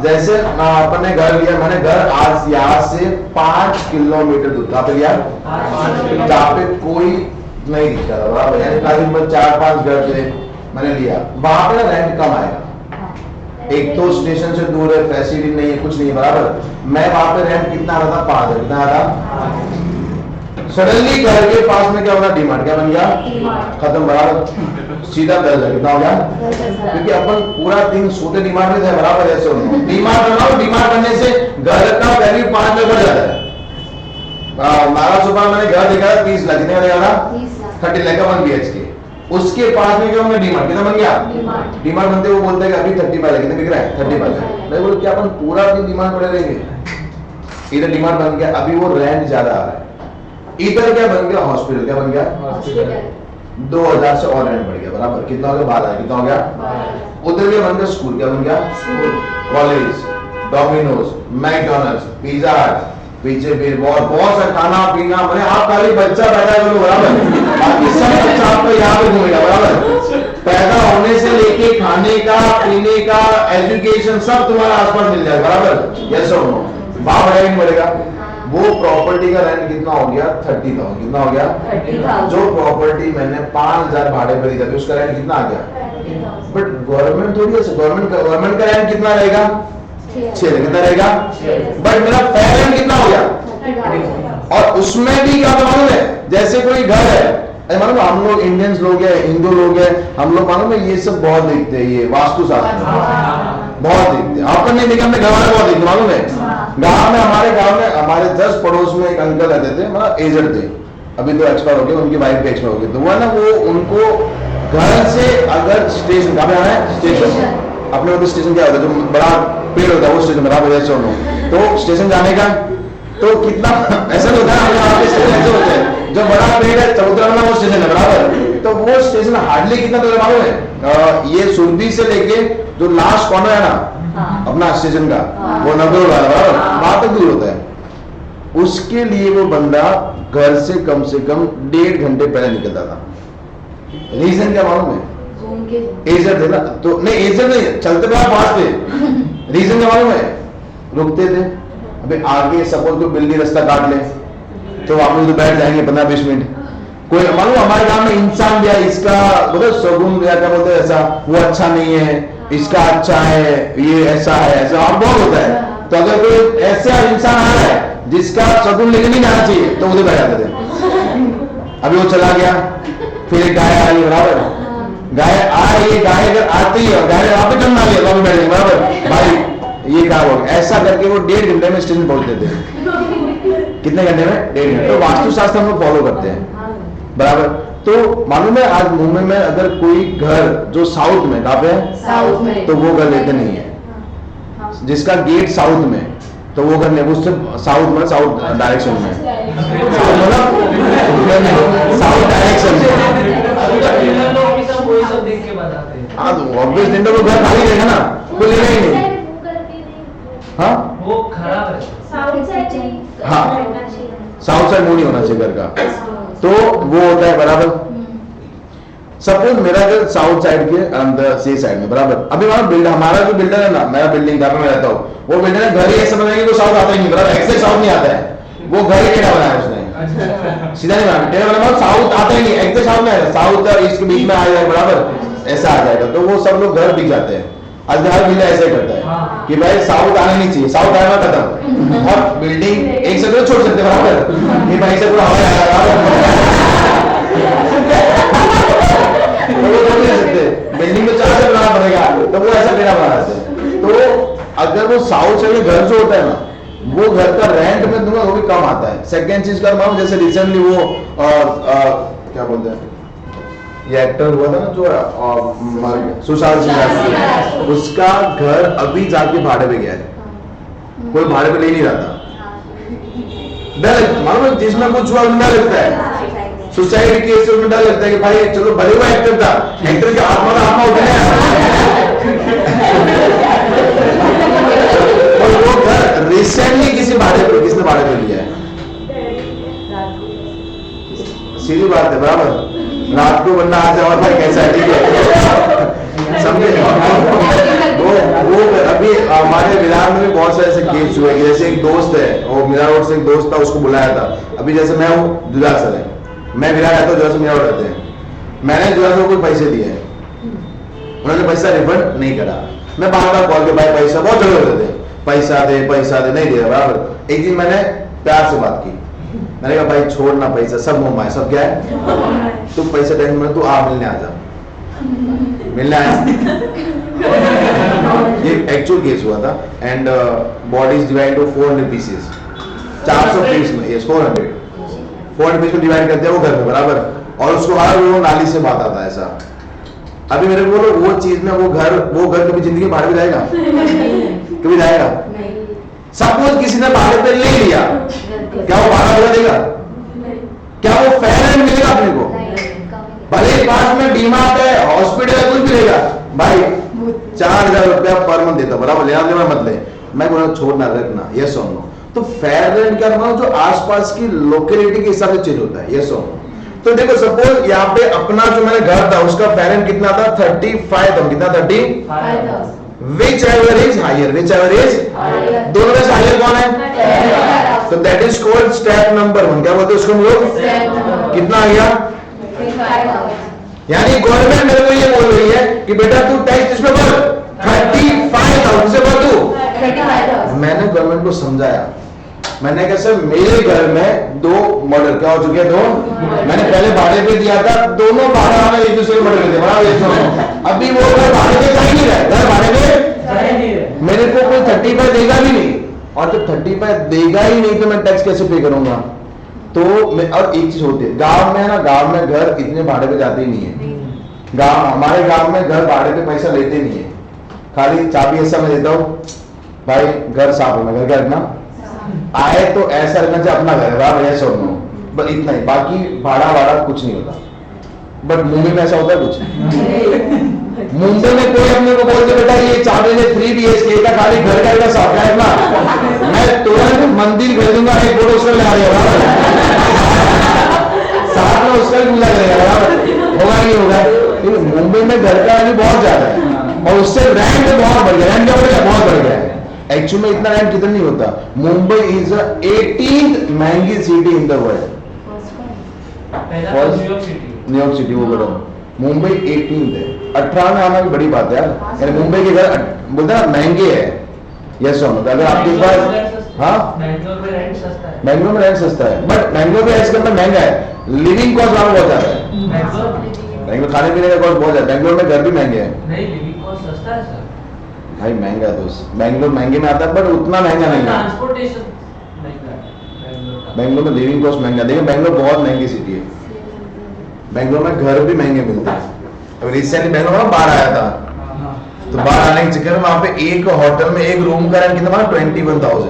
जैसे अपन ने घर लिया, मैंने घर आज यहाँ से 5 किलोमीटर दूर, कहाँ पे लिया, जहाँ पे कोई नहीं दिखता था, बराबर, यानी करीबन 4-5 घर थे, मैंने लिया। वहां पे रेंट कम आएगा, एक तो स्टेशन से दूर है, फैसिलिटी नहीं है, कुछ नहीं है, बराबर। मैं वहां पे रेंट कितना आ रहा था, 5000, कितना आ रहा था। सडनली घर के पास में क्या होगा, डीमार्ट, क्या बन गया, खत्म, बराबर, सीधा 10,000, कितना हो गया, क्योंकि अपन पूरा दिन सोते डीमार्ट में थे, बराबर, ऐसे डीमार्ट बनाओ, डीमार्ट बनने से घर का वैल्यू 5 लाख बढ़ जाता है। महाराज सुबह मैंने घर देखा 30 लाख, कितने का देखा, 30 लाख का 1 BHK। उसके पास में क्या डीमार्ट, कितना बन गया, डीमार्ट बनते वो बोलते हैं कि अभी 35 लाख, कितने बिक रहा है, 35 लाख। मैं बोल क्या अपन पूरा दिन डीमार्ट पड़े रहेंगे, इधर डीमार्ट बन गया, अभी वो रेंट ज्यादा आ रहा है। इधर क्या बन गया, हॉस्पिटल, क्या बन गया, 2000 से और रेंट बढ़ गया, बराबर, कितना हो गया, 12, कितना हो गया। उधर क्या बन गया, स्कूल, क्या बन गया, कॉलेज, डोमिनोज, मैकडॉनल्ड्स, पिज्जा हट, पीछे फिर बहुत सा खाना पीना, मैंने आप खाली बच्चा पैदा करो, बराबर, बाकी सब बच्चा आपको यहाँ पे घूमेगा, बराबर। पैदा होने से लेके खाने का, पीने का, एजुकेशन सब तुम्हारा आसपास मिल जाएगा, बराबर, यस और नो। वहां बढ़ेगा नहीं बढ़ेगा। वो प्रॉपर्टी का रेंट कितना हो गया, 30,000, कितना हो गया, 30,000। जो प्रॉपर्टी मैंने 5000 भाड़े पर दी थी उसका रेंट कितना आ गया। बट गवर्नमेंट थोड़ी है, गवर्नमेंट का रेंट कितना रहेगा, 6, कितना रहेगा, बट मेरा फेयर रेंट कितना हो गया। और उसमें भी क्या मालूम है, जैसे कोई घर है, मालूम हम लोग इंडियंस लोग हैं, हिंदू लोग हैं, हम लोग मालूम है ये सब बहुत देखते हैं, ये वास्तु शास्त्र बहुत देखते हैं। आपने नहीं देखा, हमने गाँव में बहुत देखते, मालूम है। गाँव में, हमारे गाँव में, हमारे 10 पड़ोस में एक अंकल रहते थे, मतलब एजड थे, अभी तो एक्सपायर हो गए, उनकी वाइफ भी एक्सपायर हो गई। तो वो ना, वो उनको घर से अगर स्टेशन, कहाँ पे आना है, स्टेशन, अपने उधर स्टेशन क्या होता है, जो बड़ा पेड़ होता है वो स्टेशन, बराबर, ऐसे तो स्टेशन जाने का तो कितना ऐसा होता है, ऐसे होते हैं, जो बड़ा पेड़ है चौतरा वाला वो स्टेशन है, बराबर। तो वो स्टेशन हार्डली कितना दूर मालूम है, ये सुरभि से लेके जो लास्ट कॉर्नर है ना अपना स्टेशन का, वो नगरोड वाला, बराबर, वहां तक दूर होता है। उसके लिए वो बंदा घर से कम 1.5 घंटे पहले निकलता था। रीजन क्या मालूम है, एजर थे ना, तो नहीं एजर नहीं, चलते बड़ा फास्ट थे। रीजन क्या मालूम है, रुकते थे। अभी आगे सपोज कोई बिल्ली रास्ता काट ले तो वापस तो बैठ जाएंगे 15-20 मिनट। कोई मालूम हमारे गांव में इंसान दिया, इसका बोले सगुन दिया, क्या बोलते हैं, ऐसा वो अच्छा नहीं है, इसका अच्छा है, ये ऐसा है, ऐसा और बहुत होता है। तो अगर कोई ऐसा इंसान आ रहा है जिसका सगुन लेके नहीं जाना चाहिए तो उधर बैठ जाते थे। अभी वो चला गया, फिर एक गाय आई, बराबर, गाय आ रही है, गाय अगर आती है, गाय वहां पे जन्म आ गया, वहां बैठेंगे, बराबर, भाई ये क्या हो गया, ऐसा करके वो 1.5 घंटे में स्टेशन पहुंचते थे। कितने घंटे में, 1.5 घंटे। तो वास्तुशास्त्र हम लोग फॉलो करते हैं, बराबर। तो मालूम है आज मुंबई में अगर कोई घर जो साउथ में, कहाँ पे है, साउथ में, तो वो घर लेते नहीं है। जिसका गेट साउथ में, तो वो घर नहीं, उससे साउथ में, साउथ डायरेक्शन में, साउथ डायरेक्शन में। हाँ तो ऑब्वियस घर खाली रहेगा ना, कोई लेगा ही नहीं। हाँ वो खराब है। साउथ साइड हाँ। साउथ साइड मुंह नहीं होना चाहिए घर का, तो वो होता है बराबर। सपोज मेरा घर साउथ साइड के अंदर सी साइड में बराबर, अभी वहां बिल्डर, हमारा जो बिल्डर है ना, मेरा बिल्डिंग जहाँ पे मैं रहता हूँ, वो बिल्डर है घर ही ऐसा बनाया कि वो साउथ आता ही नहीं, बराबर एक्सेस साउथ नहीं आता है, वो घर ही टेढ़ा बनाया उसने, सीधा नहीं बनाया टेढ़ा बनाया, साउथ आता ही नहीं, एक्सेस साउथ में आएगा, साउथ और ईस्ट के बीच में आ जाएगा बराबर, ऐसा आ जाएगा, तो वो सब लोग घर दिख जाते हैं। आज हर बिल्डर ऐसा ही करता है कि भाई साउथ आने नहीं चाहिए, साउथ आएगा खत्म, और बिल्डिंग एक से दो छोड़ सकते बराबर, ये भाई से पूरा हवा आएगा, बिल्डिंग में 4 से बनाना पड़ेगा, तो वो ऐसा टेढ़ा बना देते हैं। तो अगर वो साउथ साइड में घर जो होता है ना, वो घर का रेंट में दूंगा वो भी कम आता है। सेकंड चीज कर रहा हूँ, जैसे रिसेंटली वो क्या बोलते हैं, ये एक्टर हुआ था ना जो सुशांत सिंह राजपूत, उसका घर अभी जाके भाड़े पे गया है, कोई भाड़े पे ले नहीं रहा था, डर मालूम जिसमें कुछ हुआ डर लगता है, सुसाइड केस में डर लगता है कि भाई चलो भले हुआ एक्टर था, एक्टर के आत्मा का आत्मा उठने और वो घर रिसेंटली किसी भाड़े पे, किसने भाड़े पे लिया है, सीधी बात है बराबर, रात को बंदा आ जाओ भाई कैसा है, ठीक है समझे। वो अभी हमारे विरार में भी बहुत सारे ऐसे केस हुए, जैसे एक दोस्त है, वो मीरा रोड से एक दोस्त था, उसको बुलाया था, अभी जैसे मैं हूँ जुदा सर है, मैं विरार रहता हूँ, जुदा से मीरा रोड रहते हैं, मैंने जुदा से कोई पैसे दिए हैं, उन्होंने पैसा रिफंड नहीं करा, मैं बार बार कॉल के भाई पैसा, बहुत जगह होते थे पैसा दे नहीं दिया बराबर। एक दिन मैंने प्यार से बात की, मैंने कहा भाई छोड़ ना पैसा, सब मुंह सब क्या है, तू पैसा टेंशन में, तू आ मिलने आ जा, मिलने आया। ये एक्चुअल केस हुआ था, and body is divide to 400 pieces, 400 piece में, यस 400 पीस में डिवाइड करते हैं वो घर में बराबर, और उसको हर वो नाली से बात आता है ऐसा। अभी मेरे को बोलो वो चीज में वो घर कभी जिंदगी भाड़े में जाएगा, कभी जाएगा? सपोज किसी ने भाड़े पे ले लिया, क्या वो भाड़ा पूरा देगा? क्या वो फेयर रेंट मिलेगा अपने को? भले पास में डीमार्ट है, हॉस्पिटल है, कुछ मिलेगा भाई 4000 रुपया पर मंथ देता, बराबर लेना देना मत ले, मैं बोला छोड़ना रखना, यस और नो। तो फेयर रेंट क्या मतलब जो आसपास की लोकेलिटी के हिसाब से चेंज होता है, यस और नो। तो देखो सपोज यहाँ पे अपना जो मैंने घर था उसका फेयर रेंट कितना था, 35,000, कितना 35,000, which ever is higher, दोनों में से हायर कौन है? तो that is called step number 1, क्या बोलते हैं उसको हम लोग? कितना आ गया? यानी गवर्नमेंट मेरे को ये बोल रही है कि बेटा तू टैक्स इसमें भर 35,000 से भर तू। मैंने गवर्नमेंट को समझाया, मैंने कहा सर मेरे घर में 2 मर्डर क्या हो चुके हैं, 2 मैंने पहले भाड़े पे दिया था, दोनों भाड़ा में एक दूसरे को मर्डर कर दिया, अभी वो घर भाड़े पे जा ही नहीं रहा, घर भाड़े पे मेरे को कोई 35 देगा भी नहीं, और जब 35 देगा ही नहीं तो मैं टैक्स कैसे पे करूंगा? तो मैं, और एक चीज होती है गांव में ना, गांव में घर इतने भाड़े पे जाते ही नहीं है, हमारे गांव में घर भाड़े पे पैसा लेते नहीं है, खाली चाबी ऐसा मैं देता हूँ भाई घर साफ होना, घर क्या रखना आए तो ऐसा रखना चाहिए अपना घर है, ऐसा होना, बस इतना ही, बाकी भाड़ा कुछ नहीं होता। बट मुंबई में ऐसा होता है कुछ? मुंबई में कोई अपने को बोलते बेटा ये चाबी ले 3 BHK का खाली घर का साफ है ना, मैं तुरंत मंदिर खरीदूंगा, एक फोटो उसका लगा देगा, साथ में उसका भी पूजा करेगा, होगा नहीं होगा? मुंबई में घर का वैल्यू बहुत ज्यादा है, और उससे रैंक बहुत बढ़ गया, रैंक क्या बढ़ गया? बहुत बढ़ गया है। एक्चुअली में इतना रैंक कितना नहीं होता। मुंबई इज 18th महंगी city in the world, New York city वो बोलो, मुंबई 18th है, 18 में आना भी बड़ी बात है यार, यानी मुंबई के घर बोलते ना महंगे है, यस और नो। अगर आपके पास, हाँ बैंगलोर में रेंट सस्ता है, बट बैंगलोर में ऐसा करना महंगा है, लिविंग कॉस्ट वहां बहुत ज्यादा है, बैंगलोर खाने पीने का कॉस्ट बहुत ज्यादा, बैंगलोर में घर भी महंगे हैं, नहीं लिविंग कॉस्ट सस्ता है सर भाई, महंगा है दोस्त, बैंगलोर महंगे में आता है बट उतना महंगा नहीं है, ट्रांसपोर्टेशन बैंगलोर में लिविंग कॉस्ट महंगा, देखिए बैंगलोर बहुत महंगी सिटी है, बैंगलोर में घर भी महंगे मिलते हैं। अब रिसेंटली बैंगलोर में बाढ़ आया था, तो बाढ़ आने के चक्कर में वहां पे एक होटल में एक रूम का रेंट कितना, 21,000,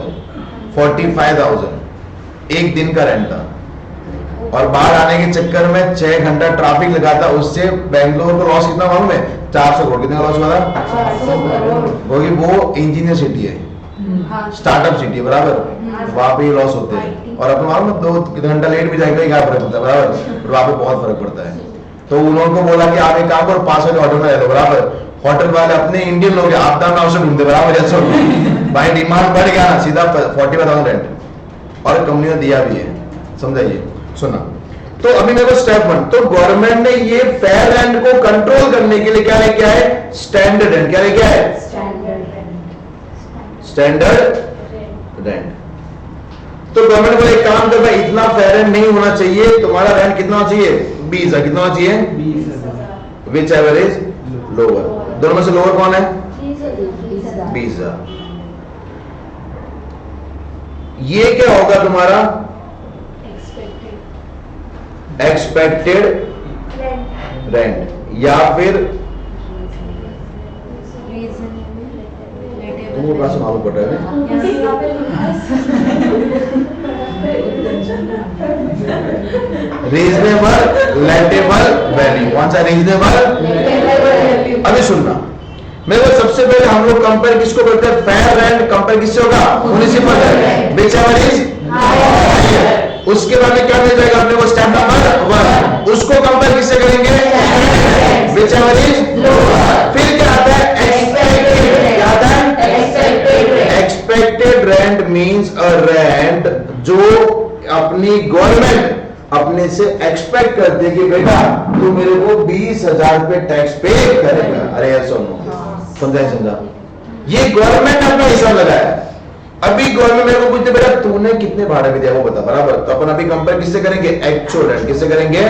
45,000 एक दिन का रेंट था, और बाढ़ आने के चक्कर में 6 घंटा ट्रैफिक लगा था, उससे बैंगलोर को लॉस कितना मालूम है? 400 करोड़। कितना लॉस हुआ था? क्योंकि वो इंजीनियर सिटी है, हाँ। स्टार्टअप सिटी बराबर, वहां पे लॉस होते हैं। और अपन मालूम 2 घंटा लेट भी जाएंगे क्या फर्क पड़ता है बराबर, और वहां पे बहुत फर्क पड़ता है। तो उन्होंने बोला कि आप एक काम करो, 5 वाले होटल में रह लो बराबर। होटल वाले अपने इंडियन लोग आप डाउन हाउस से ढूंढते बराबर, जैसे भाई डिमांड बढ़ गया ना, सीधा 45,000 रेंट, और कंपनी ने दिया भी है, समझाइए। सुना तो अभी मेरे को स्टेप 1, तो गवर्नमेंट ने ये फेयर रेंट को कंट्रोल करने के लिए क्या लेके आए, स्टैंडर्ड रेंट। क्या लेके आए, स्टैंडर्ड रेंट। तो गवर्नमेंट को एक काम कर भाई, इतना फेयर रेंट नहीं होना चाहिए, तुम्हारा रेंट कितना होना चाहिए, 20,000। कितना होना चाहिए, 20,000। Which ever is lower. दोनों में से लोअर कौन है, 20,000। ये क्या होगा तुम्हारा, एक्सपेक्टेड रेंट, या फिर तुमको क्लास मालूम पड़ रहा है। रीजनेबल लेटेबल वैल्यू, कौन सा रीजनेबल। अभी सुनना, मेरे को सबसे पहले हम लोग कंपेयर किसको करते हैं, फेयर रेंट कंपेयर किससे होगा, municipal rent, which ever is. उसके बाद में क्या मिल जाएगा अपने को, स्टेप नंबर 1, उसको कंपेयर किससे करेंगे, विच एवर इज। फिर क्या आता है, एक्सपेक्टेड। क्या आता है, expected rent means a rent जो अपनी गवर्नमेंट अपने से एक्सपेक्ट करते कि बेटा तू मेरे को 20,000 रुपए टैक्स पे करेगा। अरे यार सुनो, समझा, ये गवर्नमेंट ने अपना हिसाब लगाया। अभी गवर्नमेंट मेरे को पूछते बेटा तूने कितने भाड़े पे दिया वो बता बराबर, तो अपन अभी कंपेयर किससे करेंगे, एक्चुअल रेंट। किससे करेंगे,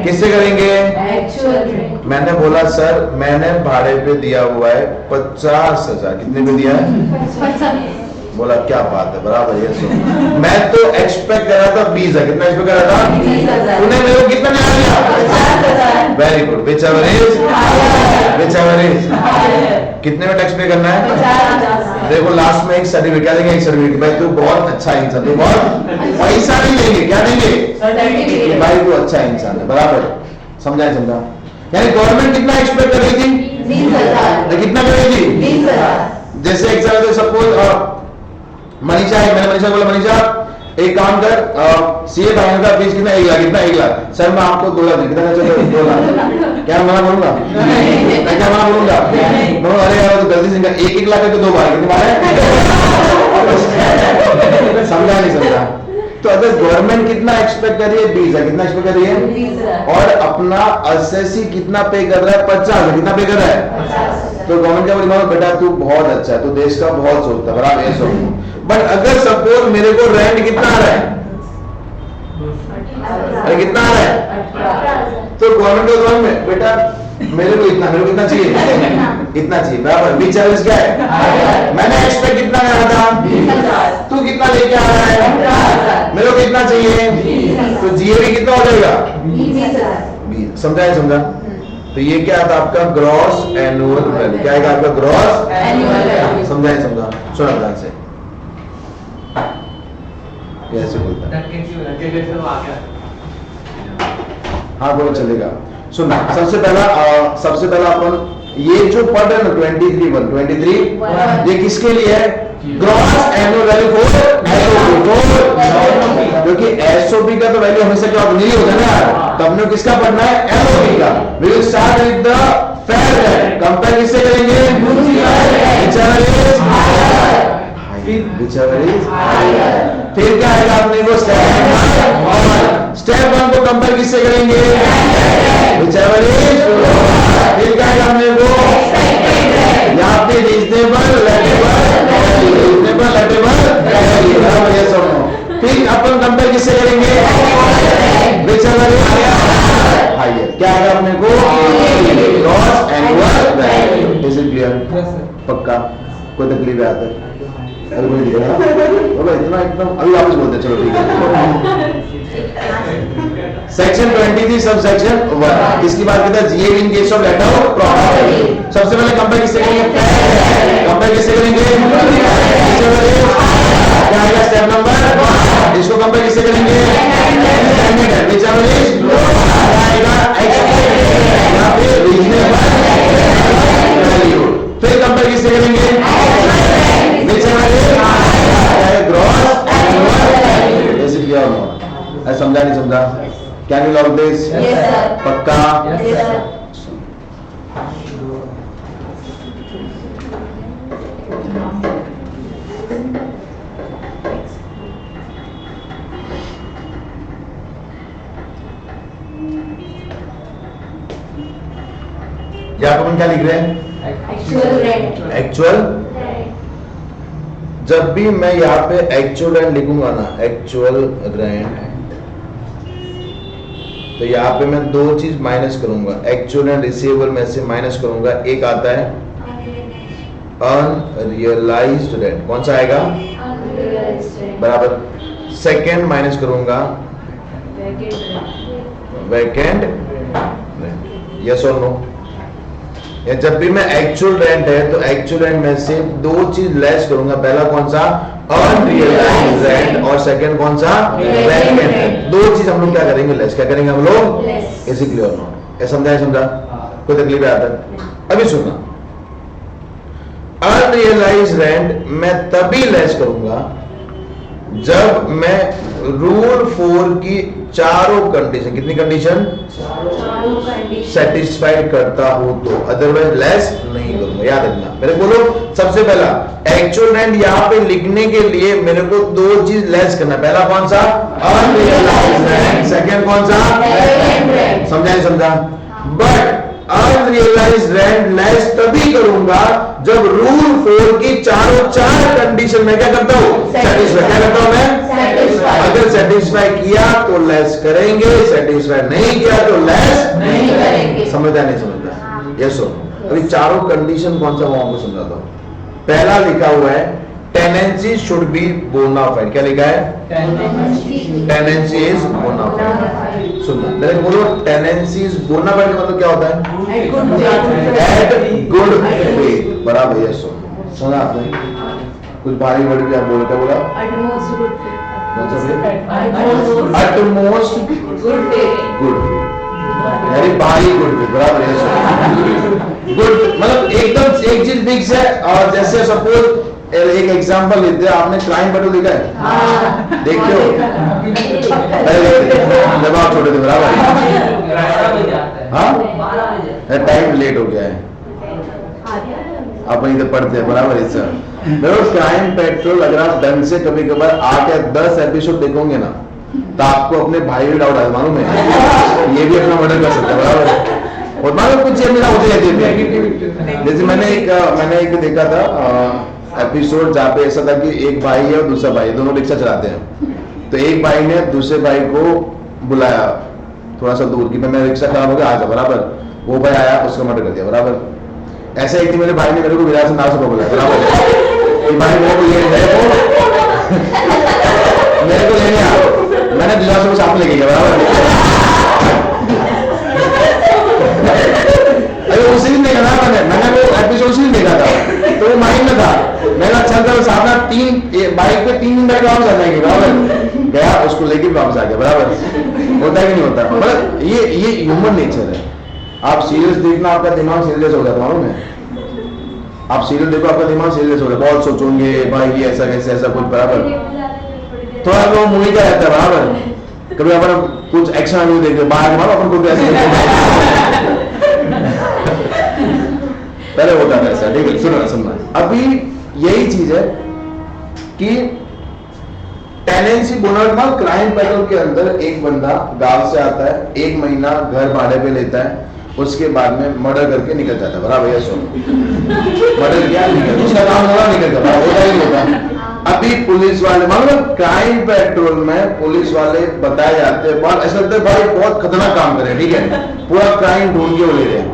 किससे करेंगे। मैंने बोला सर मैंने भाड़े पे दिया हुआ है 50,000। कितने पे दिया है, बोला क्या बात है बराबर, ये सुन मैं तो एक्सपेक्ट कर रहा था 20,000। कितना एक्सपेक्ट कर रहा था, तूने मेरे को कितना नया दिया, 50,000। Very good, which ever is. कितने में टैक्स पे करना है, देखो लास्ट में एक सर्टिफिकेट, क्या देंगे, एक सर्टिफिकेट, भाई तू बहुत अच्छा इंसान, तू बहुत पैसा नहीं देंगे, क्या देंगे, भाई तू अच्छा इंसान है बराबर। समझा। यानी गवर्नमेंट कितना एक्सपेक्ट कर रही थी, 20,000। कितना कर रही थी, 20,000। जैसे एग्जाम्पल सपोज मनीषा है, मैंने मनीषा बोला मनीषा एक काम कर, सीए फाइनल का फीस कितना, 1 लाख। कितना 1 लाख, सर मैं आपको 2 लाख। कितना खर्चा, 2 लाख। क्या मना बोलूंगा, मैं क्या मना बोलूंगा, अरे यार तो गलती से 1 लाख के 2 बार। कितने बार है, समझा नहीं समझा। तो अगर गवर्नमेंट कितना एक्सपेक्ट कर रही है, 20,000। कितना एक्सपेक्ट कर रही है, और अपना एसएससी कितना पे कर रहा है, 50,000। कितना पे कर रहा है, तो गवर्नमेंट क्या बोली, बेटा तू बहुत अच्छा है, तू देश का बहुत सोचता है बराबर, ये सोच। बट अगर सपोज मेरे को रेंट कितना आ रहा है, अरे कितना आ रहा है, तो गवर्नमेंट को बेटा मेरे को इतना, मेरे को कितना चाहिए, इतना चाहिए बराबर। बीच चार्जेस क्या है, मैंने एक्सपेक्ट कितना करा था, तू कितना लेके आ रहा है, मेरे को कितना चाहिए, तो जीएबी कितना हो जाएगा, 20,000। समझा। तो ये क्या था आपका ग्रॉस एनुअल वैल्यू। क्या है आपका ग्रॉस एनुअल वैल्यू। समझा। सुना ध्यान से, कैसे बोलता है, हाँ बोलो चलेगा। सुनना, सबसे पहला अपन ये जो पढ़ रहे हैं ना 23 ये किसके लिए है, gross annual value for SOP, क्योंकि एसओपी का तो वैल्यू हमेशा क्या नहीं होता ना, तो हमने किसका पढ़ना है, एलओपी का। We will start with the fair rent, compare किससे करेंगे, फिर क्या आएगा अपने को, स्टेप 1 को कंपेयर किससे करेंगे, फिर क्या आएगा अपने को, यहाँ पे रीजनेबल लेटेबल, फिर अपन कंपेयर किससे करेंगे, हायर। क्या आएगा अपने को, gross annual value. Is it clear, पक्का, कोई तकलीफ है आता है, अभी कोई दिख रहा है, इतना एकदम अभी वापस बोलते चलो ठीक है। सेक्शन 23 सब सेक्शन 1 इसकी बात करते हैं, GAV in case of letter of property. सबसे पहले कंपेयर किससे करेंगे, कंपेयर किससे करेंगे, क्या आएगा स्टेप नंबर, इसको कंपेयर किससे करेंगे, फिर कंपेयर किससे करेंगे, समझा? Can you log this? Yes, sir. पक्का? Yes, sir. यहाँ पर हम क्या लिख रहे हैं? Actual rent. एक्चुअल। जब भी मैं यहाँ पे एक्चुअल रेंट लिखूंगा ना, एक्चुअल रेंट, तो यहाँ पे मैं दो चीज माइनस करूंगा। एक्चुअल एंड रिसीवेबल में से माइनस करूंगा, एक आता है अनरियलाइज्ड रेंट। कौन सा आएगा? Unrealized rent. बराबर। सेकेंड माइनस करूंगा Vacant rent. Vacant rent. Yes और नो? या जब भी मैं एक्चुअल रेंट है तो एक्चुअल रेंट में से दो चीज लेस करूंगा। पहला कौन सा? अनरियलाइज्ड रेंट, और सेकंड कौन सा? Vacant rent. दो चीज हम लोग क्या करेंगे? लेस। क्या करेंगे हम लोग? Less. इसी क्लियर और नो? ये समझा? समझा? कोई तकलीफ आता है? अभी सुनना, अनरियलाइज्ड रेंट मैं तभी लेस करूंगा जब मैं रूल 4 की चारों कंडीशन, कितनी कंडीशन? चारों condition. सेटिस्फाइड करता हूं तो, अदरवाइज लेस नहीं करूंगा। याद रखना मेरे। बोलो सबसे पहला एक्चुअल रेंट यहाँ पे लिखने के लिए मेरे को दो चीज लेस करना। पहला कौन सा? Unrealised rent. सेकंड कौन सा? Vacant rent. समझा नहीं समझा? बट अनरियलाइज्ड रेंट लेस तभी करूंगा जब रूल 4 की चारों चार कंडीशन में क्या करता हूं? सेटिस्फाई। क्या करता हूं मैं? Satisfy. अगर सेटिस्फाई किया तो लेस करेंगे, सेटिस्फाई नहीं किया तो लेस नहीं करेंगे। समझता नहीं समझता? यस और नो? अभी चारों कंडीशन कौन सा वो आपको समझाता हूं। पहला लिखा हुआ है टेनेंसी शुड बी बोनाफाइड। क्या लिखा है? Tenancy is bona fide. सुनना मेरे को बोलो, टेनेंसी इज बोनाफाइड का मतलब क्या होता है? At good faith. At good faith. बराबर। यस सुना आपने? कुछ भारी वर्ड क्या बोल क्या बोला? Utmost good faith. कौन सा faith? Utmost utmost good faith. Good faith, यानी भारी गुड फेथ। बराबर। यस गुड मतलब एकदम एक चीज फिक्स है। और जैसे सपोज एक एग्जांपल लेते हैं, आपने क्राइम पेट्रोल देखा है? हाँ। देखते हो? पहले देखते थे जब आप छोटे थे। बराबर। 11 बजे आता है। हाँ 12 बजे। टाइम लेट हो गया है, अपन इधर पढ़ते हैं। बराबर है सर। देखो क्राइम पेट्रोल अगर आप ढंग से कभी कभार 8 या 10 एपिसोड देखोगे ना, तो आपको अपने भाई में डाउट आया। मालूम है ये भी अपना मर्डर कर सकता है। बराबर। और मालूम कुछ मेरा होते रहते थे। जैसे मैंने एक देखा था एपिसोड जहाँ पे ऐसा था कि एक भाई है और दूसरा भाई, दोनों रिक्शा चलाते हैं। तो एक भाई ने दूसरे भाई को बुलाया थोड़ा सा दूर कि मैं रिक्शा खराब हो गया, आ जा। बराबर। वो भाई आया, उसका मर्डर कर दिया। बराबर। ऐसे एक दिन मेरे भाई ने मेरे को विरासत नाव से बुलाया। बराबर। कि भाई मेरे को लेने आ, मैंने दिलासा को साथ लेके गया। बराबर। अरे उसी दिन देखा था मैंने वो एपिसोड उसी दिन देखा था, तो वो माइंड में था। मैंने अच्छा था साथ बाइक पे 3 दिन बैठ वापस आ जाएंगे। बराबर। गया, उसको लेके वापस आ गया। बराबर। होता है कि नहीं होता? मतलब ये ह्यूमन नेचर है। आप सीरियस देखना, आपका दिमाग सीरियस हो जाता है। मालूम है? आप सीरियस देखो, आपका दिमाग सीरियस हो जाता है। बहुत सोचोगे भाई ये ऐसा कैसे, ऐसा कुछ। बराबर। थोड़ा वो मूवी का रहता है। बराबर। कभी अपन कुछ एक्शन मूवी देखते बाहर मारो अपन को ऐसे पहले होता था ऐसा। ठीक है सुनना। अभी यही चीज है कि टेनेंसी बोनाफाइड क्राइम पेट्रोल के अंदर एक बंदा गांव से आता है, 1 महीना घर भाड़े पे लेता है, उसके बाद में मर्डर करके निकल जाता है। बराबर। भैया सुनो, मर्डर किया निकल, उसका काम होगा निकल जाता है, होता ही होता। अभी पुलिस वाले मालूम क्राइम पेट्रोल में पुलिस वाले बताए जाते हैं, बहुत ऐसा लगता है भाई बहुत खतरनाक काम करे। ठीक है, पूरा क्राइम ढूंढ के वो ले रहे हैं।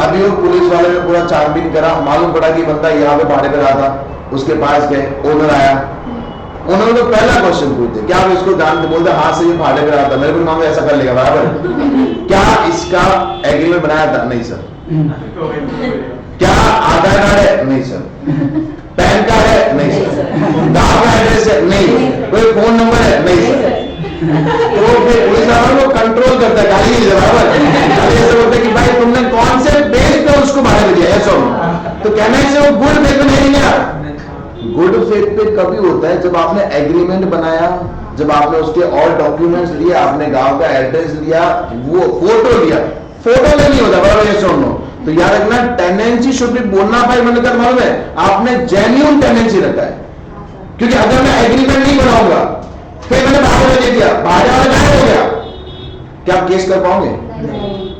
अभी वो पुलिस वाले ने पूरा छानबीन करा, मालूम पड़ा कि बंदा यहाँ पे भाड़े पे रहा था। उसके पास गए, ओनर आया, उन्होंने तो पहला क्वेश्चन पूछते क्या आप इसको जानते? बोलते हाँ से ये भाड़े पे रहा था, मेरे को नाम ऐसा कर लेगा। बराबर। क्या इसका एग्रीमेंट बनाया था? नहीं सर। क्या आधार कार्ड है? नहीं सर। पैन कार्ड है? नहीं सर। गांव का एड्रेस है? नहीं। कोई फोन नंबर है? नहीं सर। तो फिर पुलिस वालों को कंट्रोल करता है, गाली नहीं। बराबर। ऐसे बोलते कि भाई तुमने कौन से बेस पे उसको भाड़े पे दिया? ऐसा तो कहना है वो गुड फेथ में नहीं लिया। गुड फेथ पे कभी होता है जब आपने एग्रीमेंट बनाया, जब आपने उसके और डॉक्यूमेंट्स लिए, आपने गांव का एड्रेस लिया, वो फोटो लिया, फोटो में नहीं होता बराबर, ये सुन लो। तो याद रखना टेनेंसी शुड बी बोलना भाई, मतलब मालूम है आपने जेन्युइन टेनेंसी रखा है। क्योंकि अगर मैं एग्रीमेंट नहीं बनाऊंगा फिर मैंने भाड़े दे दिया, भाड़े वाला गायब हो गया, क्या आप केस कर पाओगे?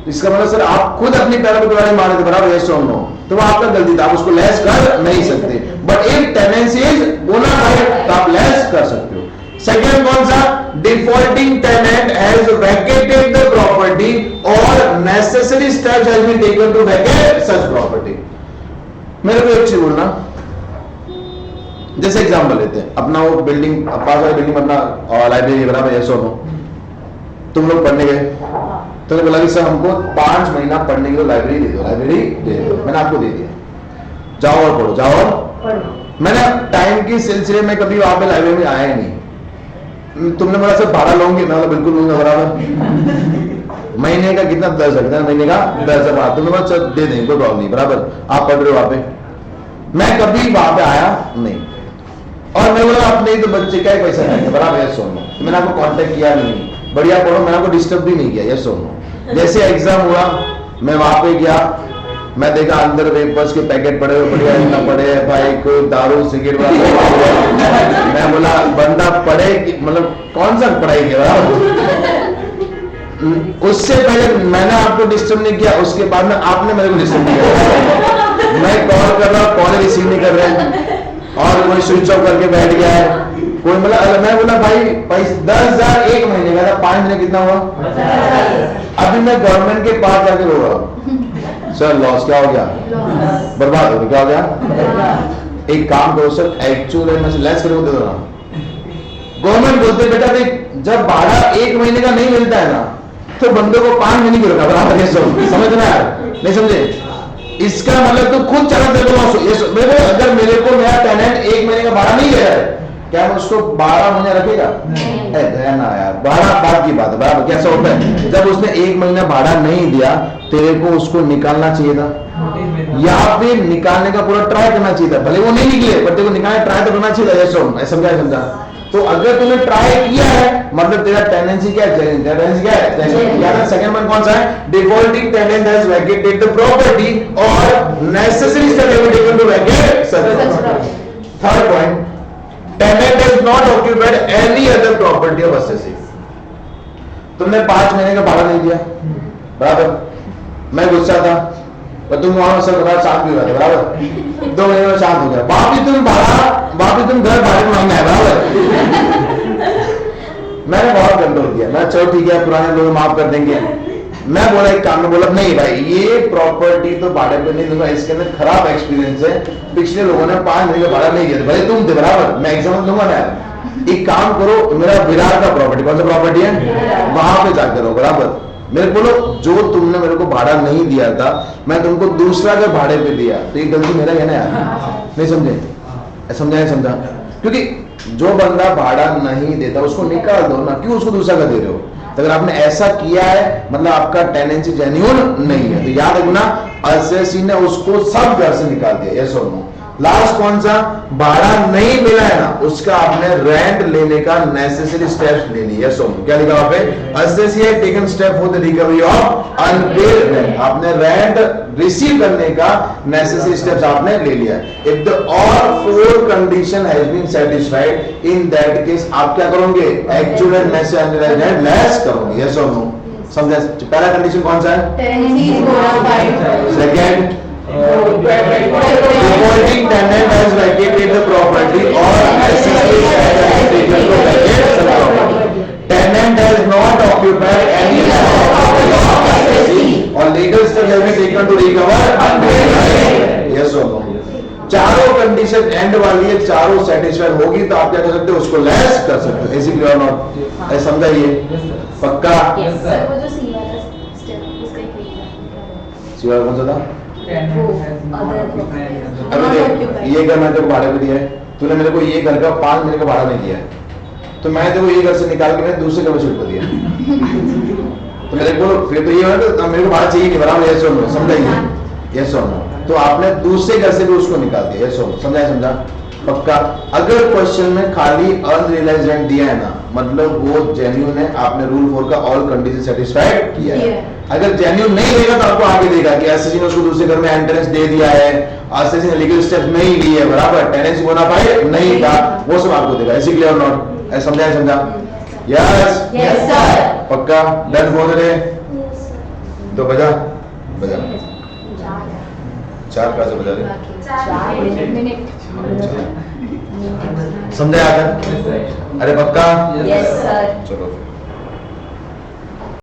इसका मतलब सर आप खुद अपनी पैरों पर कुल्हाड़ी मारे थे बराबर, ये सुन लो, तो वो आपका गलती था, आप उसको लेस कर नहीं सकते। बट इफ टेनेंसी इज बोला भाई तो आप लेस कर सकते हो। सेकेंड कौन सा? Defaulting tenant has vacated the property और necessary steps has been taken to vacate such property. मेरे को एक चीज बोलना, जैसे एग्जांपल लेते हैं अपना वो बिल्डिंग, पास वाली बिल्डिंग अपना लाइब्रेरी बराबर, ऐसा हो तुम लोग पढ़ने गए, तो बोला कि सर हमको 5 महीना पढ़ने के लिए लाइब्रेरी दे दो, लाइब्रेरी दे दो। मैंने आपको दे दिया, जाओ और पढ़ो, जाओ और पढ़ो। मैंने टाइम की सिलसिले में कभी वहां पे लाइब्रेरी में आया ही नहीं। तुमने बोला सर भाड़ा लोगे? मैं बिल्कुल लूंगा बराबर। महीने का कितना? 10,000। महीने का 10,000। तुमने बोला सर दे देंगे, कोई प्रॉब्लम नहीं, बराबर आप पढ़ रहे हो वहां पे। मैं कभी वहां पे आया नहीं और मैं बोला अपने ही तो बच्चे क्या पैसा खाएंगे बराबर, ये सुन लो। मैंने आपको कांटेक्ट किया नहीं, बढ़िया पढ़ो, मैंने आपको डिस्टर्ब भी नहीं किया, ये सुन लो। जैसे एग्जाम हुआ मैं वहां पे गया, मैं देखा अंदर वेपर्स के पैकेट पड़े हुए, बढ़िया इतना पड़े हैं भाई, कोई दारू सिगरेट वाला। मैं बोला बंदा पढ़े कि मतलब कौन सा पढ़ाई कर रहा? उससे पहले मैंने आपको डिस्टर्ब नहीं किया, उसके बाद में आपने मेरे को डिस्टर्ब किया। मैं कॉल कर रहा हूँ, कॉल रिसीव नहीं कर रहे और कोई स्विच ऑफ करके बैठ गया है कोई, मतलब मैं बोला भाई पैसे 10,000 एक महीने का था, 5 महीने कितना हुआ? अभी मैं गवर्नमेंट के पास जाके रो रहा हूँ, सर लॉस क्या हो गया? बर्बाद हो गया। क्या हो गया? एक काम करो सर, एक्चुअल में लेस करो, दे दो ना। गवर्नमेंट बोलते बेटा देख, जब भाड़ा 1 महीने का नहीं मिलता है ना तो बंदे को 5 महीने की रखा बराबर, समझना यार, नहीं समझे? इसका मतलब तो खुद चला दे दो। अगर मेरे को मेरा टेनेंट 1 महीने का भाड़ा नहीं दे रहा है, क्या मैं उसको 12 महीने रखेगा? ना यार, 12 बाद की बात है बराबर। कैसा होता है जब उसने 1 महीना भाड़ा नहीं दिया, तेरे को उसको निकालना चाहिए था या फिर निकालने का पूरा ट्राई करना चाहिए था। भले वो नहीं निकले पर तेरे को निकालने ट्राई तो करना चाहिए था। समझा? तो अगर तूने ट्राई किया है मतलब तेरा टेनेंसी क्या है? टेनेंसी क्या है? सेकंड वन कौन सा है? Defaulting tenant has vacated the property और necessary steps have been taken to vacate such property. Third point, tenant has not occupied any other property of assessee. तुमने 5 महीने का भाड़ा नहीं दिया बराबर, मैं गुस्सा था और तुम वहां से शांत भी हुआ था बराबर, 2 महीने में शांत हो गया, वापिस तुम घर भाड़े में मांगना है बराबर। मैंने बहुत कंट्रोल किया, मैं चलो ठीक है पुराने लोग माफ कर देंगे। मैं बोला एक काम में बोला नहीं भाई ये प्रॉपर्टी तो भाड़े पे नहीं दूंगा, इसके अंदर खराब एक्सपीरियंस है, पिछले लोगों ने 5 महीने का भाड़ा नहीं दिया, भले तुम थे बराबर, मैं एग्जाम दूंगा ना। एक काम करो, मेरा विरार का प्रॉपर्टी, कौन सा प्रॉपर्टी है, वहां पे जाकर रहो बराबर। मेरे बोलो जो तुमने मेरे को भाड़ा नहीं दिया था मैं तुमको दूसरा अगर भाड़े पे दिया तो ये गलती मेरा है ना यार, नहीं समझे? समझा? क्योंकि जो बंदा भाड़ा नहीं देता उसको निकाल दो ना, क्यों उसको दूसरा का दे रहे हो? अगर आपने ऐसा किया है मतलब आपका टेनेंसी जेन्युइन नहीं है, तो याद रखना असेसी ने उसको सब घर से निकाल दिया। ये सुनो, लास्ट कौन सा? भाड़ा नहीं मिला है ना उसका आपने रेंट लेने का नेसेसरी स्टेप्स ले लिए। सुनो क्या लिखा वहां पे? Assessee has taken step for the recovery of unpaid rent. आपने रेंट रिसीव करने का नेसेसरी स्टेप्स आपने ले लिया। If the all 4 condition has been satisfied, in that case आप क्या करोगे? Actual and necessary rent less करोगे। यस और नो? समझा? पहला कंडीशन कौन सा है? Tenancy is bona fide. Second, defaulting tenant has vacated the property or necessary steps has been taken to vacate the property. Tenant has not occupied any property of assessee or legal steps have been taken to recover unpaid rent. Yes or no? चारों condition and वाली है, चारों satisfied होगी तो आप क्या कर सकते हो? उसको लेस कर सकते हो। इसी क्लियर नॉट? समझाइए पक्का? सर वो जो सी वाला स्टेप उसका सी वाला कौन सा था? अभी देख ये घर मैंने भाड़े पे दिया है, तूने मेरे को ये घर का 5 महीने का भाड़ा नहीं दिया है तो मैं देखो ये घर से निकाल के मैंने दूसरे घर में शिफ्ट कर दिया तो मेरे को फिर तो ये है तो मेरे को भाड़ा चाहिए नहीं बराबर। ये समझाइए, ये तो आपने दूसरे घर से भी उसको निकाल दिया। ये समझा? पक्का? अगर क्वेश्चन में खाली अनरियलाइज्ड रेंट दिया है ना, मतलब वो जेन्युइन है, आपने रूल 4 का ऑल कंडीशन सेटिस्फाइड किया है। अगर जेन्युइन नहीं देगा तो आपको आगे देगा कि एसएससी ने उसको दूसरे घर में एंट्रेंस दे दिया है, एसएससी ने लीगल स्टेप्स नहीं लिए है, बराबर, टेनेंसी बोनाफाइड नहीं था, वो सब आपको देगा। ऐसे क्लियर नॉट? ऐसा समझा? समझा? Yes yes sir. पक्का? डन हो गए? तो बजा बजा 4 पैसे बजा रहे, 4 मिनट। समझे आकर? अरे पक्का? Yes sir. चलो फिर।